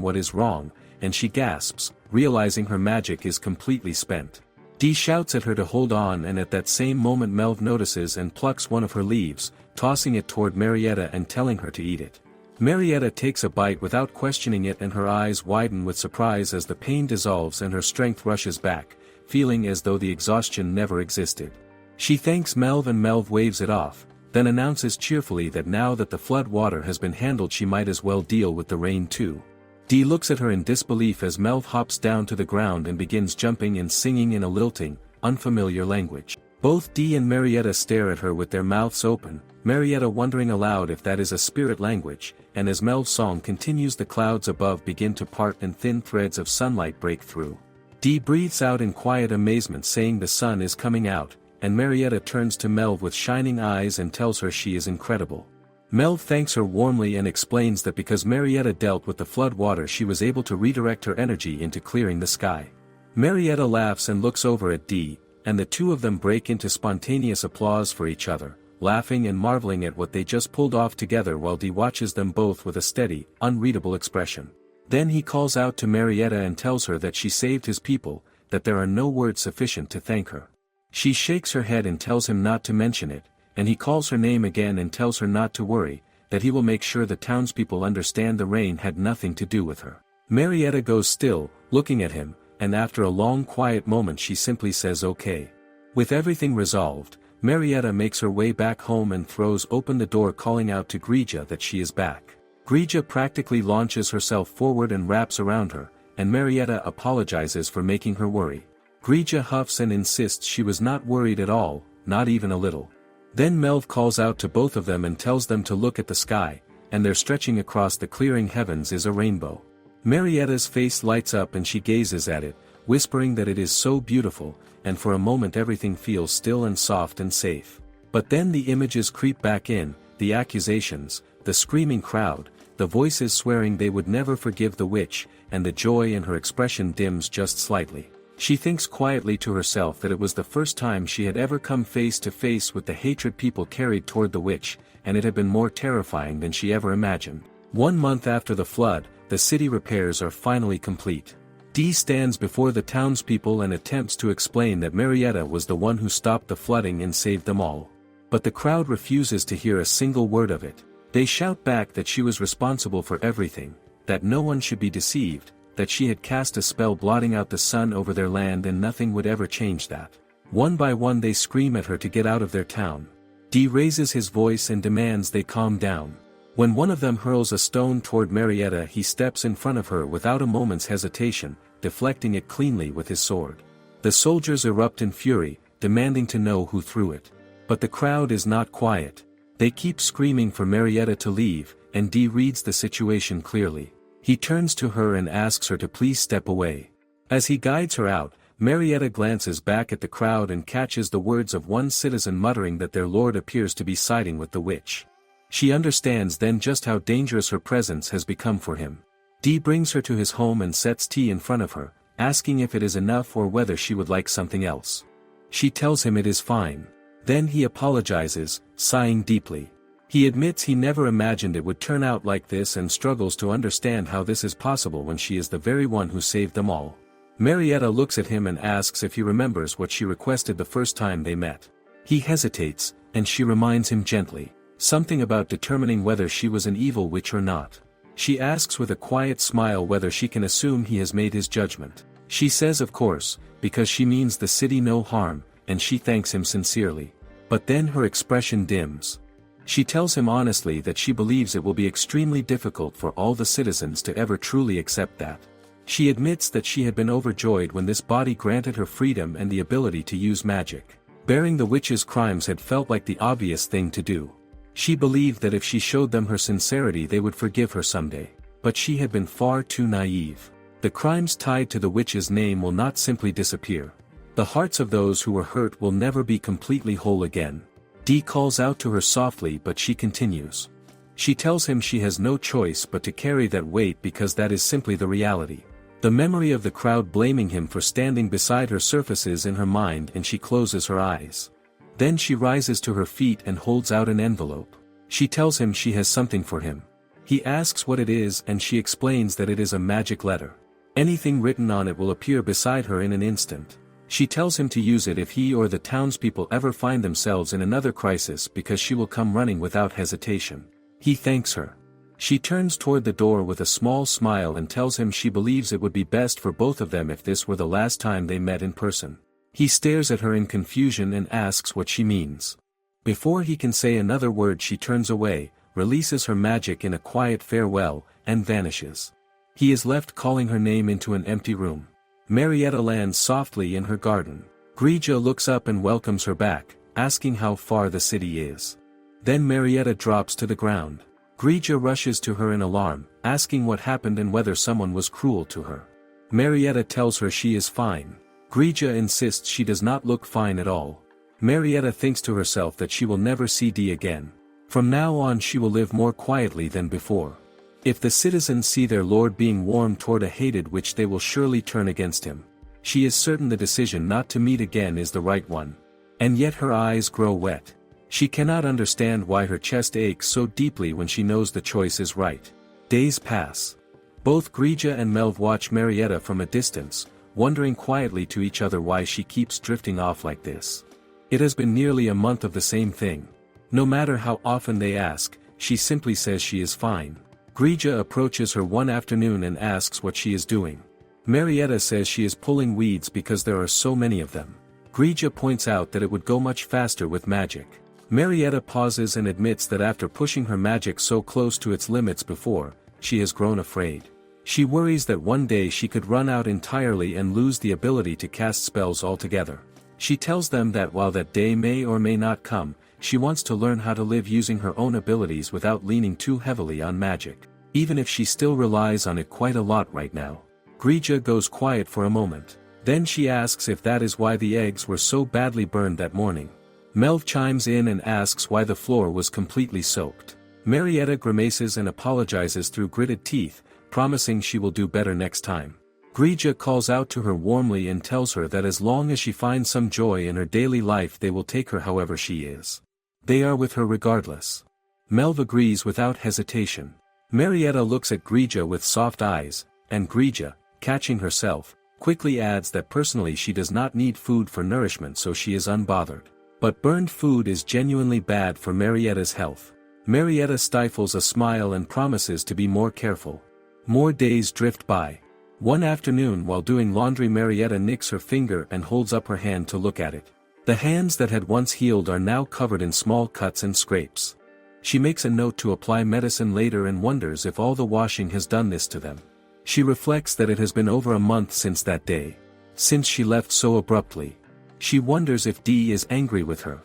what is wrong, and she gasps, realizing her magic is completely spent. Dee shouts at her to hold on and at that same moment Melv notices and plucks one of her leaves, tossing it toward Marietta and telling her to eat it. Marietta takes a bite without questioning it and her eyes widen with surprise as the pain dissolves and her strength rushes back, feeling as though the exhaustion never existed. She thanks Melv and Melv waves it off, then announces cheerfully that now that the flood water has been handled she might as well deal with the rain too. Dee looks at her in disbelief as Melv hops down to the ground and begins jumping and singing in a lilting, unfamiliar language. Both Dee and Marietta stare at her with their mouths open, Marietta wondering aloud if that is a spirit language, and as Melv's song continues the clouds above begin to part and thin threads of sunlight break through. Dee breathes out in quiet amazement saying the sun is coming out, and Marietta turns to Melv with shining eyes and tells her she is incredible. Melv thanks her warmly and explains that because Marietta dealt with the flood water she was able to redirect her energy into clearing the sky. Marietta laughs and looks over at Dee, and the two of them break into spontaneous applause for each other, laughing and marveling at what they just pulled off together while Dee watches them both with a steady, unreadable expression. Then he calls out to Marietta and tells her that she saved his people, that there are no words sufficient to thank her. She shakes her head and tells him not to mention it, and he calls her name again and tells her not to worry, that he will make sure the townspeople understand the rain had nothing to do with her. Marietta goes still, looking at him, and after a long quiet moment she simply says okay. With everything resolved, Marietta makes her way back home and throws open the door calling out to Grija that she is back. Grija practically launches herself forward and wraps around her, and Marietta apologizes for making her worry. Grija huffs and insists she was not worried at all, not even a little. Then Melv calls out to both of them and tells them to look at the sky, and there stretching across the clearing heavens is a rainbow. Marietta's face lights up and she gazes at it, whispering that it is so beautiful, and for a moment everything feels still and soft and safe. But then the images creep back in, the accusations, the screaming crowd, the voices swearing they would never forgive the witch, and the joy in her expression dims just slightly. She thinks quietly to herself that it was the first time she had ever come face to face with the hatred people carried toward the witch, and it had been more terrifying than she ever imagined. 1 month after the flood, the city repairs are finally complete. Dee stands before the townspeople and attempts to explain that Marietta was the one who stopped the flooding and saved them all. But the crowd refuses to hear a single word of it. They shout back that she was responsible for everything, that no one should be deceived, that she had cast a spell blotting out the sun over their land and nothing would ever change that. One by one they scream at her to get out of their town. Dee raises his voice and demands they calm down. When one of them hurls a stone toward Marietta he steps in front of her without a moment's hesitation, deflecting it cleanly with his sword. The soldiers erupt in fury, demanding to know who threw it. But the crowd is not quiet. They keep screaming for Marietta to leave, and Dee reads the situation clearly. He turns to her and asks her to please step away. As he guides her out, Marietta glances back at the crowd and catches the words of one citizen muttering that their lord appears to be siding with the witch. She understands then just how dangerous her presence has become for him. Dee brings her to his home and sets tea in front of her, asking if it is enough or whether she would like something else. She tells him it is fine. Then he apologizes, sighing deeply. He admits he never imagined it would turn out like this and struggles to understand how this is possible when she is the very one who saved them all. Marietta looks at him and asks if he remembers what she requested the first time they met. He hesitates, and she reminds him gently. Something about determining whether she was an evil witch or not. She asks with a quiet smile whether she can assume he has made his judgment. She says of course, because she means the city no harm, and she thanks him sincerely. But then her expression dims. She tells him honestly that she believes it will be extremely difficult for all the citizens to ever truly accept that. She admits that she had been overjoyed when this body granted her freedom and the ability to use magic. Bearing the witch's crimes had felt like the obvious thing to do. She believed that if she showed them her sincerity they would forgive her someday. But she had been far too naive. The crimes tied to the witch's name will not simply disappear. The hearts of those who were hurt will never be completely whole again. Dee calls out to her softly but she continues. She tells him she has no choice but to carry that weight because that is simply the reality. The memory of the crowd blaming him for standing beside her surfaces in her mind and she closes her eyes. Then she rises to her feet and holds out an envelope. She tells him she has something for him. He asks what it is and she explains that it is a magic letter. Anything written on it will appear beside her in an instant. She tells him to use it if he or the townspeople ever find themselves in another crisis because she will come running without hesitation. He thanks her. She turns toward the door with a small smile and tells him she believes it would be best for both of them if this were the last time they met in person. He stares at her in confusion and asks what she means. Before he can say another word she turns away, releases her magic in a quiet farewell, and vanishes. He is left calling her name into an empty room. Marietta lands softly in her garden. Grija looks up and welcomes her back, asking how far the city is. Then Marietta drops to the ground. Grija rushes to her in alarm, asking what happened and whether someone was cruel to her. Marietta tells her she is fine. Grija insists she does not look fine at all. Marietta thinks to herself that she will never see Dee again. From now on she will live more quietly than before. If the citizens see their lord being warm toward a hated witch they will surely turn against him. She is certain the decision not to meet again is the right one. And yet her eyes grow wet. She cannot understand why her chest aches so deeply when she knows the choice is right. Days pass. Both Grija and Melv watch Marietta from a distance, wondering quietly to each other why she keeps drifting off like this. It has been nearly a month of the same thing. No matter how often they ask, she simply says she is fine. Grija approaches her one afternoon and asks what she is doing. Marietta says she is pulling weeds because there are so many of them. Grija points out that it would go much faster with magic. Marietta pauses and admits that after pushing her magic so close to its limits before, she has grown afraid. She worries that one day she could run out entirely and lose the ability to cast spells altogether. She tells them that while that day may or may not come, she wants to learn how to live using her own abilities without leaning too heavily on magic, even if she still relies on it quite a lot right now. Grija goes quiet for a moment. Then she asks if that is why the eggs were so badly burned that morning. Melv chimes in and asks why the floor was completely soaked. Marietta grimaces and apologizes through gritted teeth, promising she will do better next time. Grija calls out to her warmly and tells her that as long as she finds some joy in her daily life they will take her however she is. They are with her regardless. Melv agrees without hesitation. Marietta looks at Grija with soft eyes, and Grija, catching herself, quickly adds that personally she does not need food for nourishment so she is unbothered. But burned food is genuinely bad for Marietta's health. Marietta stifles a smile and promises to be more careful. More days drift by. One afternoon while doing laundry Marietta nicks her finger and holds up her hand to look at it. The hands that had once healed are now covered in small cuts and scrapes. She makes a note to apply medicine later and wonders if all the washing has done this to them. She reflects that it has been over a month since that day. Since she left so abruptly. She wonders if Dee is angry with her.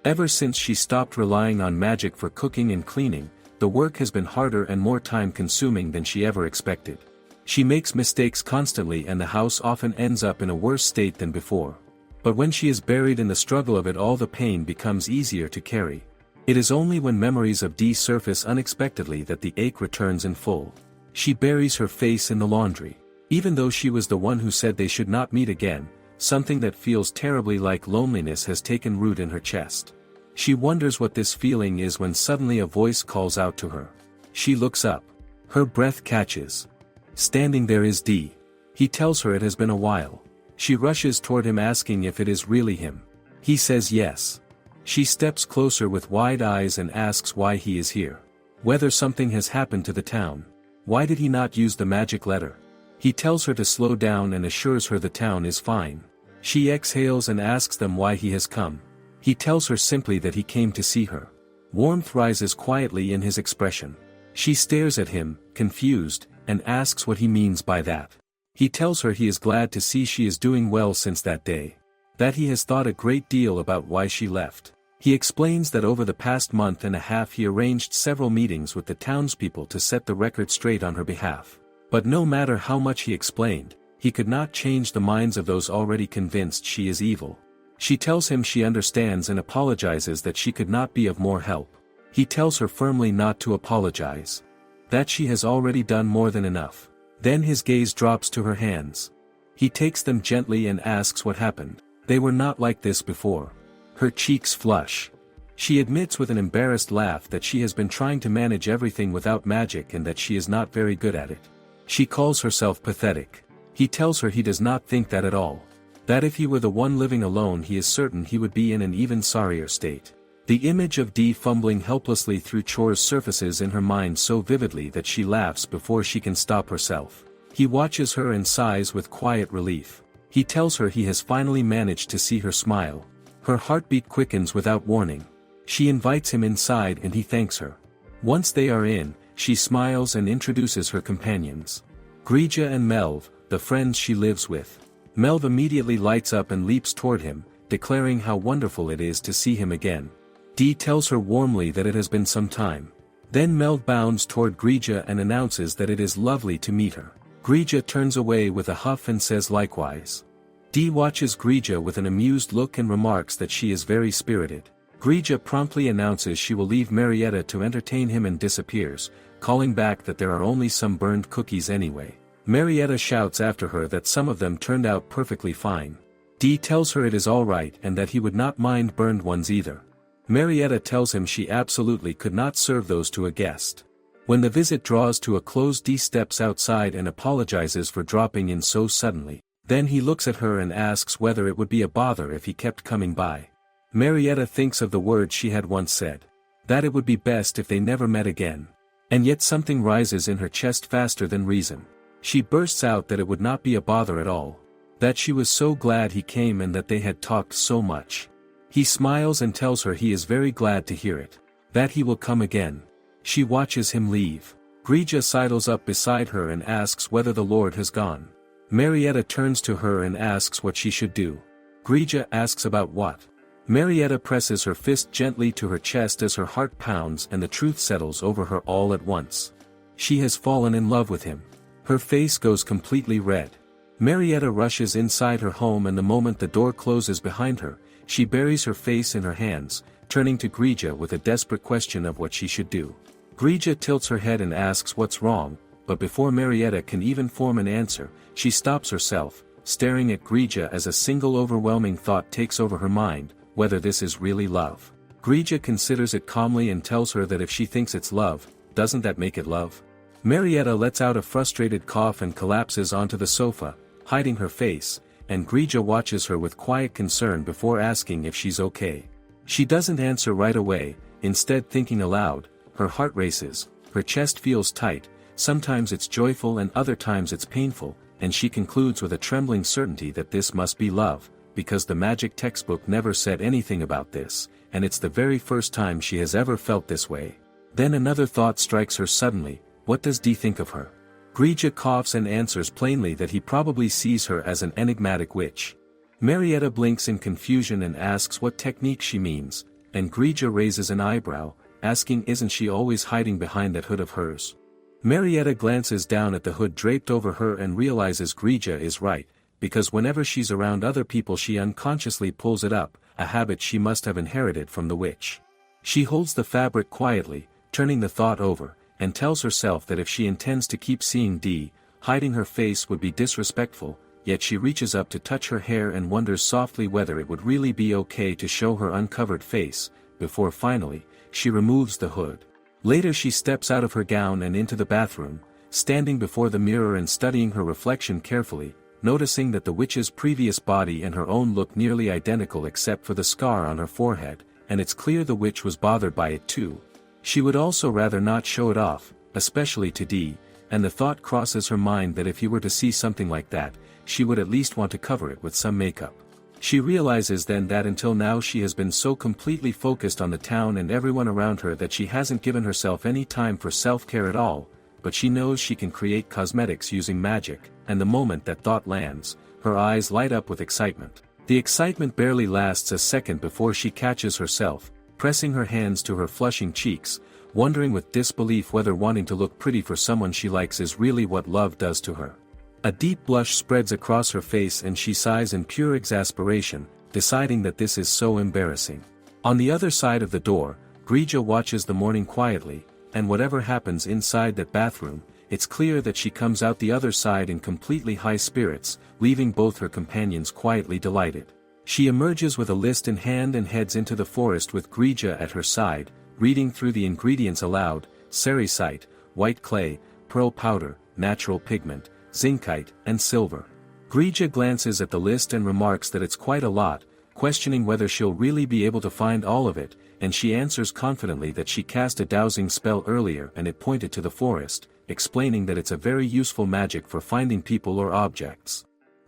Ever since she stopped relying on magic for cooking and cleaning, the work has been harder and more time-consuming than she ever expected. She makes mistakes constantly and the house often ends up in a worse state than before. But when she is buried in the struggle of it all the pain becomes easier to carry. It is only when memories of Dee surface unexpectedly that the ache returns in full. She buries her face in the laundry. Even though she was the one who said they should not meet again, something that feels terribly like loneliness has taken root in her chest. She wonders what this feeling is when suddenly a voice calls out to her. She looks up. Her breath catches. Standing there is Dee. He tells her it has been a while. She rushes toward him asking if it is really him. He says yes. She steps closer with wide eyes and asks why he is here. Whether something has happened to the town. Why did he not use the magic letter? He tells her to slow down and assures her the town is fine. She exhales and asks them why he has come. He tells her simply that he came to see her. Warmth rises quietly in his expression. She stares at him, confused, and asks what he means by that. He tells her he is glad to see she is doing well since that day. That he has thought a great deal about why she left. He explains that over the past month and a half he arranged several meetings with the townspeople to set the record straight on her behalf. But no matter how much he explained, he could not change the minds of those already convinced she is evil. She tells him she understands and apologizes that she could not be of more help. He tells her firmly not to apologize. That she has already done more than enough. Then his gaze drops to her hands. He takes them gently and asks what happened. They were not like this before. Her cheeks flush. She admits with an embarrassed laugh that she has been trying to manage everything without magic and that she is not very good at it. She calls herself pathetic. He tells her he does not think that at all. That if he were the one living alone he is certain he would be in an even sorrier state. The image of Dee fumbling helplessly through chores surfaces in her mind so vividly that she laughs before she can stop herself. He watches her and sighs with quiet relief. He tells her he has finally managed to see her smile. Her heartbeat quickens without warning. She invites him inside and he thanks her. Once they are in, she smiles and introduces her companions. Grija and Melv, the friends she lives with. Melv immediately lights up and leaps toward him, declaring how wonderful it is to see him again. Dee tells her warmly that it has been some time. Then Melv bounds toward Grija and announces that it is lovely to meet her. Grija turns away with a huff and says likewise. Dee watches Grija with an amused look and remarks that she is very spirited. Grija promptly announces she will leave Marietta to entertain him and disappears, calling back that there are only some burned cookies anyway. Marietta shouts after her that some of them turned out perfectly fine. Dee tells her it is alright and that he would not mind burned ones either. Marietta tells him she absolutely could not serve those to a guest. When the visit draws to a close, Dee steps outside and apologizes for dropping in so suddenly. Then he looks at her and asks whether it would be a bother if he kept coming by. Marietta thinks of the words she had once said. That it would be best if they never met again. And yet something rises in her chest faster than reason. She bursts out that it would not be a bother at all. That she was so glad he came and that they had talked so much. He smiles and tells her he is very glad to hear it. That he will come again. She watches him leave. Grija sidles up beside her and asks whether the Lord has gone. Marietta turns to her and asks what she should do. Grija asks about what. Marietta presses her fist gently to her chest as her heart pounds and the truth settles over her all at once. She has fallen in love with him. Her face goes completely red. Marietta rushes inside her home and the moment the door closes behind her, she buries her face in her hands, turning to Grija with a desperate question of what she should do. Grija tilts her head and asks what's wrong, but before Marietta can even form an answer, she stops herself, staring at Grija as a single overwhelming thought takes over her mind, whether this is really love. Grija considers it calmly and tells her that if she thinks it's love, doesn't that make it love? Marietta lets out a frustrated cough and collapses onto the sofa, hiding her face, and Grija watches her with quiet concern before asking if she's okay. She doesn't answer right away, instead thinking aloud, her heart races, her chest feels tight, sometimes it's joyful and other times it's painful, and she concludes with a trembling certainty that this must be love, because the magic textbook never said anything about this, and it's the very first time she has ever felt this way. Then another thought strikes her suddenly, what does Dee think of her? Grija coughs and answers plainly that he probably sees her as an enigmatic witch. Marietta blinks in confusion and asks what technique she means, and Grija raises an eyebrow, asking isn't she always hiding behind that hood of hers? Marietta glances down at the hood draped over her and realizes Grija is right, because whenever she's around other people she unconsciously pulls it up, a habit she must have inherited from the witch. She holds the fabric quietly, turning the thought over, and tells herself that if she intends to keep seeing Dee, hiding her face would be disrespectful, yet she reaches up to touch her hair and wonders softly whether it would really be okay to show her uncovered face, before finally, she removes the hood. Later she steps out of her gown and into the bathroom, standing before the mirror and studying her reflection carefully, noticing that the witch's previous body and her own look nearly identical except for the scar on her forehead, and it's clear the witch was bothered by it too. She would also rather not show it off, especially to Dee, and the thought crosses her mind that if he were to see something like that, she would at least want to cover it with some makeup. She realizes then that until now she has been so completely focused on the town and everyone around her that she hasn't given herself any time for self-care at all, but she knows she can create cosmetics using magic, and the moment that thought lands, her eyes light up with excitement. The excitement barely lasts a second before she catches herself, pressing her hands to her flushing cheeks, wondering with disbelief whether wanting to look pretty for someone she likes is really what love does to her. A deep blush spreads across her face and she sighs in pure exasperation, deciding that this is so embarrassing. On the other side of the door, Grija watches the morning quietly, and whatever happens inside that bathroom, it's clear that she comes out the other side in completely high spirits, leaving both her companions quietly delighted. She emerges with a list in hand and heads into the forest with Grija at her side, reading through the ingredients aloud: cerisite, white clay, pearl powder, natural pigment, zincite, and silver. Grija glances at the list and remarks that it's quite a lot, questioning whether she'll really be able to find all of it, and she answers confidently that she cast a dowsing spell earlier and it pointed to the forest, explaining that it's a very useful magic for finding people or objects.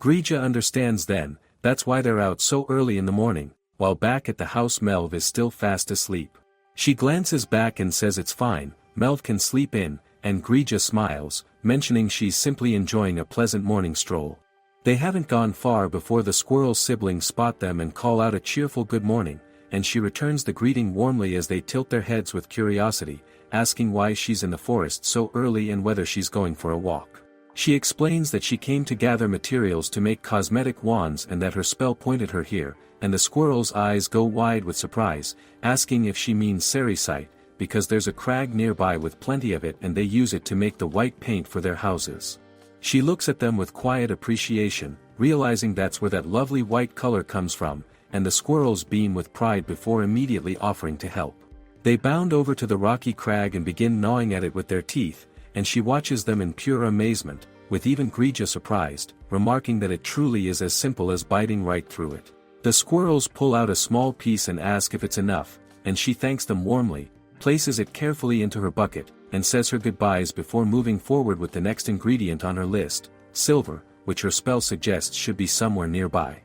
Grija understands then, that's why they're out so early in the morning, while back at the house Melv is still fast asleep. She glances back and says it's fine, Melv can sleep in, and Grija smiles, mentioning she's simply enjoying a pleasant morning stroll. They haven't gone far before the squirrel's siblings spot them and call out a cheerful good morning, and she returns the greeting warmly as they tilt their heads with curiosity, asking why she's in the forest so early and whether she's going for a walk. She explains that she came to gather materials to make cosmetic wands and that her spell pointed her here, and the squirrel's eyes go wide with surprise, asking if she means sericite, because there's a crag nearby with plenty of it and they use it to make the white paint for their houses. She looks at them with quiet appreciation, realizing that's where that lovely white color comes from, and the squirrels beam with pride before immediately offering to help. They bound over to the rocky crag and begin gnawing at it with their teeth, and she watches them in pure amazement, with even Grija surprised, remarking that it truly is as simple as biting right through it. The squirrels pull out a small piece and ask if it's enough, and she thanks them warmly, places it carefully into her bucket, and says her goodbyes before moving forward with the next ingredient on her list, silver, which her spell suggests should be somewhere nearby.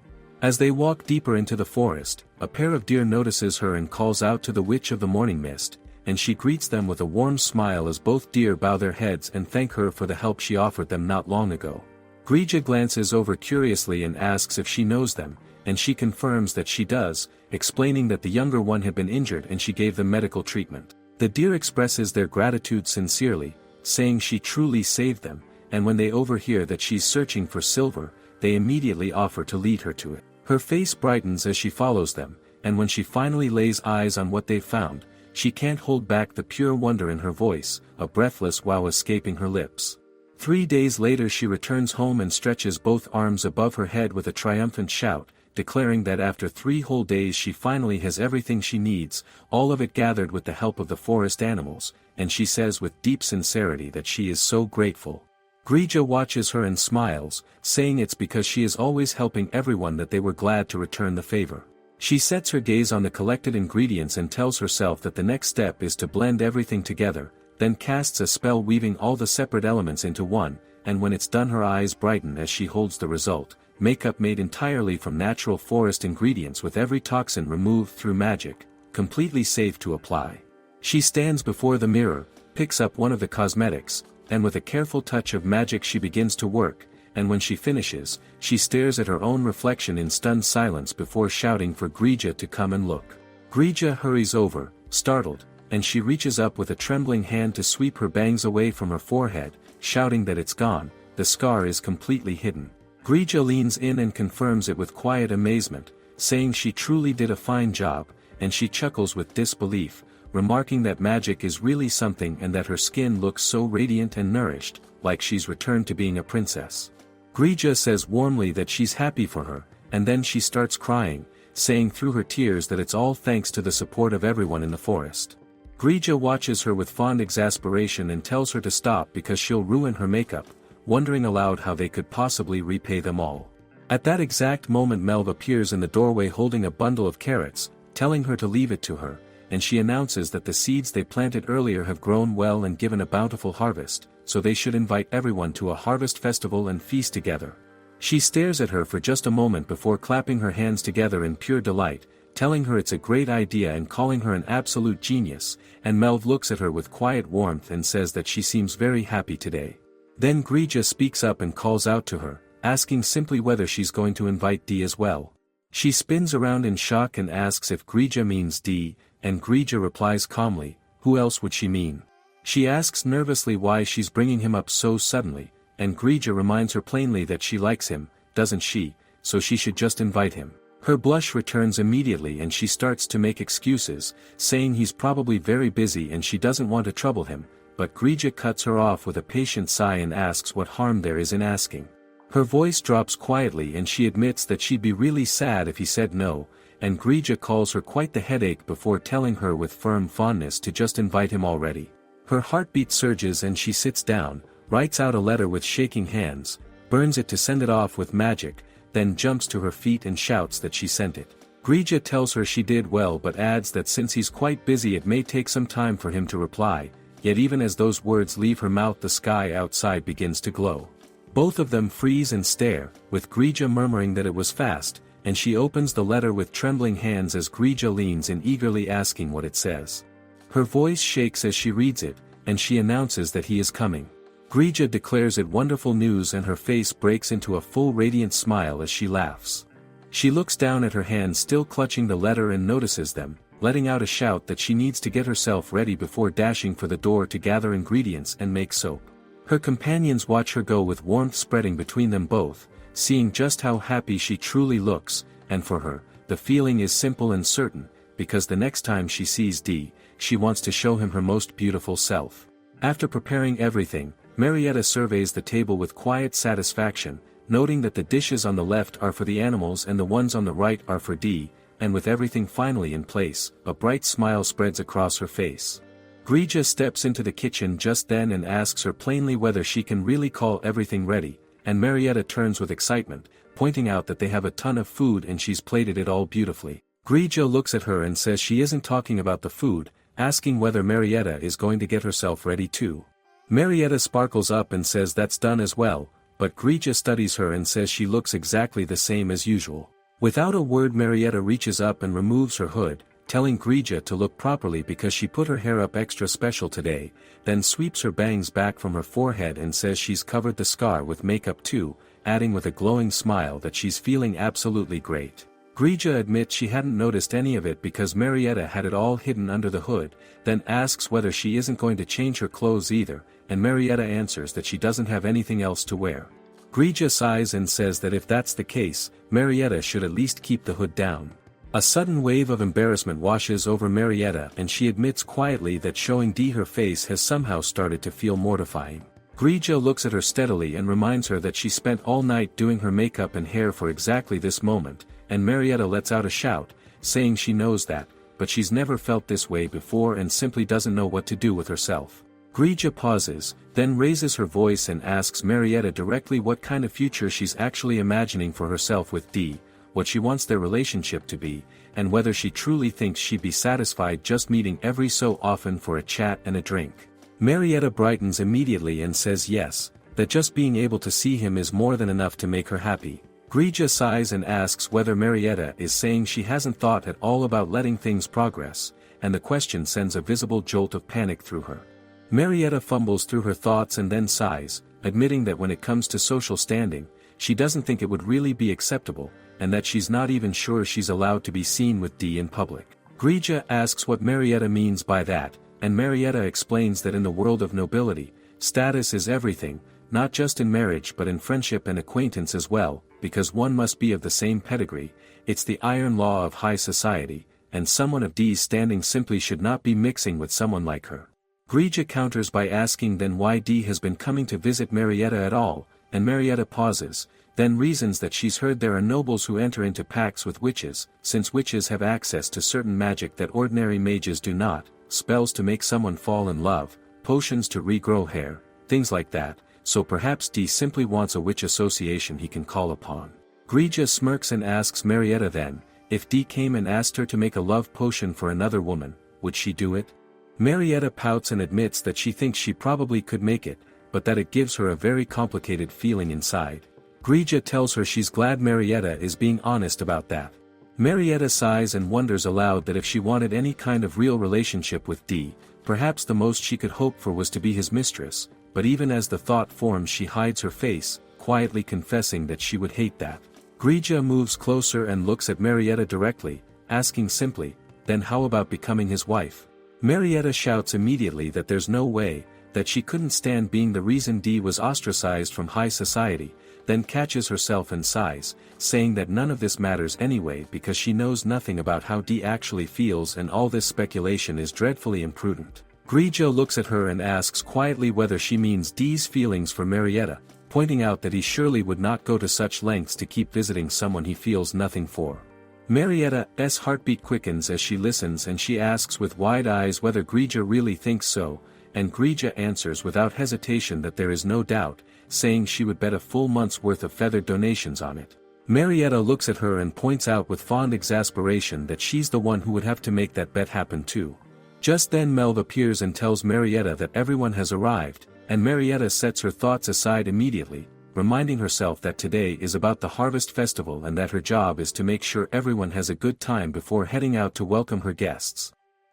As they walk deeper into the forest, a pair of deer notices her and calls out to the Witch of the Morning Mist, and she greets them with a warm smile as both deer bow their heads and thank her for the help she offered them not long ago. Grija glances over curiously and asks if she knows them, and she confirms that she does, explaining that the younger one had been injured and she gave them medical treatment. The deer expresses their gratitude sincerely, saying she truly saved them, and when they overhear that she's searching for silver, they immediately offer to lead her to it. Her face brightens as she follows them, and when she finally lays eyes on what they've found, she can't hold back the pure wonder in her voice, a breathless wow escaping her lips. 3 days later she returns home and stretches both arms above her head with a triumphant shout, declaring that after 3 whole days she finally has everything she needs, all of it gathered with the help of the forest animals, and she says with deep sincerity that she is so grateful. Grija watches her and smiles, saying it's because she is always helping everyone that they were glad to return the favor. She sets her gaze on the collected ingredients and tells herself that the next step is to blend everything together, then casts a spell weaving all the separate elements into one, and when it's done her eyes brighten as she holds the result. Makeup made entirely from natural forest ingredients with every toxin removed through magic, completely safe to apply. She stands before the mirror, picks up one of the cosmetics, and with a careful touch of magic she begins to work, and when she finishes, she stares at her own reflection in stunned silence before shouting for Grija to come and look. Grija hurries over, startled, and she reaches up with a trembling hand to sweep her bangs away from her forehead, shouting that it's gone, the scar is completely hidden. Grija leans in and confirms it with quiet amazement, saying she truly did a fine job, and she chuckles with disbelief, remarking that magic is really something and that her skin looks so radiant and nourished, like she's returned to being a princess. Grija says warmly that she's happy for her, and then she starts crying, saying through her tears that it's all thanks to the support of everyone in the forest. Grija watches her with fond exasperation and tells her to stop because she'll ruin her makeup, wondering aloud how they could possibly repay them all. At that exact moment Melv appears in the doorway holding a bundle of carrots, telling her to leave it to her, and she announces that the seeds they planted earlier have grown well and given a bountiful harvest, so they should invite everyone to a harvest festival and feast together. She stares at her for just a moment before clapping her hands together in pure delight, telling her it's a great idea and calling her an absolute genius, and Melv looks at her with quiet warmth and says that she seems very happy today. Then Grija speaks up and calls out to her, asking simply whether she's going to invite Dee as well. She spins around in shock and asks if Grija means Dee, and Grija replies calmly, who else would she mean? She asks nervously why she's bringing him up so suddenly, and Grija reminds her plainly that she likes him, doesn't she, so she should just invite him. Her blush returns immediately and she starts to make excuses, saying he's probably very busy and she doesn't want to trouble him, but Grija cuts her off with a patient sigh and asks what harm there is in asking. Her voice drops quietly and she admits that she'd be really sad if he said no, and Grija calls her quite the headache before telling her with firm fondness to just invite him already. Her heartbeat surges and she sits down, writes out a letter with shaking hands, burns it to send it off with magic, then jumps to her feet and shouts that she sent it. Grija tells her she did well but adds that since he's quite busy it may take some time for him to reply, yet even as those words leave her mouth the sky outside begins to glow. Both of them freeze and stare, with Grija murmuring that it was fast, and she opens the letter with trembling hands as Grija leans in eagerly asking what it says. Her voice shakes as she reads it, and she announces that he is coming. Grija declares it wonderful news and her face breaks into a full radiant smile as she laughs. She looks down at her hands still clutching the letter and notices them, letting out a shout that she needs to get herself ready before dashing for the door to gather ingredients and make soap. Her companions watch her go with warmth spreading between them both, seeing just how happy she truly looks, and for her, the feeling is simple and certain, because the next time she sees D, she wants to show him her most beautiful self. After preparing everything, Marietta surveys the table with quiet satisfaction, noting that the dishes on the left are for the animals and the ones on the right are for D, and with everything finally in place, a bright smile spreads across her face. Grija steps into the kitchen just then and asks her plainly whether she can really call everything ready, and Marietta turns with excitement, pointing out that they have a ton of food and she's plated it all beautifully. Grija looks at her and says she isn't talking about the food, asking whether Marietta is going to get herself ready too. Marietta sparkles up and says that's done as well, but Grija studies her and says she looks exactly the same as usual. Without a word Marietta reaches up and removes her hood, telling Grija to look properly because she put her hair up extra special today, then sweeps her bangs back from her forehead and says she's covered the scar with makeup too, adding with a glowing smile that she's feeling absolutely great. Grija admits she hadn't noticed any of it because Marietta had it all hidden under the hood, then asks whether she isn't going to change her clothes either, and Marietta answers that she doesn't have anything else to wear. Grija sighs and says that if that's the case, Marietta should at least keep the hood down. A sudden wave of embarrassment washes over Marietta and she admits quietly that showing D her face has somehow started to feel mortifying. Grija looks at her steadily and reminds her that she spent all night doing her makeup and hair for exactly this moment, and Marietta lets out a shout, saying she knows that, but she's never felt this way before and simply doesn't know what to do with herself. Grija pauses, then raises her voice and asks Marietta directly what kind of future she's actually imagining for herself with D, what she wants their relationship to be, and whether she truly thinks she'd be satisfied just meeting every so often for a chat and a drink. Marietta brightens immediately and says yes, that just being able to see him is more than enough to make her happy. Grija sighs and asks whether Marietta is saying she hasn't thought at all about letting things progress, and the question sends a visible jolt of panic through her. Marietta fumbles through her thoughts and then sighs, admitting that when it comes to social standing, she doesn't think it would really be acceptable, and that she's not even sure she's allowed to be seen with D in public. Grija asks what Marietta means by that, and Marietta explains that in the world of nobility, status is everything, not just in marriage but in friendship and acquaintance as well, because one must be of the same pedigree, it's the iron law of high society, and someone of D's standing simply should not be mixing with someone like her. Grija counters by asking then why D has been coming to visit Marietta at all, and Marietta pauses, then reasons that she's heard there are nobles who enter into pacts with witches, since witches have access to certain magic that ordinary mages do not, spells to make someone fall in love, potions to regrow hair, things like that, so perhaps D simply wants a witch association he can call upon. Grija smirks and asks Marietta then, if D came and asked her to make a love potion for another woman, would she do it? Marietta pouts and admits that she thinks she probably could make it, but that it gives her a very complicated feeling inside. Grija tells her she's glad Marietta is being honest about that. Marietta sighs and wonders aloud that if she wanted any kind of real relationship with D, perhaps the most she could hope for was to be his mistress, but even as the thought forms she hides her face, quietly confessing that she would hate that. Grija moves closer and looks at Marietta directly, asking simply, then how about becoming his wife? Marietta shouts immediately that there's no way, that she couldn't stand being the reason D was ostracized from high society, then catches herself and sighs, saying that none of this matters anyway because she knows nothing about how D actually feels and all this speculation is dreadfully imprudent. Grija looks at her and asks quietly whether she means D's feelings for Marietta, pointing out that he surely would not go to such lengths to keep visiting someone he feels nothing for. Marietta's heartbeat quickens as she listens and she asks with wide eyes whether Grija really thinks so, and Grija answers without hesitation that there is no doubt, saying she would bet a full month's worth of feathered donations on it. Marietta looks at her and points out with fond exasperation that she's the one who would have to make that bet happen too. Just then Melv appears and tells Marietta that everyone has arrived, and Marietta sets her thoughts aside immediately, reminding herself that today is about the harvest festival and that her job is to make sure everyone has a good time before heading out to welcome her guests.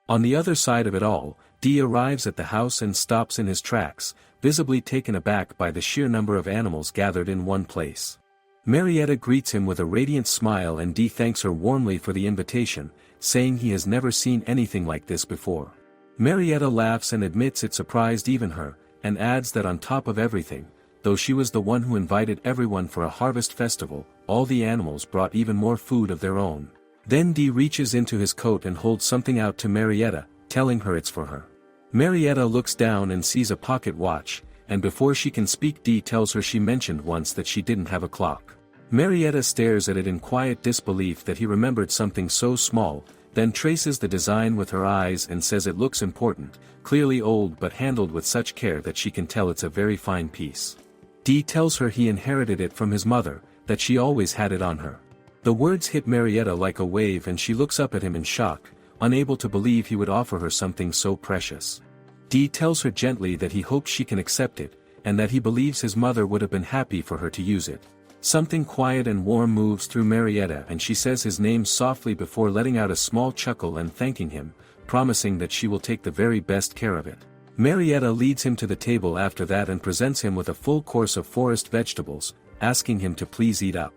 On the other side of it all, Dee arrives at the house and stops in his tracks, visibly taken aback by the sheer number of animals gathered in one place. Marietta greets him with a radiant smile and Dee thanks her warmly for the invitation, saying he has never seen anything like this before. Marietta laughs and admits it surprised even her, and adds that on top of everything, though she was the one who invited everyone for a harvest festival, all the animals brought even more food of their own. Then Dee reaches into his coat and holds something out to Marietta, telling her it's for her. Marietta looks down and sees a pocket watch, and before she can speak Dee tells her she mentioned once that she didn't have a clock. Marietta stares at it in quiet disbelief that he remembered something so small, then traces the design with her eyes and says it looks important, clearly old but handled with such care that she can tell it's a very fine piece. Dee tells her he inherited it from his mother, that she always had it on her. The words hit Marietta like a wave and she looks up at him in shock, unable to believe he would offer her something so precious. Dee tells her gently that he hopes she can accept it, and that he believes his mother would have been happy for her to use it. Something quiet and warm moves through Marietta and she says his name softly before letting out a small chuckle and thanking him, promising that she will take the very best care of it. Marietta leads him to the table after that and presents him with a full course of forest vegetables, asking him to please eat up.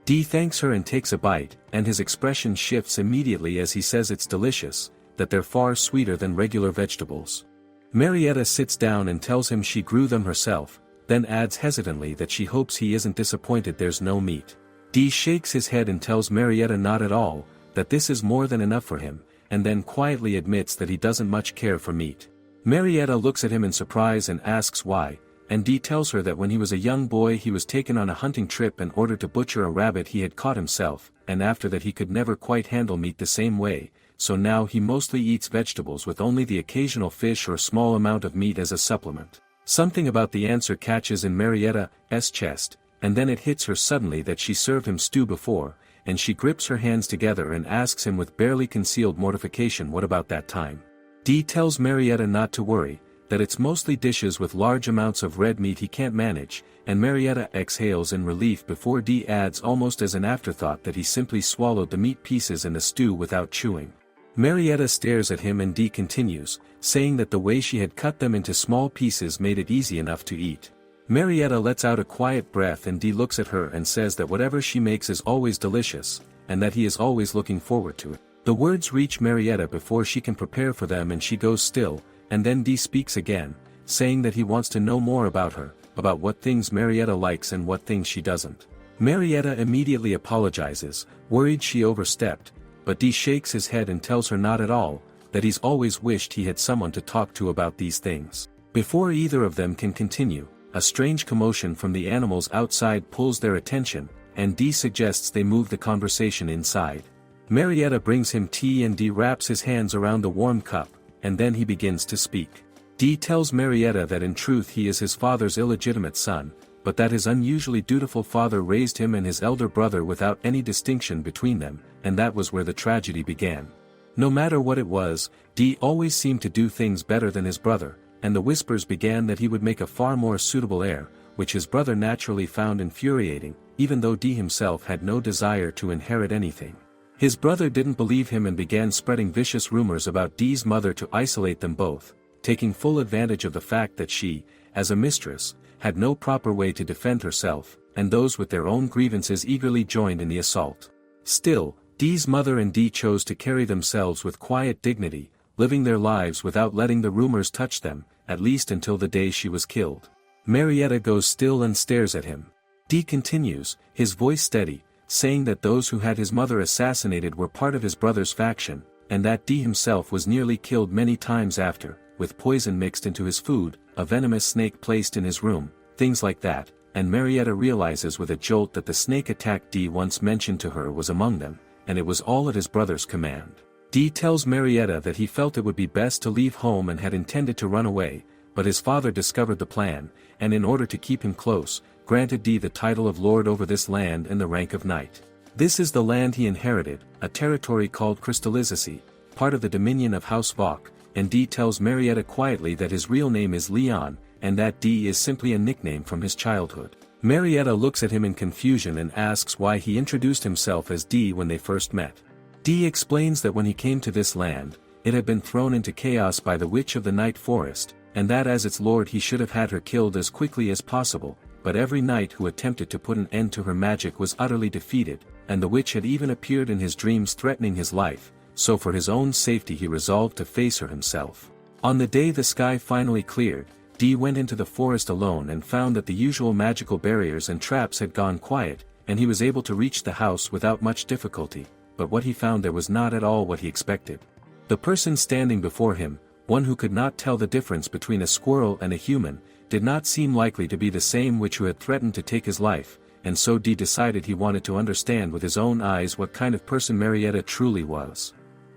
Dee thanks her and takes a bite, and his expression shifts immediately as he says it's delicious, that they're far sweeter than regular vegetables. Marietta sits down and tells him she grew them herself, then adds hesitantly that she hopes he isn't disappointed there's no meat. Dee shakes his head and tells Marietta not at all, that this is more than enough for him, and then quietly admits that he doesn't much care for meat. Marietta looks at him in surprise and asks why, and Dee tells her that when he was a young boy he was taken on a hunting trip and ordered to butcher a rabbit he had caught himself, and after that he could never quite handle meat the same way, so now he mostly eats vegetables with only the occasional fish or small amount of meat as a supplement. Something about the answer catches in Marietta's chest, and then it hits her suddenly that she served him stew before, and she grips her hands together and asks him with barely concealed mortification what about that time. Dee tells Marietta not to worry, that it's mostly dishes with large amounts of red meat he can't manage, and Marietta exhales in relief before Dee adds almost as an afterthought that he simply swallowed the meat pieces in the stew without chewing. Marietta stares at him and Dee continues, saying that the way she had cut them into small pieces made it easy enough to eat. Marietta lets out a quiet breath and Dee looks at her and says that whatever she makes is always delicious, and that he is always looking forward to it. The words reach Marietta before she can prepare for them and she goes still, and then Dee speaks again, saying that he wants to know more about her, about what things Marietta likes and what things she doesn't. Marietta immediately apologizes, worried she overstepped, but Dee shakes his head and tells her not at all, that he's always wished he had someone to talk to about these things. Before either of them can continue, a strange commotion from the animals outside pulls their attention, and Dee suggests they move the conversation inside. Marietta brings him tea and Dee wraps his hands around the warm cup, and then he begins to speak. Dee tells Marietta that in truth he is his father's illegitimate son, but that his unusually dutiful father raised him and his elder brother without any distinction between them, and that was where the tragedy began. No matter what it was, Dee always seemed to do things better than his brother, and the whispers began that he would make a far more suitable heir, which his brother naturally found infuriating, even though Dee himself had no desire to inherit anything. His brother didn't believe him and began spreading vicious rumors about Dee's mother to isolate them both, taking full advantage of the fact that she, as a mistress, had no proper way to defend herself, and those with their own grievances eagerly joined in the assault. Still, Dee's mother and Dee chose to carry themselves with quiet dignity, living their lives without letting the rumors touch them, at least until the day she was killed. Marietta goes still and stares at him. Dee continues, his voice steady, saying that those who had his mother assassinated were part of his brother's faction, and that Dee himself was nearly killed many times after, with poison mixed into his food, a venomous snake placed in his room, things like that, and Marietta realizes with a jolt that the snake attack Dee once mentioned to her was among them, and it was all at his brother's command. Dee tells Marietta that he felt it would be best to leave home and had intended to run away, but his father discovered the plan, and in order to keep him close, granted Dee the title of lord over this land and the rank of knight. This is the land he inherited, a territory called Crystallizacy, part of the dominion of House Vok, and Dee tells Marietta quietly that his real name is Leon, and that Dee is simply a nickname from his childhood. Marietta looks at him in confusion and asks why he introduced himself as D when they first met. D explains that when he came to this land, it had been thrown into chaos by the Witch of the Night Forest, and that as its lord he should have had her killed as quickly as possible, but every knight who attempted to put an end to her magic was utterly defeated, and the witch had even appeared in his dreams threatening his life, so for his own safety he resolved to face her himself. On the day the sky finally cleared, D went into the forest alone and found that the usual magical barriers and traps had gone quiet, and he was able to reach the house without much difficulty, but what he found there was not at all what he expected. The person standing before him, one who could not tell the difference between a squirrel and a human, did not seem likely to be the same witch who had threatened to take his life, and so D decided he wanted to understand with his own eyes what kind of person Marietta truly was.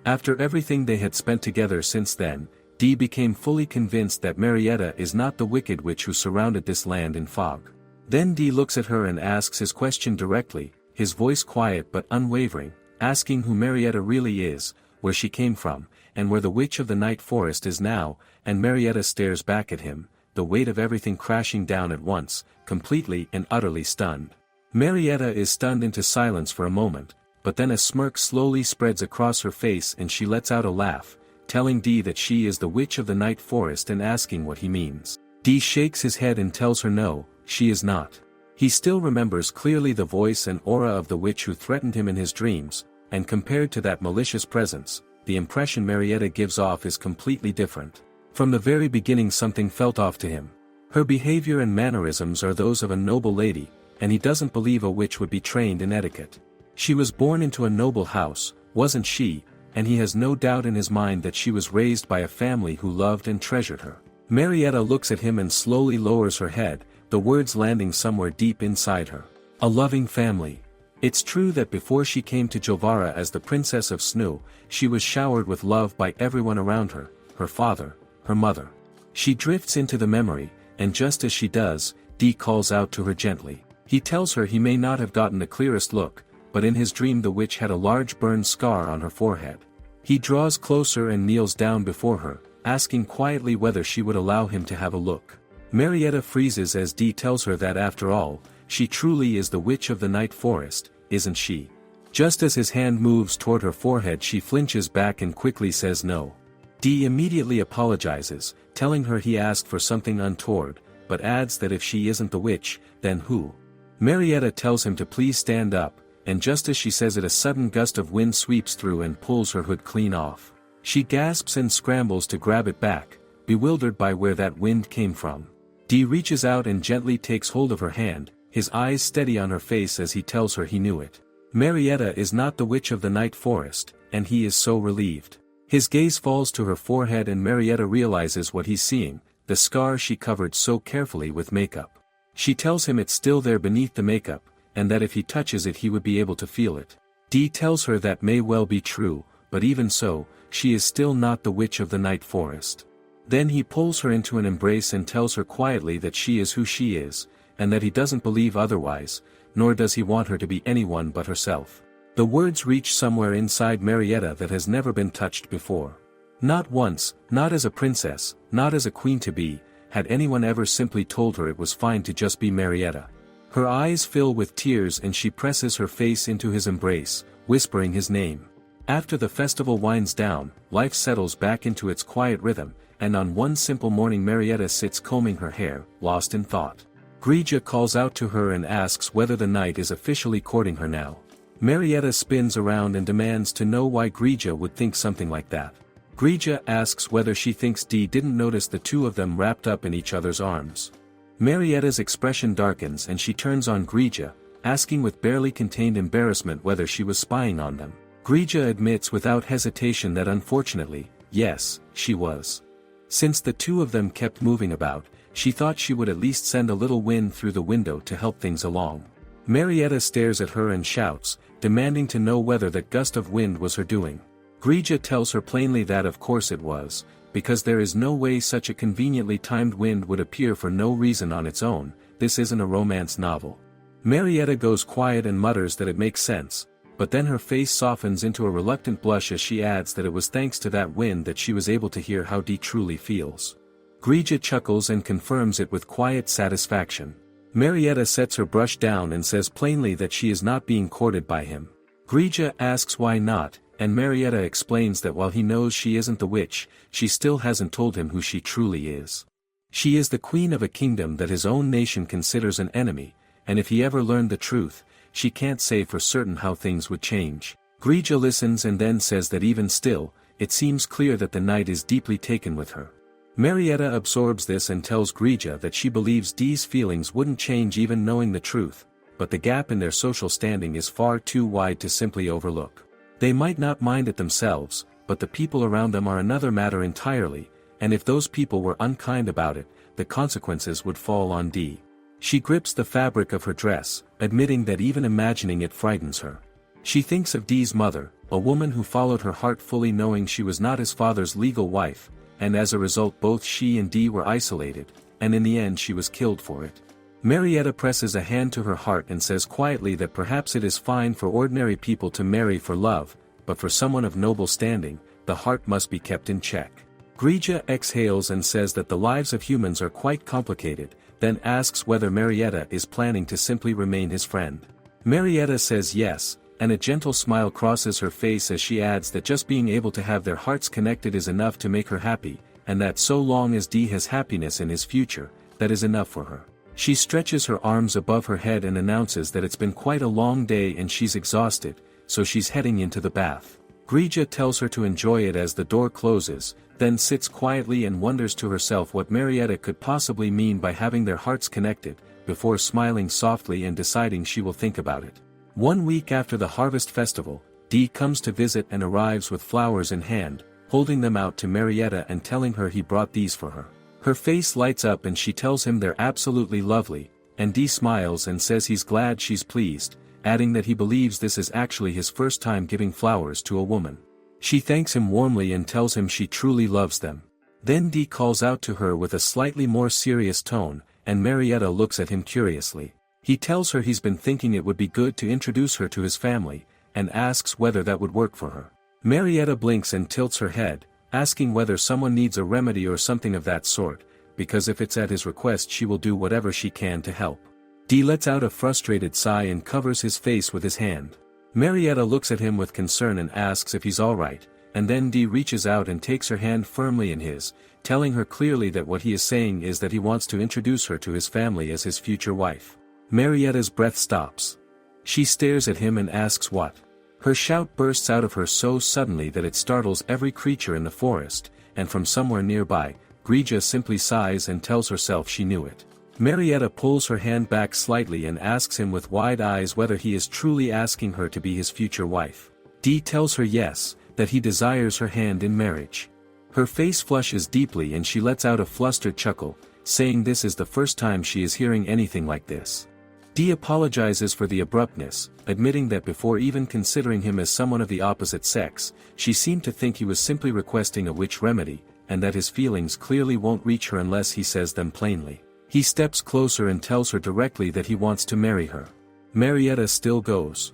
After everything they had spent together since then, D became fully convinced that Marietta is not the wicked witch who surrounded this land in fog. Then D looks at her and asks his question directly, his voice quiet but unwavering, asking who Marietta really is, where she came from, and where the Witch of the Night Forest is now, and Marietta stares back at him, the weight of everything crashing down at once, completely and utterly stunned. Marietta is stunned into silence for a moment, but then a smirk slowly spreads across her face and she lets out a laugh, telling D that she is the Witch of the Night Forest and asking what he means. D shakes his head and tells her no, she is not. He still remembers clearly the voice and aura of the witch who threatened him in his dreams, and compared to that malicious presence, the impression Marietta gives off is completely different. From the very beginning something felt off to him. Her behavior and mannerisms are those of a noble lady, and he doesn't believe a witch would be trained in etiquette. She was born into a noble house, wasn't she, and he has no doubt in his mind that she was raised by a family who loved and treasured her. Marietta looks at him and slowly lowers her head, the words landing somewhere deep inside her. A loving family. It's true that before she came to Jovara as the Princess of Snow, she was showered with love by everyone around her, her father, her mother. She drifts into the memory, and just as she does, D calls out to her gently. He tells her he may not have gotten the clearest look, but in his dream the witch had a large burned scar on her forehead. He draws closer and kneels down before her, asking quietly whether she would allow him to have a look. Marietta freezes as D tells her that after all, she truly is the Witch of the Night Forest, isn't she? Just as his hand moves toward her forehead she flinches back and quickly says no. D immediately apologizes, telling her he asked for something untoward, but adds that if she isn't the witch, then who? Marietta tells him to please stand up, and just as she says it a sudden gust of wind sweeps through and pulls her hood clean off. She gasps and scrambles to grab it back, bewildered by where that wind came from. D reaches out and gently takes hold of her hand, his eyes steady on her face as he tells her he knew it. Marietta is not the Witch of the Night Forest, and he is so relieved. His gaze falls to her forehead and Marietta realizes what he's seeing, the scar she covered so carefully with makeup. She tells him it's still there beneath the makeup, and that if he touches it he would be able to feel it. D tells her that may well be true, but even so, she is still not the Witch of the Night Forest. Then he pulls her into an embrace and tells her quietly that she is who she is, and that he doesn't believe otherwise, nor does he want her to be anyone but herself. The words reach somewhere inside Marietta that has never been touched before. Not once, not as a princess, not as a queen-to-be, had anyone ever simply told her it was fine to just be Marietta. Her eyes fill with tears and she presses her face into his embrace, whispering his name. After the festival winds down, life settles back into its quiet rhythm, and on one simple morning Marietta sits combing her hair, lost in thought. Grija calls out to her and asks whether the knight is officially courting her now. Marietta spins around and demands to know why Grija would think something like that. Grija asks whether she thinks D didn't notice the two of them wrapped up in each other's arms. Marietta's expression darkens and she turns on Grija, asking with barely contained embarrassment whether she was spying on them. Grija admits without hesitation that unfortunately, yes, she was. Since the two of them kept moving about, she thought she would at least send a little wind through the window to help things along. Marietta stares at her and shouts, demanding to know whether that gust of wind was her doing. Grija tells her plainly that of course it was, because there is no way such a conveniently timed wind would appear for no reason on its own. This isn't a romance novel. Marietta goes quiet and mutters that it makes sense, but then her face softens into a reluctant blush as she adds that it was thanks to that wind that she was able to hear how D truly feels. Grija chuckles and confirms it with quiet satisfaction. Marietta sets her brush down and says plainly that she is not being courted by him. Grija asks why not, and Marietta explains that while he knows she isn't the witch, she still hasn't told him who she truly is. She is the queen of a kingdom that his own nation considers an enemy, and if he ever learned the truth, she can't say for certain how things would change. Grija listens and then says that even still, it seems clear that the knight is deeply taken with her. Marietta absorbs this and tells Grija that she believes Dee's feelings wouldn't change even knowing the truth, but the gap in their social standing is far too wide to simply overlook. They might not mind it themselves, but the people around them are another matter entirely, and if those people were unkind about it, the consequences would fall on Dee. She grips the fabric of her dress, admitting that even imagining it frightens her. She thinks of Dee's mother, a woman who followed her heart fully knowing she was not his father's legal wife, and as a result both she and Dee were isolated, and in the end she was killed for it. Marietta presses a hand to her heart and says quietly that perhaps it is fine for ordinary people to marry for love, but for someone of noble standing, the heart must be kept in check. Grija exhales and says that the lives of humans are quite complicated, then asks whether Marietta is planning to simply remain his friend. Marietta says yes, and a gentle smile crosses her face as she adds that just being able to have their hearts connected is enough to make her happy, and that so long as Dee has happiness in his future, that is enough for her. She stretches her arms above her head and announces that it's been quite a long day and she's exhausted, so she's heading into the bath. Grija tells her to enjoy it as the door closes, then sits quietly and wonders to herself what Marietta could possibly mean by having their hearts connected, before smiling softly and deciding she will think about it. 1 week after the harvest festival, Dee comes to visit and arrives with flowers in hand, holding them out to Marietta and telling her he brought these for her. Her face lights up and she tells him they're absolutely lovely, and Dee smiles and says he's glad she's pleased, adding that he believes this is actually his first time giving flowers to a woman. She thanks him warmly and tells him she truly loves them. Then Dee calls out to her with a slightly more serious tone, and Marietta looks at him curiously. He tells her he's been thinking it would be good to introduce her to his family, and asks whether that would work for her. Marietta blinks and tilts her head, asking whether someone needs a remedy or something of that sort, because if it's at his request she will do whatever she can to help. Dee lets out a frustrated sigh and covers his face with his hand. Marietta looks at him with concern and asks if he's alright, and then Dee reaches out and takes her hand firmly in his, telling her clearly that what he is saying is that he wants to introduce her to his family as his future wife. Marietta's breath stops. She stares at him and asks what. Her shout bursts out of her so suddenly that it startles every creature in the forest, and from somewhere nearby, Grija simply sighs and tells herself she knew it. Marietta pulls her hand back slightly and asks him with wide eyes whether he is truly asking her to be his future wife. Dee tells her yes, that he desires her hand in marriage. Her face flushes deeply and she lets out a flustered chuckle, saying this is the first time she is hearing anything like this. Dee apologizes for the abruptness, admitting that before even considering him as someone of the opposite sex, she seemed to think he was simply requesting a witch remedy, and that his feelings clearly won't reach her unless he says them plainly. He steps closer and tells her directly that he wants to marry her. Marietta still goes.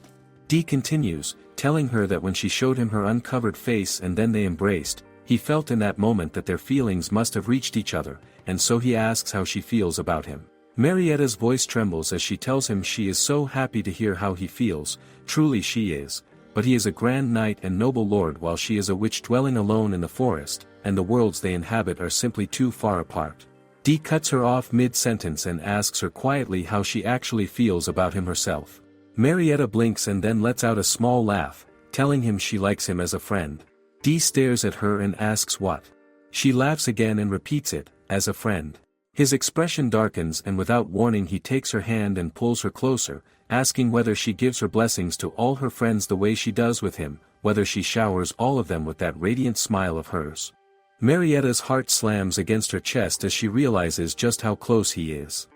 Dee continues, telling her that when she showed him her uncovered face and then they embraced, he felt in that moment that their feelings must have reached each other, and so he asks how she feels about him. Marietta's voice trembles as she tells him she is so happy to hear how he feels, truly she is, but he is a grand knight and noble lord while she is a witch dwelling alone in the forest, and the worlds they inhabit are simply too far apart. Dee cuts her off mid-sentence and asks her quietly how she actually feels about him herself. Marietta blinks and then lets out a small laugh, telling him she likes him as a friend. Dee stares at her and asks what. She laughs again and repeats it, as a friend. His expression darkens and without warning he takes her hand and pulls her closer, asking whether she gives her blessings to all her friends the way she does with him, whether she showers all of them with that radiant smile of hers. Marietta's heart slams against her chest as she realizes just how close he is.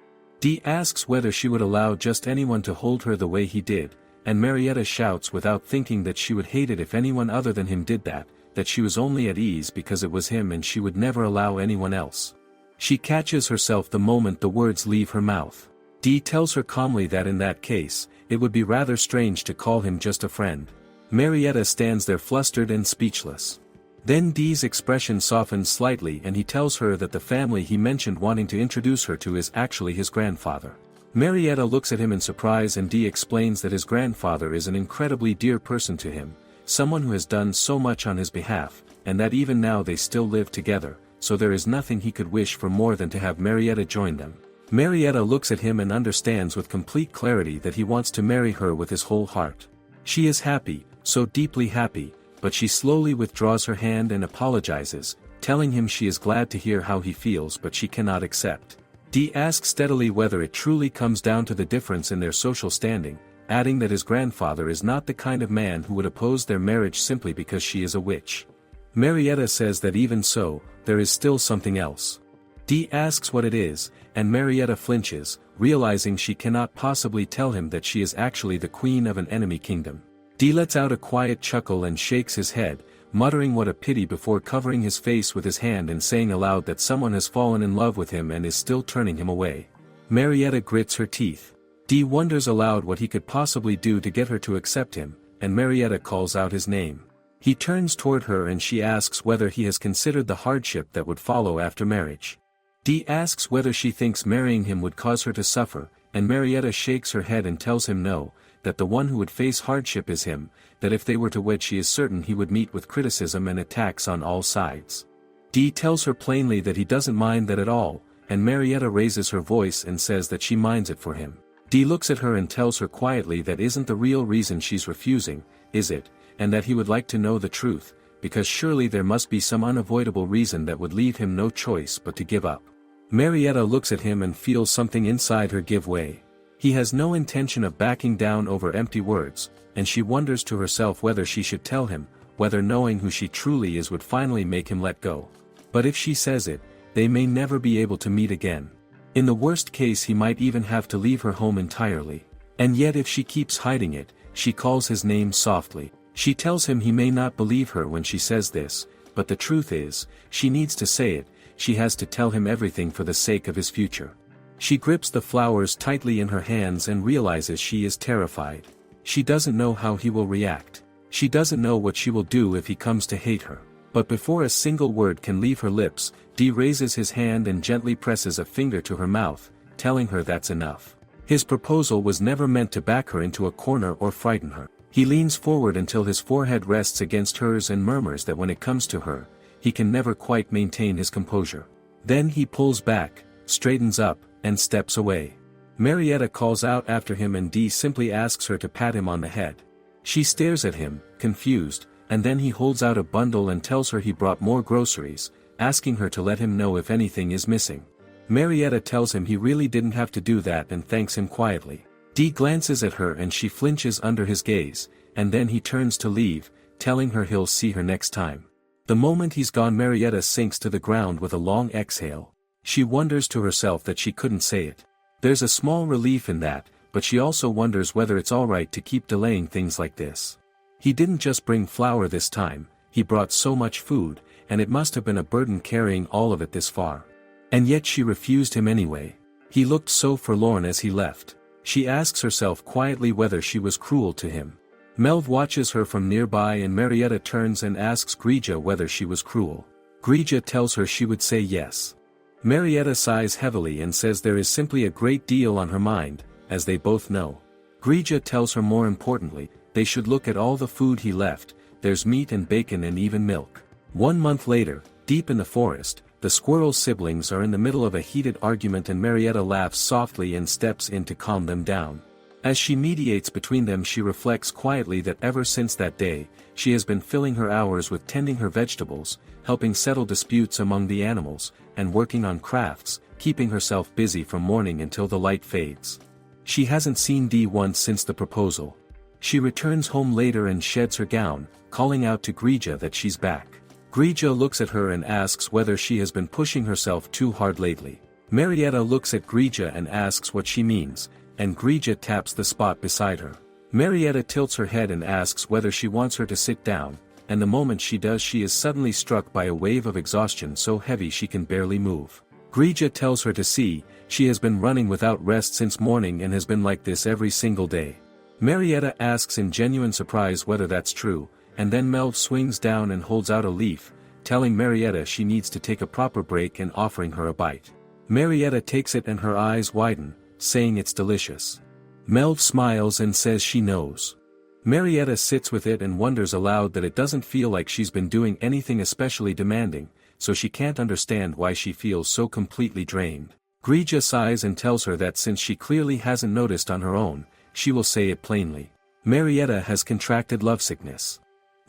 Dee asks whether she would allow just anyone to hold her the way he did, and Marietta shouts without thinking that she would hate it if anyone other than him did that she was only at ease because it was him and she would never allow anyone else. She catches herself the moment the words leave her mouth. Dee tells her calmly that in that case, it would be rather strange to call him just a friend. Marietta stands there flustered and speechless. Then Dee's expression softens slightly and he tells her that the family he mentioned wanting to introduce her to is actually his grandfather. Marietta looks at him in surprise and Dee explains that his grandfather is an incredibly dear person to him, someone who has done so much on his behalf, and that even now they still live together, so there is nothing he could wish for more than to have Marietta join them. Marietta looks at him and understands with complete clarity that he wants to marry her with his whole heart. She is happy, so deeply happy, but she slowly withdraws her hand and apologizes, telling him she is glad to hear how he feels but she cannot accept. Dee asks steadily whether it truly comes down to the difference in their social standing, adding that his grandfather is not the kind of man who would oppose their marriage simply because she is a witch. Marietta says that even so, there is still something else. Dee asks what it is, and Marietta flinches, realizing she cannot possibly tell him that she is actually the queen of an enemy kingdom. Dee lets out a quiet chuckle and shakes his head, muttering what a pity before covering his face with his hand and saying aloud that someone has fallen in love with him and is still turning him away. Marietta grits her teeth. Dee wonders aloud what he could possibly do to get her to accept him, and Marietta calls out his name. He turns toward her and she asks whether he has considered the hardship that would follow after marriage. Dee asks whether she thinks marrying him would cause her to suffer, and Marietta shakes her head and tells him no, that the one who would face hardship is him, that if they were to wed she is certain he would meet with criticism and attacks on all sides. Dee tells her plainly that he doesn't mind that at all, and Marietta raises her voice and says that she minds it for him. Dee looks at her and tells her quietly that isn't the real reason she's refusing, is it, and that he would like to know the truth, because surely there must be some unavoidable reason that would leave him no choice but to give up. Marietta looks at him and feels something inside her give way. He has no intention of backing down over empty words, and she wonders to herself whether she should tell him, whether knowing who she truly is would finally make him let go. But if she says it, they may never be able to meet again. In the worst case he might even have to leave her home entirely. And yet if she keeps hiding it, she calls his name softly. She tells him he may not believe her when she says this, but the truth is, she needs to say it, she has to tell him everything for the sake of his future. She grips the flowers tightly in her hands and realizes she is terrified. She doesn't know how he will react. She doesn't know what she will do if he comes to hate her. But before a single word can leave her lips, Dee raises his hand and gently presses a finger to her mouth, telling her that's enough. His proposal was never meant to back her into a corner or frighten her. He leans forward until his forehead rests against hers and murmurs that when it comes to her, he can never quite maintain his composure. Then he pulls back, straightens up, and steps away. Marietta calls out after him and Dee simply asks her to pat him on the head. She stares at him, confused, and then he holds out a bundle and tells her he brought more groceries, asking her to let him know if anything is missing. Marietta tells him he really didn't have to do that and thanks him quietly. Dee glances at her and she flinches under his gaze, and then he turns to leave, telling her he'll see her next time. The moment he's gone Marietta sinks to the ground with a long exhale. She wonders to herself that she couldn't say it. There's a small relief in that, but she also wonders whether it's alright to keep delaying things like this. He didn't just bring flour this time, he brought so much food, and it must have been a burden carrying all of it this far. And yet she refused him anyway. He looked so forlorn as he left. She asks herself quietly whether she was cruel to him. Melv watches her from nearby and Marietta turns and asks Grija whether she was cruel. Grija tells her she would say yes. Marietta sighs heavily and says there is simply a great deal on her mind, as they both know. Grija tells her more importantly, they should look at all the food he left, there's meat and bacon and even milk. 1 month later, deep in the forest, the squirrel siblings are in the middle of a heated argument and Marietta laughs softly and steps in to calm them down. As she mediates between them she reflects quietly that ever since that day, she has been filling her hours with tending her vegetables, helping settle disputes among the animals, and working on crafts, keeping herself busy from morning until the light fades. She hasn't seen Dee once since the proposal. She returns home later and sheds her gown, calling out to Grija that she's back. Grija looks at her and asks whether she has been pushing herself too hard lately. Marietta looks at Grija and asks what she means, and Grija taps the spot beside her. Marietta tilts her head and asks whether she wants her to sit down, and the moment she does she is suddenly struck by a wave of exhaustion so heavy she can barely move. Grija tells her to see, she has been running without rest since morning and has been like this every single day. Marietta asks in genuine surprise whether that's true, and then Melv swings down and holds out a leaf, telling Marietta she needs to take a proper break and offering her a bite. Marietta takes it and her eyes widen, saying it's delicious. Melv smiles and says she knows. Marietta sits with it and wonders aloud that it doesn't feel like she's been doing anything especially demanding, so she can't understand why she feels so completely drained. Grija sighs and tells her that since she clearly hasn't noticed on her own, she will say it plainly. Marietta has contracted lovesickness.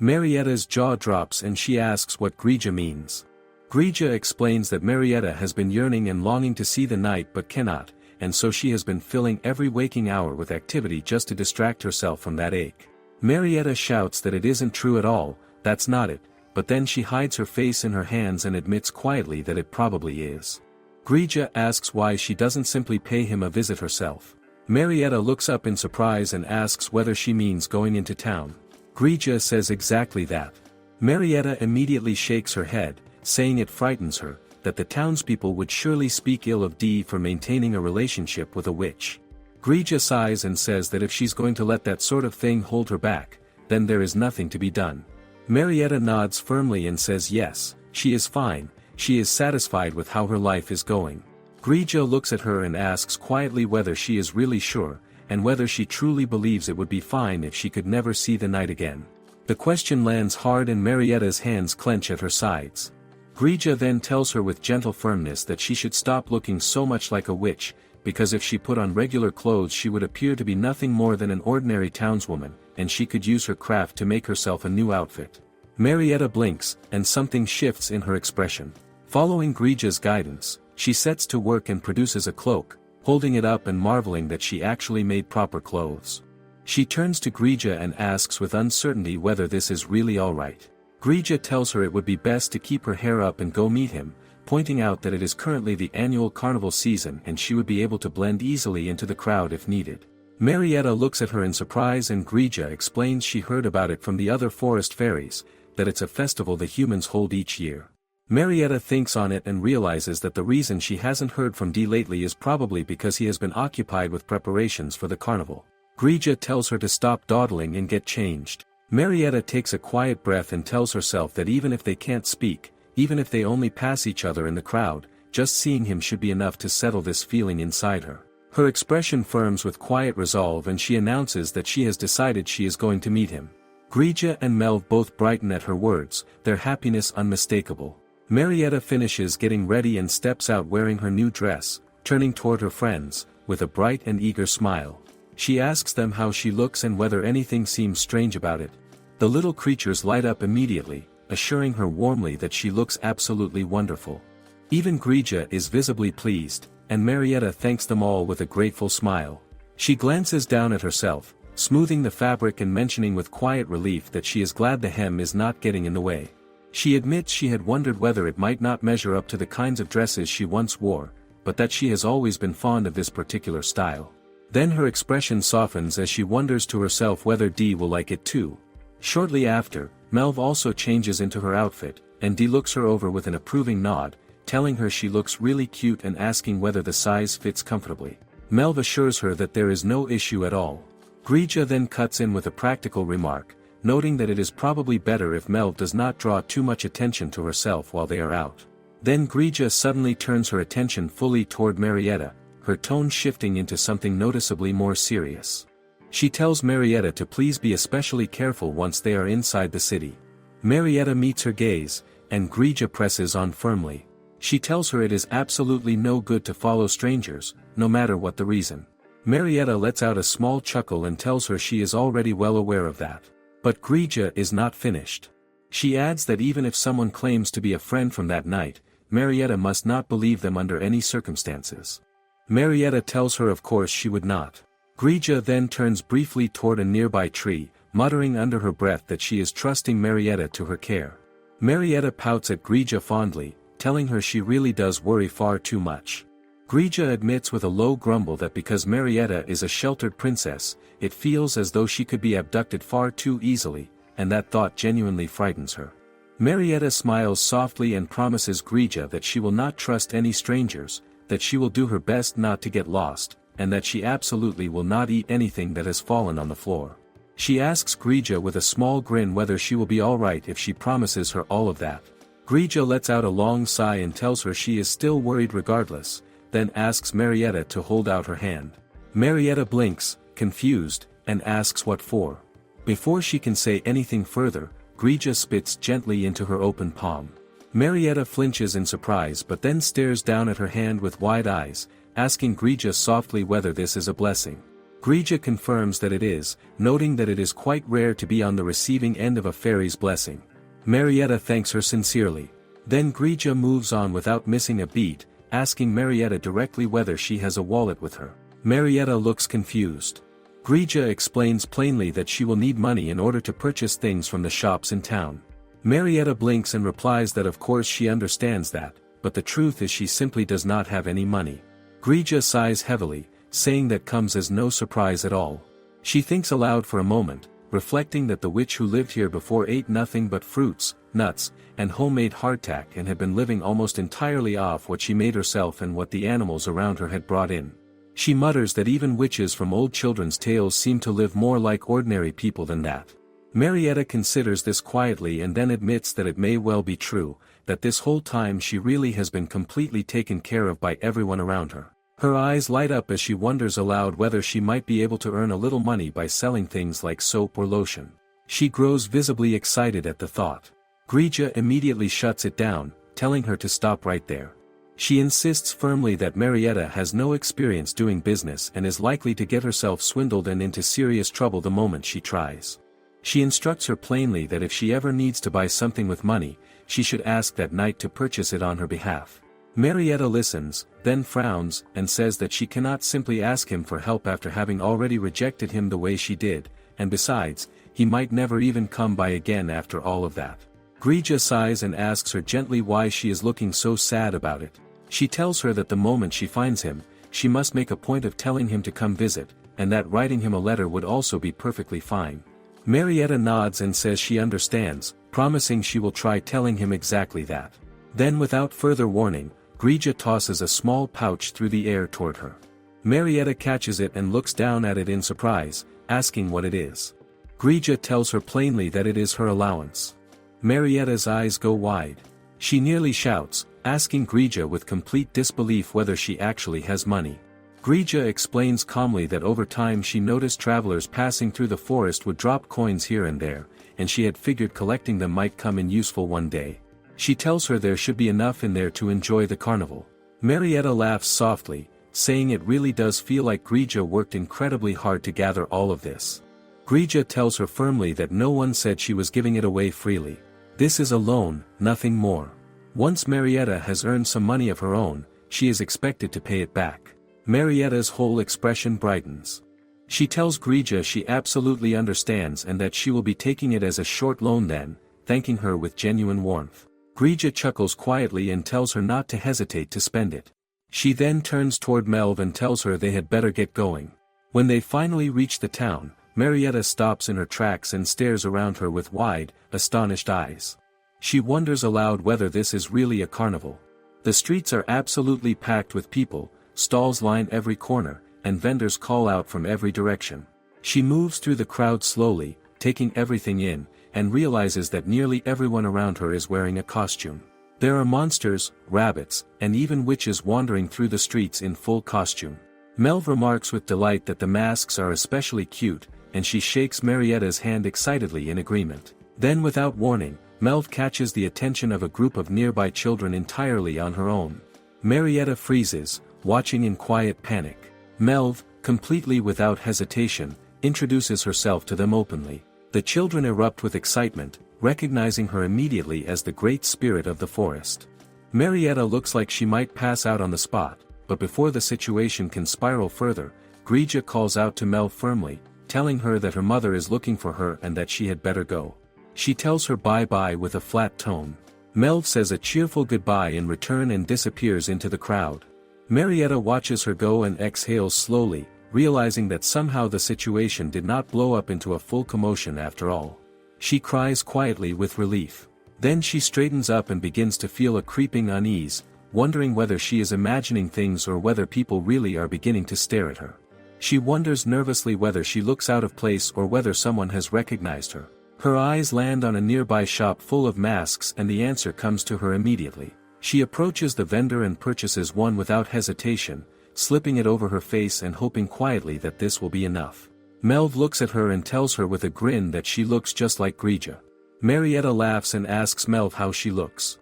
Marietta's jaw drops and she asks what Grija means. Grija explains that Marietta has been yearning and longing to see the night but cannot, and so she has been filling every waking hour with activity just to distract herself from that ache. Marietta shouts that it isn't true at all, that's not it, but then she hides her face in her hands and admits quietly that it probably is. Grija asks why she doesn't simply pay him a visit herself. Marietta looks up in surprise and asks whether she means going into town. Grija says exactly that. Marietta immediately shakes her head, saying it frightens her, that the townspeople would surely speak ill of Dee for maintaining a relationship with a witch. Grija sighs and says that if she's going to let that sort of thing hold her back, then there is nothing to be done. Marietta nods firmly and says yes, she is fine, she is satisfied with how her life is going. Grija looks at her and asks quietly whether she is really sure, and whether she truly believes it would be fine if she could never see the night again. The question lands hard and Marietta's hands clench at her sides. Grija then tells her with gentle firmness that she should stop looking so much like a witch, because if she put on regular clothes she would appear to be nothing more than an ordinary townswoman, and she could use her craft to make herself a new outfit. Marietta blinks, and something shifts in her expression. Following Grija's guidance, she sets to work and produces a cloak, holding it up and marveling that she actually made proper clothes. She turns to Grija and asks with uncertainty whether this is really alright. Grija tells her it would be best to keep her hair up and go meet him, pointing out that it is currently the annual carnival season and she would be able to blend easily into the crowd if needed. Marietta looks at her in surprise and Grija explains she heard about it from the other forest fairies, that it's a festival the humans hold each year. Marietta thinks on it and realizes that the reason she hasn't heard from Dee lately is probably because he has been occupied with preparations for the carnival. Grija tells her to stop dawdling and get changed. Marietta takes a quiet breath and tells herself that even if they can't speak, even if they only pass each other in the crowd, just seeing him should be enough to settle this feeling inside her. Her expression firms with quiet resolve and she announces that she has decided she is going to meet him. Grija and Melv both brighten at her words, their happiness unmistakable. Marietta finishes getting ready and steps out wearing her new dress, turning toward her friends, with a bright and eager smile. She asks them how she looks and whether anything seems strange about it. The little creatures light up immediately, assuring her warmly that she looks absolutely wonderful. Even Grija is visibly pleased, and Marietta thanks them all with a grateful smile. She glances down at herself, smoothing the fabric and mentioning with quiet relief that she is glad the hem is not getting in the way. She admits she had wondered whether it might not measure up to the kinds of dresses she once wore, but that she has always been fond of this particular style. Then her expression softens as she wonders to herself whether Dee will like it too. Shortly after, Melv also changes into her outfit, and Dee looks her over with an approving nod, telling her she looks really cute and asking whether the size fits comfortably. Melv assures her that there is no issue at all. Grija then cuts in with a practical remark, noting that it is probably better if Melv does not draw too much attention to herself while they are out. Then Grija suddenly turns her attention fully toward Marietta, her tone shifting into something noticeably more serious. She tells Marietta to please be especially careful once they are inside the city. Marietta meets her gaze, and Grija presses on firmly. She tells her it is absolutely no good to follow strangers, no matter what the reason. Marietta lets out a small chuckle and tells her she is already well aware of that. But Grija is not finished. She adds that even if someone claims to be a friend from that night, Marietta must not believe them under any circumstances. Marietta tells her of course she would not. Grija then turns briefly toward a nearby tree, muttering under her breath that she is trusting Marietta to her care. Marietta pouts at Grija fondly, telling her she really does worry far too much. Grija admits with a low grumble that because Marietta is a sheltered princess, it feels as though she could be abducted far too easily, and that thought genuinely frightens her. Marietta smiles softly and promises Grija that she will not trust any strangers, that she will do her best not to get lost, and that she absolutely will not eat anything that has fallen on the floor. She asks Grija with a small grin whether she will be alright if she promises her all of that. Grija lets out a long sigh and tells her she is still worried regardless, then asks Marietta to hold out her hand. Marietta blinks, confused, and asks what for. Before she can say anything further, Grija spits gently into her open palm. Marietta flinches in surprise but then stares down at her hand with wide eyes, asking Grija softly whether this is a blessing. Grija confirms that it is, noting that it is quite rare to be on the receiving end of a fairy's blessing. Marietta thanks her sincerely. Then Grija moves on without missing a beat, asking Marietta directly whether she has a wallet with her. Marietta looks confused. Grija explains plainly that she will need money in order to purchase things from the shops in town. Marietta blinks and replies that of course she understands that, but the truth is she simply does not have any money. Grija sighs heavily, saying that comes as no surprise at all. She thinks aloud for a moment, reflecting that the witch who lived here before ate nothing but fruits, nuts, and homemade hardtack and had been living almost entirely off what she made herself and what the animals around her had brought in. She mutters that even witches from old children's tales seem to live more like ordinary people than that. Marietta considers this quietly and then admits that it may well be true, that this whole time she really has been completely taken care of by everyone around her. Her eyes light up as she wonders aloud whether she might be able to earn a little money by selling things like soap or lotion. She grows visibly excited at the thought. Grija immediately shuts it down, telling her to stop right there. She insists firmly that Marietta has no experience doing business and is likely to get herself swindled and into serious trouble the moment she tries. She instructs her plainly that if she ever needs to buy something with money, she should ask that knight to purchase it on her behalf. Marietta listens, then frowns, and says that she cannot simply ask him for help after having already rejected him the way she did, and besides, he might never even come by again after all of that. Grija sighs and asks her gently why she is looking so sad about it. She tells her that the moment she finds him, she must make a point of telling him to come visit, and that writing him a letter would also be perfectly fine. Marietta nods and says she understands, promising she will try telling him exactly that. Then without further warning, Grija tosses a small pouch through the air toward her. Marietta catches it and looks down at it in surprise, asking what it is. Grija tells her plainly that it is her allowance. Marietta's eyes go wide. She nearly shouts, asking Grija with complete disbelief whether she actually has money. Grija explains calmly that over time she noticed travelers passing through the forest would drop coins here and there, and she had figured collecting them might come in useful one day. She tells her there should be enough in there to enjoy the carnival. Marietta laughs softly, saying it really does feel like Grija worked incredibly hard to gather all of this. Grija tells her firmly that no one said she was giving it away freely. This is a loan, nothing more. Once Marietta has earned some money of her own, she is expected to pay it back. Marietta's whole expression brightens. She tells Grija she absolutely understands and that she will be taking it as a short loan then, thanking her with genuine warmth. Grija chuckles quietly and tells her not to hesitate to spend it. She then turns toward Melv and tells her they had better get going. When they finally reach the town, Marietta stops in her tracks and stares around her with wide, astonished eyes. She wonders aloud whether this is really a carnival. The streets are absolutely packed with people, stalls line every corner, and vendors call out from every direction. She moves through the crowd slowly, taking everything in, and realizes that nearly everyone around her is wearing a costume. There are monsters, rabbits, and even witches wandering through the streets in full costume. Melv remarks with delight that the masks are especially cute, and she shakes Marietta's hand excitedly in agreement. Then without warning, Melv catches the attention of a group of nearby children entirely on her own. Marietta freezes, watching in quiet panic. Melv, completely without hesitation, introduces herself to them openly. The children erupt with excitement, recognizing her immediately as the great spirit of the forest. Marietta looks like she might pass out on the spot, but before the situation can spiral further, Grija calls out to Melv firmly, telling her that her mother is looking for her and that she had better go. She tells her bye-bye with a flat tone. Melv says a cheerful goodbye in return and disappears into the crowd. Marietta watches her go and exhales slowly, realizing that somehow the situation did not blow up into a full commotion after all. She cries quietly with relief. Then she straightens up and begins to feel a creeping unease, wondering whether she is imagining things or whether people really are beginning to stare at her. She wonders nervously whether she looks out of place or whether someone has recognized her. Her eyes land on a nearby shop full of masks and the answer comes to her immediately. She approaches the vendor and purchases one without hesitation, slipping it over her face and hoping quietly that this will be enough. Melv looks at her and tells her with a grin that she looks just like Grija. Marietta laughs and asks Melv how she looks.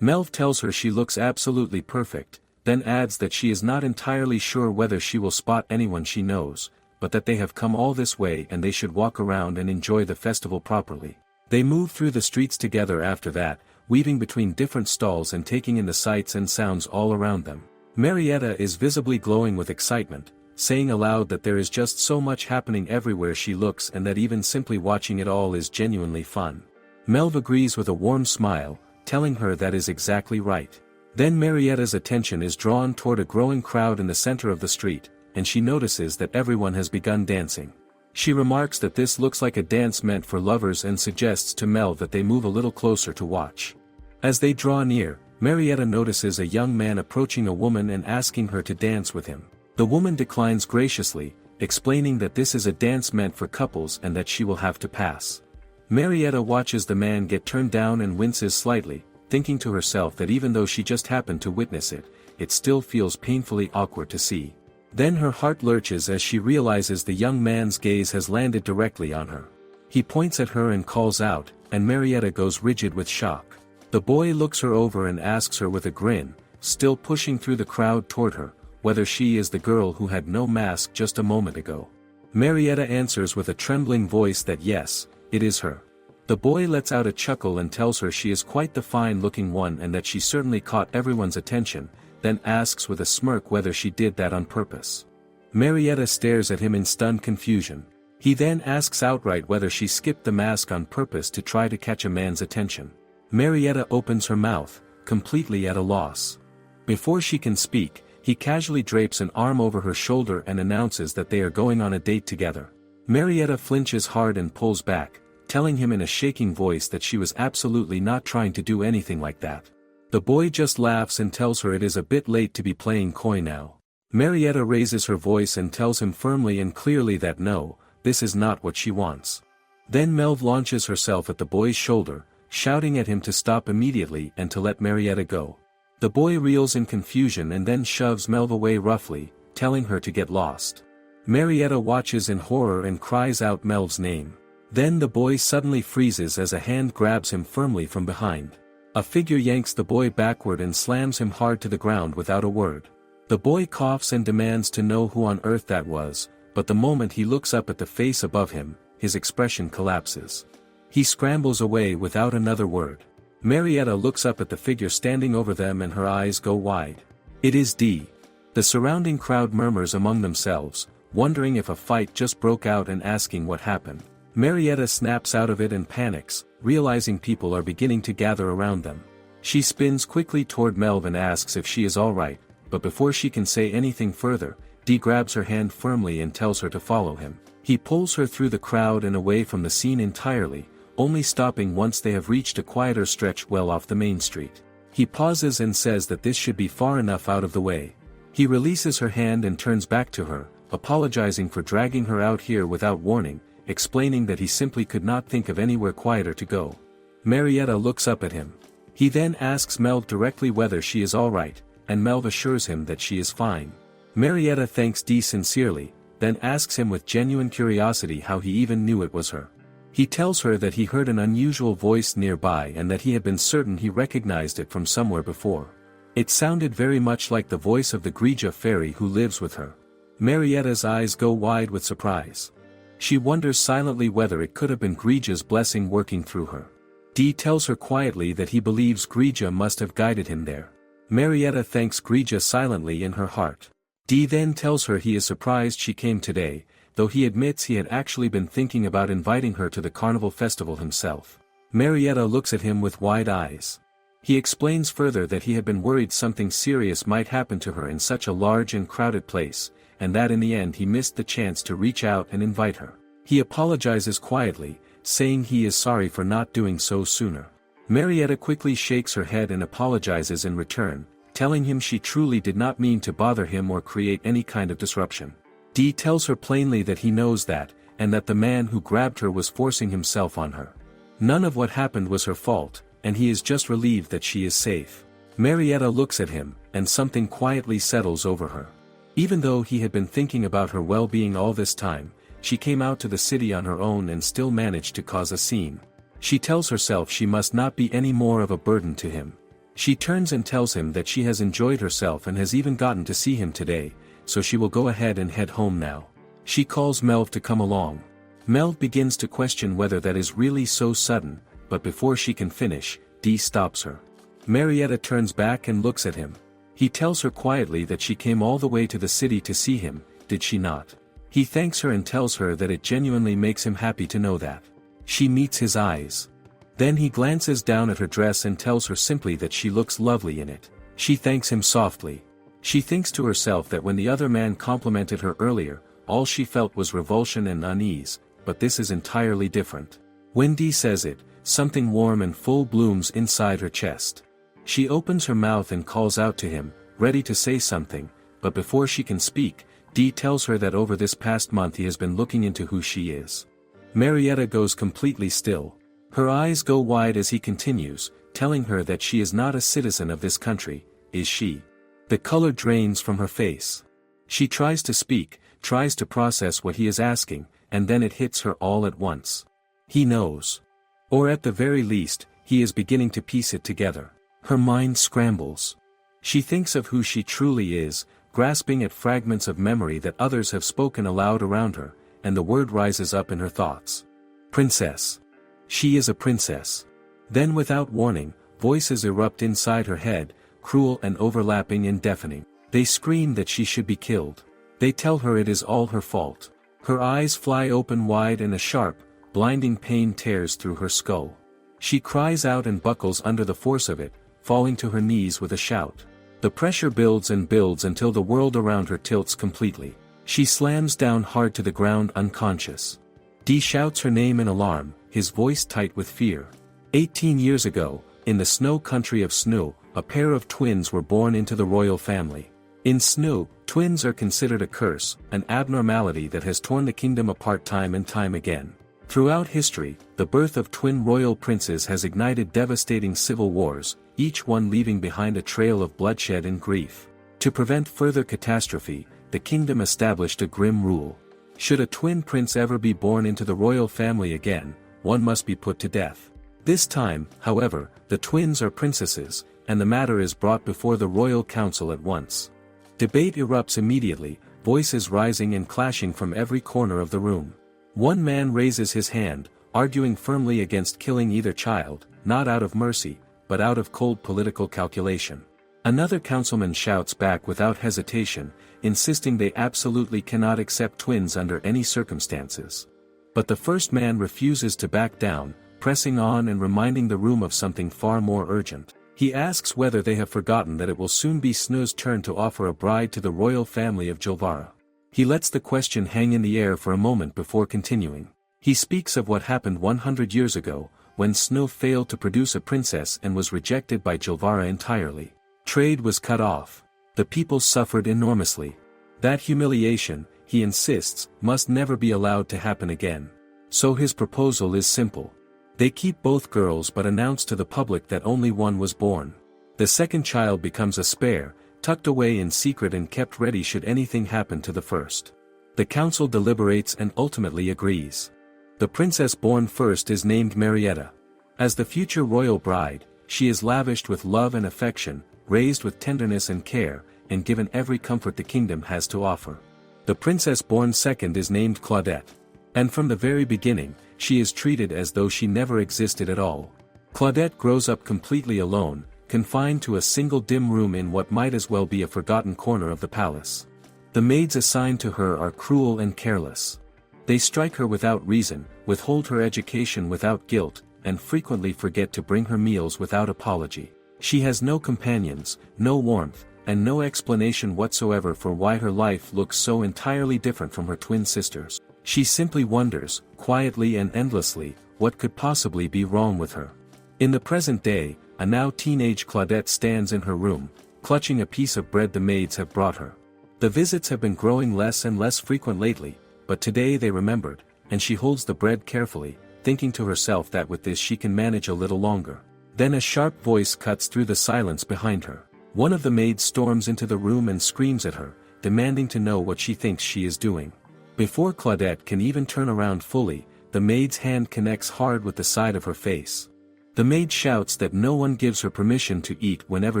Melv tells her she looks absolutely perfect, then adds that she is not entirely sure whether she will spot anyone she knows, but that they have come all this way and they should walk around and enjoy the festival properly. They move through the streets together after that, weaving between different stalls and taking in the sights and sounds all around them. Marietta is visibly glowing with excitement, saying aloud that there is just so much happening everywhere she looks and that even simply watching it all is genuinely fun. Melv agrees with a warm smile, telling her that is exactly right. Then Marietta's attention is drawn toward a growing crowd in the center of the street, and she notices that everyone has begun dancing. She remarks that this looks like a dance meant for lovers and suggests to Melv that they move a little closer to watch. As they draw near, Marietta notices a young man approaching a woman and asking her to dance with him. The woman declines graciously, explaining that this is a dance meant for couples and that she will have to pass. Marietta watches the man get turned down and winces slightly, thinking to herself that even though she just happened to witness it, it still feels painfully awkward to see. Then her heart lurches as she realizes the young man's gaze has landed directly on her. He points at her and calls out, and Marietta goes rigid with shock. The boy looks her over and asks her with a grin, still pushing through the crowd toward her, whether she is the girl who had no mask just a moment ago. Marietta answers with a trembling voice that yes, it is her. The boy lets out a chuckle and tells her she is quite the fine-looking one and that she certainly caught everyone's attention, then asks with a smirk whether she did that on purpose. Marietta stares at him in stunned confusion. He then asks outright whether she skipped the mask on purpose to try to catch a man's attention. Marietta opens her mouth, completely at a loss. Before she can speak, he casually drapes an arm over her shoulder and announces that they are going on a date together. Marietta flinches hard and pulls back, telling him in a shaking voice that she was absolutely not trying to do anything like that. The boy just laughs and tells her it is a bit late to be playing coy now. Marietta raises her voice and tells him firmly and clearly that no, this is not what she wants. Then Melv launches herself at the boy's shoulder, shouting at him to stop immediately and to let Marietta go. The boy reels in confusion and then shoves Melv away roughly, telling her to get lost. Marietta watches in horror and cries out Melv's name. Then the boy suddenly freezes as a hand grabs him firmly from behind. A figure yanks the boy backward and slams him hard to the ground without a word. The boy coughs and demands to know who on earth that was, but the moment he looks up at the face above him, his expression collapses. He scrambles away without another word. Marietta looks up at the figure standing over them and her eyes go wide. It is D. The surrounding crowd murmurs among themselves, wondering if a fight just broke out and asking what happened. Marietta snaps out of it and panics, realizing people are beginning to gather around them. She spins quickly toward Melv and asks if she is alright, but before she can say anything further, D grabs her hand firmly and tells her to follow him. He pulls her through the crowd and away from the scene entirely, only stopping once they have reached a quieter stretch well off the main street. He pauses and says that this should be far enough out of the way. He releases her hand and turns back to her, apologizing for dragging her out here without warning, explaining that he simply could not think of anywhere quieter to go. Marietta looks up at him. He then asks Melv directly whether she is alright, and Melv assures him that she is fine. Marietta thanks D sincerely, then asks him with genuine curiosity how he even knew it was her. He tells her that he heard an unusual voice nearby and that he had been certain he recognized it from somewhere before. It sounded very much like the voice of the Grija fairy who lives with her. Marietta's eyes go wide with surprise. She wonders silently whether it could have been Grija's blessing working through her. D tells her quietly that he believes Grija must have guided him there. Marietta thanks Grija silently in her heart. D then tells her he is surprised she came today, though he admits he had actually been thinking about inviting her to the carnival festival himself. Marietta looks at him with wide eyes. He explains further that he had been worried something serious might happen to her in such a large and crowded place, and that in the end he missed the chance to reach out and invite her. He apologizes quietly, saying he is sorry for not doing so sooner. Marietta quickly shakes her head and apologizes in return, telling him she truly did not mean to bother him or create any kind of disruption. D tells her plainly that he knows that, and that the man who grabbed her was forcing himself on her. None of what happened was her fault, and he is just relieved that she is safe. Marietta looks at him, and something quietly settles over her. Even though he had been thinking about her well-being all this time, she came out to the city on her own and still managed to cause a scene. She tells herself she must not be any more of a burden to him. She turns and tells him that she has enjoyed herself and has even gotten to see him today, so she will go ahead and head home now. She calls Melv to come along. Melv begins to question whether that is really so sudden, but before she can finish, Dee stops her. Marietta turns back and looks at him. He tells her quietly that she came all the way to the city to see him, did she not? He thanks her and tells her that it genuinely makes him happy to know that. She meets his eyes. Then he glances down at her dress and tells her simply that she looks lovely in it. She thanks him softly. She thinks to herself that when the other man complimented her earlier, all she felt was revulsion and unease, but this is entirely different. When Dee says it, something warm and full blooms inside her chest. She opens her mouth and calls out to him, ready to say something, but before she can speak, Dee tells her that over this past month he has been looking into who she is. Marietta goes completely still. Her eyes go wide as he continues, telling her that she is not a citizen of this country, is she? The color drains from her face. She tries to speak, tries to process what he is asking, and then it hits her all at once. He knows. Or at the very least, he is beginning to piece it together. Her mind scrambles. She thinks of who she truly is, grasping at fragments of memory that others have spoken aloud around her, and the word rises up in her thoughts. Princess. She is a princess. Then without warning, voices erupt inside her head, cruel and overlapping and deafening. They scream that she should be killed. They tell her it is all her fault. Her eyes fly open wide and a sharp, blinding pain tears through her skull. She cries out and buckles under the force of it, falling to her knees with a shout. The pressure builds and builds until the world around her tilts completely. She slams down hard to the ground unconscious. Dee shouts her name in alarm, his voice tight with fear. 18 years ago, in the snow country of Snow, a pair of twins were born into the royal family. In Snow, twins are considered a curse, an abnormality that has torn the kingdom apart time and time again. Throughout history, the birth of twin royal princes has ignited devastating civil wars, each one leaving behind a trail of bloodshed and grief. To prevent further catastrophe, the kingdom established a grim rule. Should a twin prince ever be born into the royal family again, one must be put to death. This time, however, the twins are princesses, and the matter is brought before the royal council at once. Debate erupts immediately, voices rising and clashing from every corner of the room. One man raises his hand, arguing firmly against killing either child, not out of mercy, but out of cold political calculation. Another councilman shouts back without hesitation, insisting they absolutely cannot accept twins under any circumstances. But the first man refuses to back down, pressing on and reminding the room of something far more urgent. He asks whether they have forgotten that it will soon be Snow's turn to offer a bride to the royal family of Jilvara. He lets the question hang in the air for a moment before continuing. He speaks of what happened 100 years ago, when Snow failed to produce a princess and was rejected by Jilvara entirely. Trade was cut off. The people suffered enormously. That humiliation, he insists, must never be allowed to happen again. So his proposal is simple. They keep both girls but announce to the public that only one was born. The second child becomes a spare, tucked away in secret and kept ready should anything happen to the first. The council deliberates and ultimately agrees. The princess born first is named Marietta. As the future royal bride, she is lavished with love and affection, raised with tenderness and care, and given every comfort the kingdom has to offer. The princess born second is named Claudette. And from the very beginning, she is treated as though she never existed at all. Claudette grows up completely alone, confined to a single dim room in what might as well be a forgotten corner of the palace. The maids assigned to her are cruel and careless. They strike her without reason, withhold her education without guilt, and frequently forget to bring her meals without apology. She has no companions, no warmth, and no explanation whatsoever for why her life looks so entirely different from her twin sisters. She simply wonders, quietly and endlessly, what could possibly be wrong with her. In the present day, a now teenage Claudette stands in her room, clutching a piece of bread the maids have brought her. The visits have been growing less and less frequent lately, but today they remembered, and she holds the bread carefully, thinking to herself that with this she can manage a little longer. Then a sharp voice cuts through the silence behind her. One of the maids storms into the room and screams at her, demanding to know what she thinks she is doing. Before Claudette can even turn around fully, the maid's hand connects hard with the side of her face. The maid shouts that no one gives her permission to eat whenever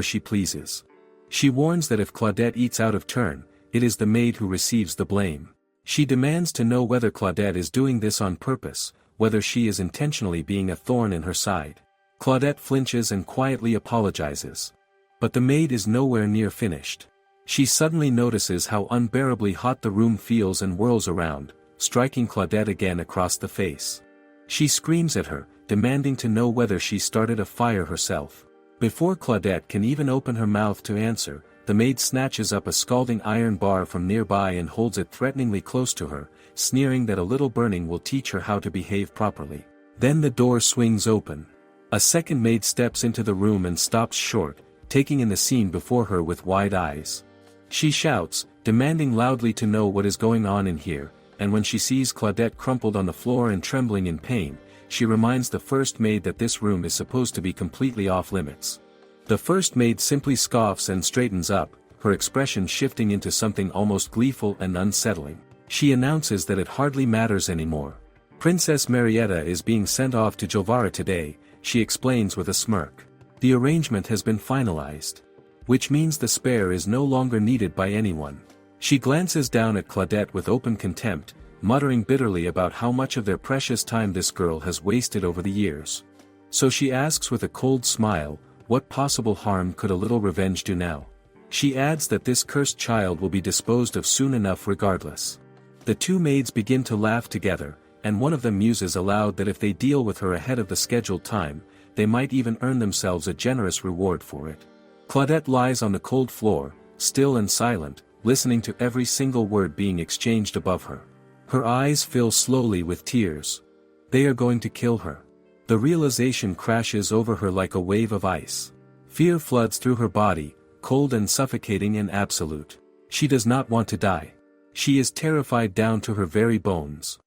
she pleases. She warns that if Claudette eats out of turn, it is the maid who receives the blame. She demands to know whether Claudette is doing this on purpose, whether she is intentionally being a thorn in her side. Claudette flinches and quietly apologizes. But the maid is nowhere near finished. She suddenly notices how unbearably hot the room feels and whirls around, striking Claudette again across the face. She screams at her, demanding to know whether she started a fire herself. Before Claudette can even open her mouth to answer, the maid snatches up a scalding iron bar from nearby and holds it threateningly close to her, sneering that a little burning will teach her how to behave properly. Then the door swings open. A second maid steps into the room and stops short, taking in the scene before her with wide eyes. She shouts, demanding loudly to know what is going on in here, and when she sees Claudette crumpled on the floor and trembling in pain, she reminds the first maid that this room is supposed to be completely off limits. The first maid simply scoffs and straightens up, her expression shifting into something almost gleeful and unsettling. She announces that it hardly matters anymore. Princess Marietta is being sent off to Jovara today, she explains with a smirk. The arrangement has been finalized. Which means the spare is no longer needed by anyone. She glances down at Claudette with open contempt, muttering bitterly about how much of their precious time this girl has wasted over the years. So she asks with a cold smile, what possible harm could a little revenge do now? She adds that this cursed child will be disposed of soon enough regardless. The two maids begin to laugh together, and one of them muses aloud that if they deal with her ahead of the scheduled time, they might even earn themselves a generous reward for it. Claudette lies on the cold floor, still and silent, listening to every single word being exchanged above her. Her eyes fill slowly with tears. They are going to kill her. The realization crashes over her like a wave of ice. Fear floods through her body, cold and suffocating and absolute. She does not want to die. She is terrified down to her very bones.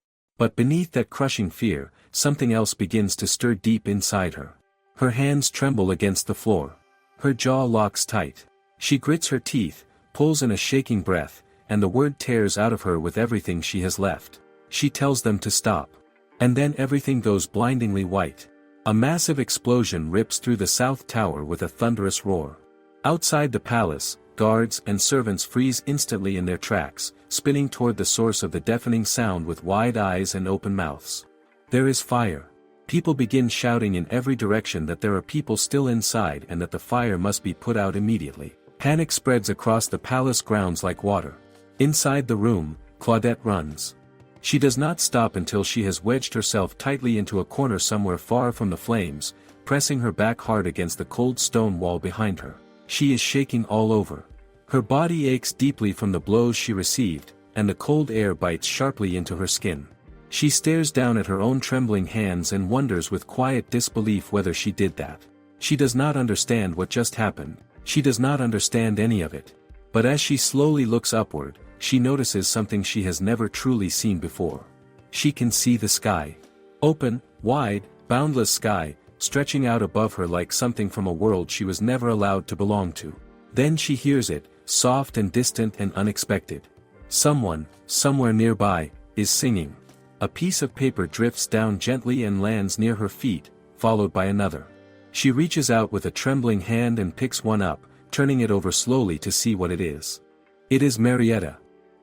But beneath that crushing fear, something else begins to stir deep inside her. Her hands tremble against the floor. Her jaw locks tight. She grits her teeth, pulls in a shaking breath, and the word tears out of her with everything she has left. She tells them to stop. And then everything goes blindingly white. A massive explosion rips through the south tower with a thunderous roar. Outside the palace, guards and servants freeze instantly in their tracks, spinning toward the source of the deafening sound with wide eyes and open mouths. There is fire. People begin shouting in every direction that there are people still inside and that the fire must be put out immediately. Panic spreads across the palace grounds like water. Inside the room, Claudette runs. She does not stop until she has wedged herself tightly into a corner somewhere far from the flames, pressing her back hard against the cold stone wall behind her. She is shaking all over. Her body aches deeply from the blows she received, and the cold air bites sharply into her skin. She stares down at her own trembling hands and wonders with quiet disbelief whether she did that. She does not understand what just happened. She does not understand any of it. But as she slowly looks upward, she notices something she has never truly seen before. She can see the sky. Open, wide, boundless sky, stretching out above her like something from a world she was never allowed to belong to. Then she hears it, soft and distant and unexpected. Someone, somewhere nearby, is singing. A piece of paper drifts down gently and lands near her feet, followed by another. She reaches out with a trembling hand and picks one up, turning it over slowly to see what it is. It is Marietta.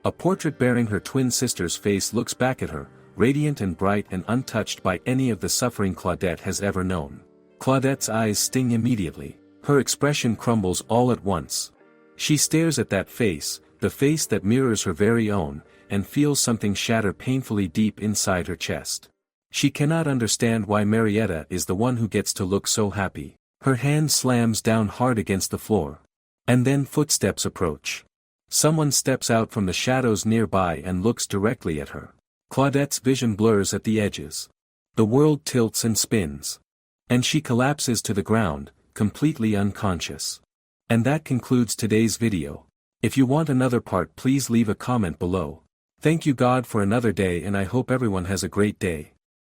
A portrait bearing her twin sister's face looks back at her, radiant and bright and untouched by any of the suffering Claudette has ever known. Claudette's eyes sting immediately. Her expression crumbles all at once. She stares at that face, the face that mirrors her very own, and feels something shatter painfully deep inside her chest. She cannot understand why Marietta is the one who gets to look so happy. Her hand slams down hard against the floor. And then footsteps approach. Someone steps out from the shadows nearby and looks directly at her. Claudette's vision blurs at the edges. The world tilts and spins. And she collapses to the ground, completely unconscious. And that concludes today's video. If you want another part, please leave a comment below. Thank you God for another day, and I hope everyone has a great day.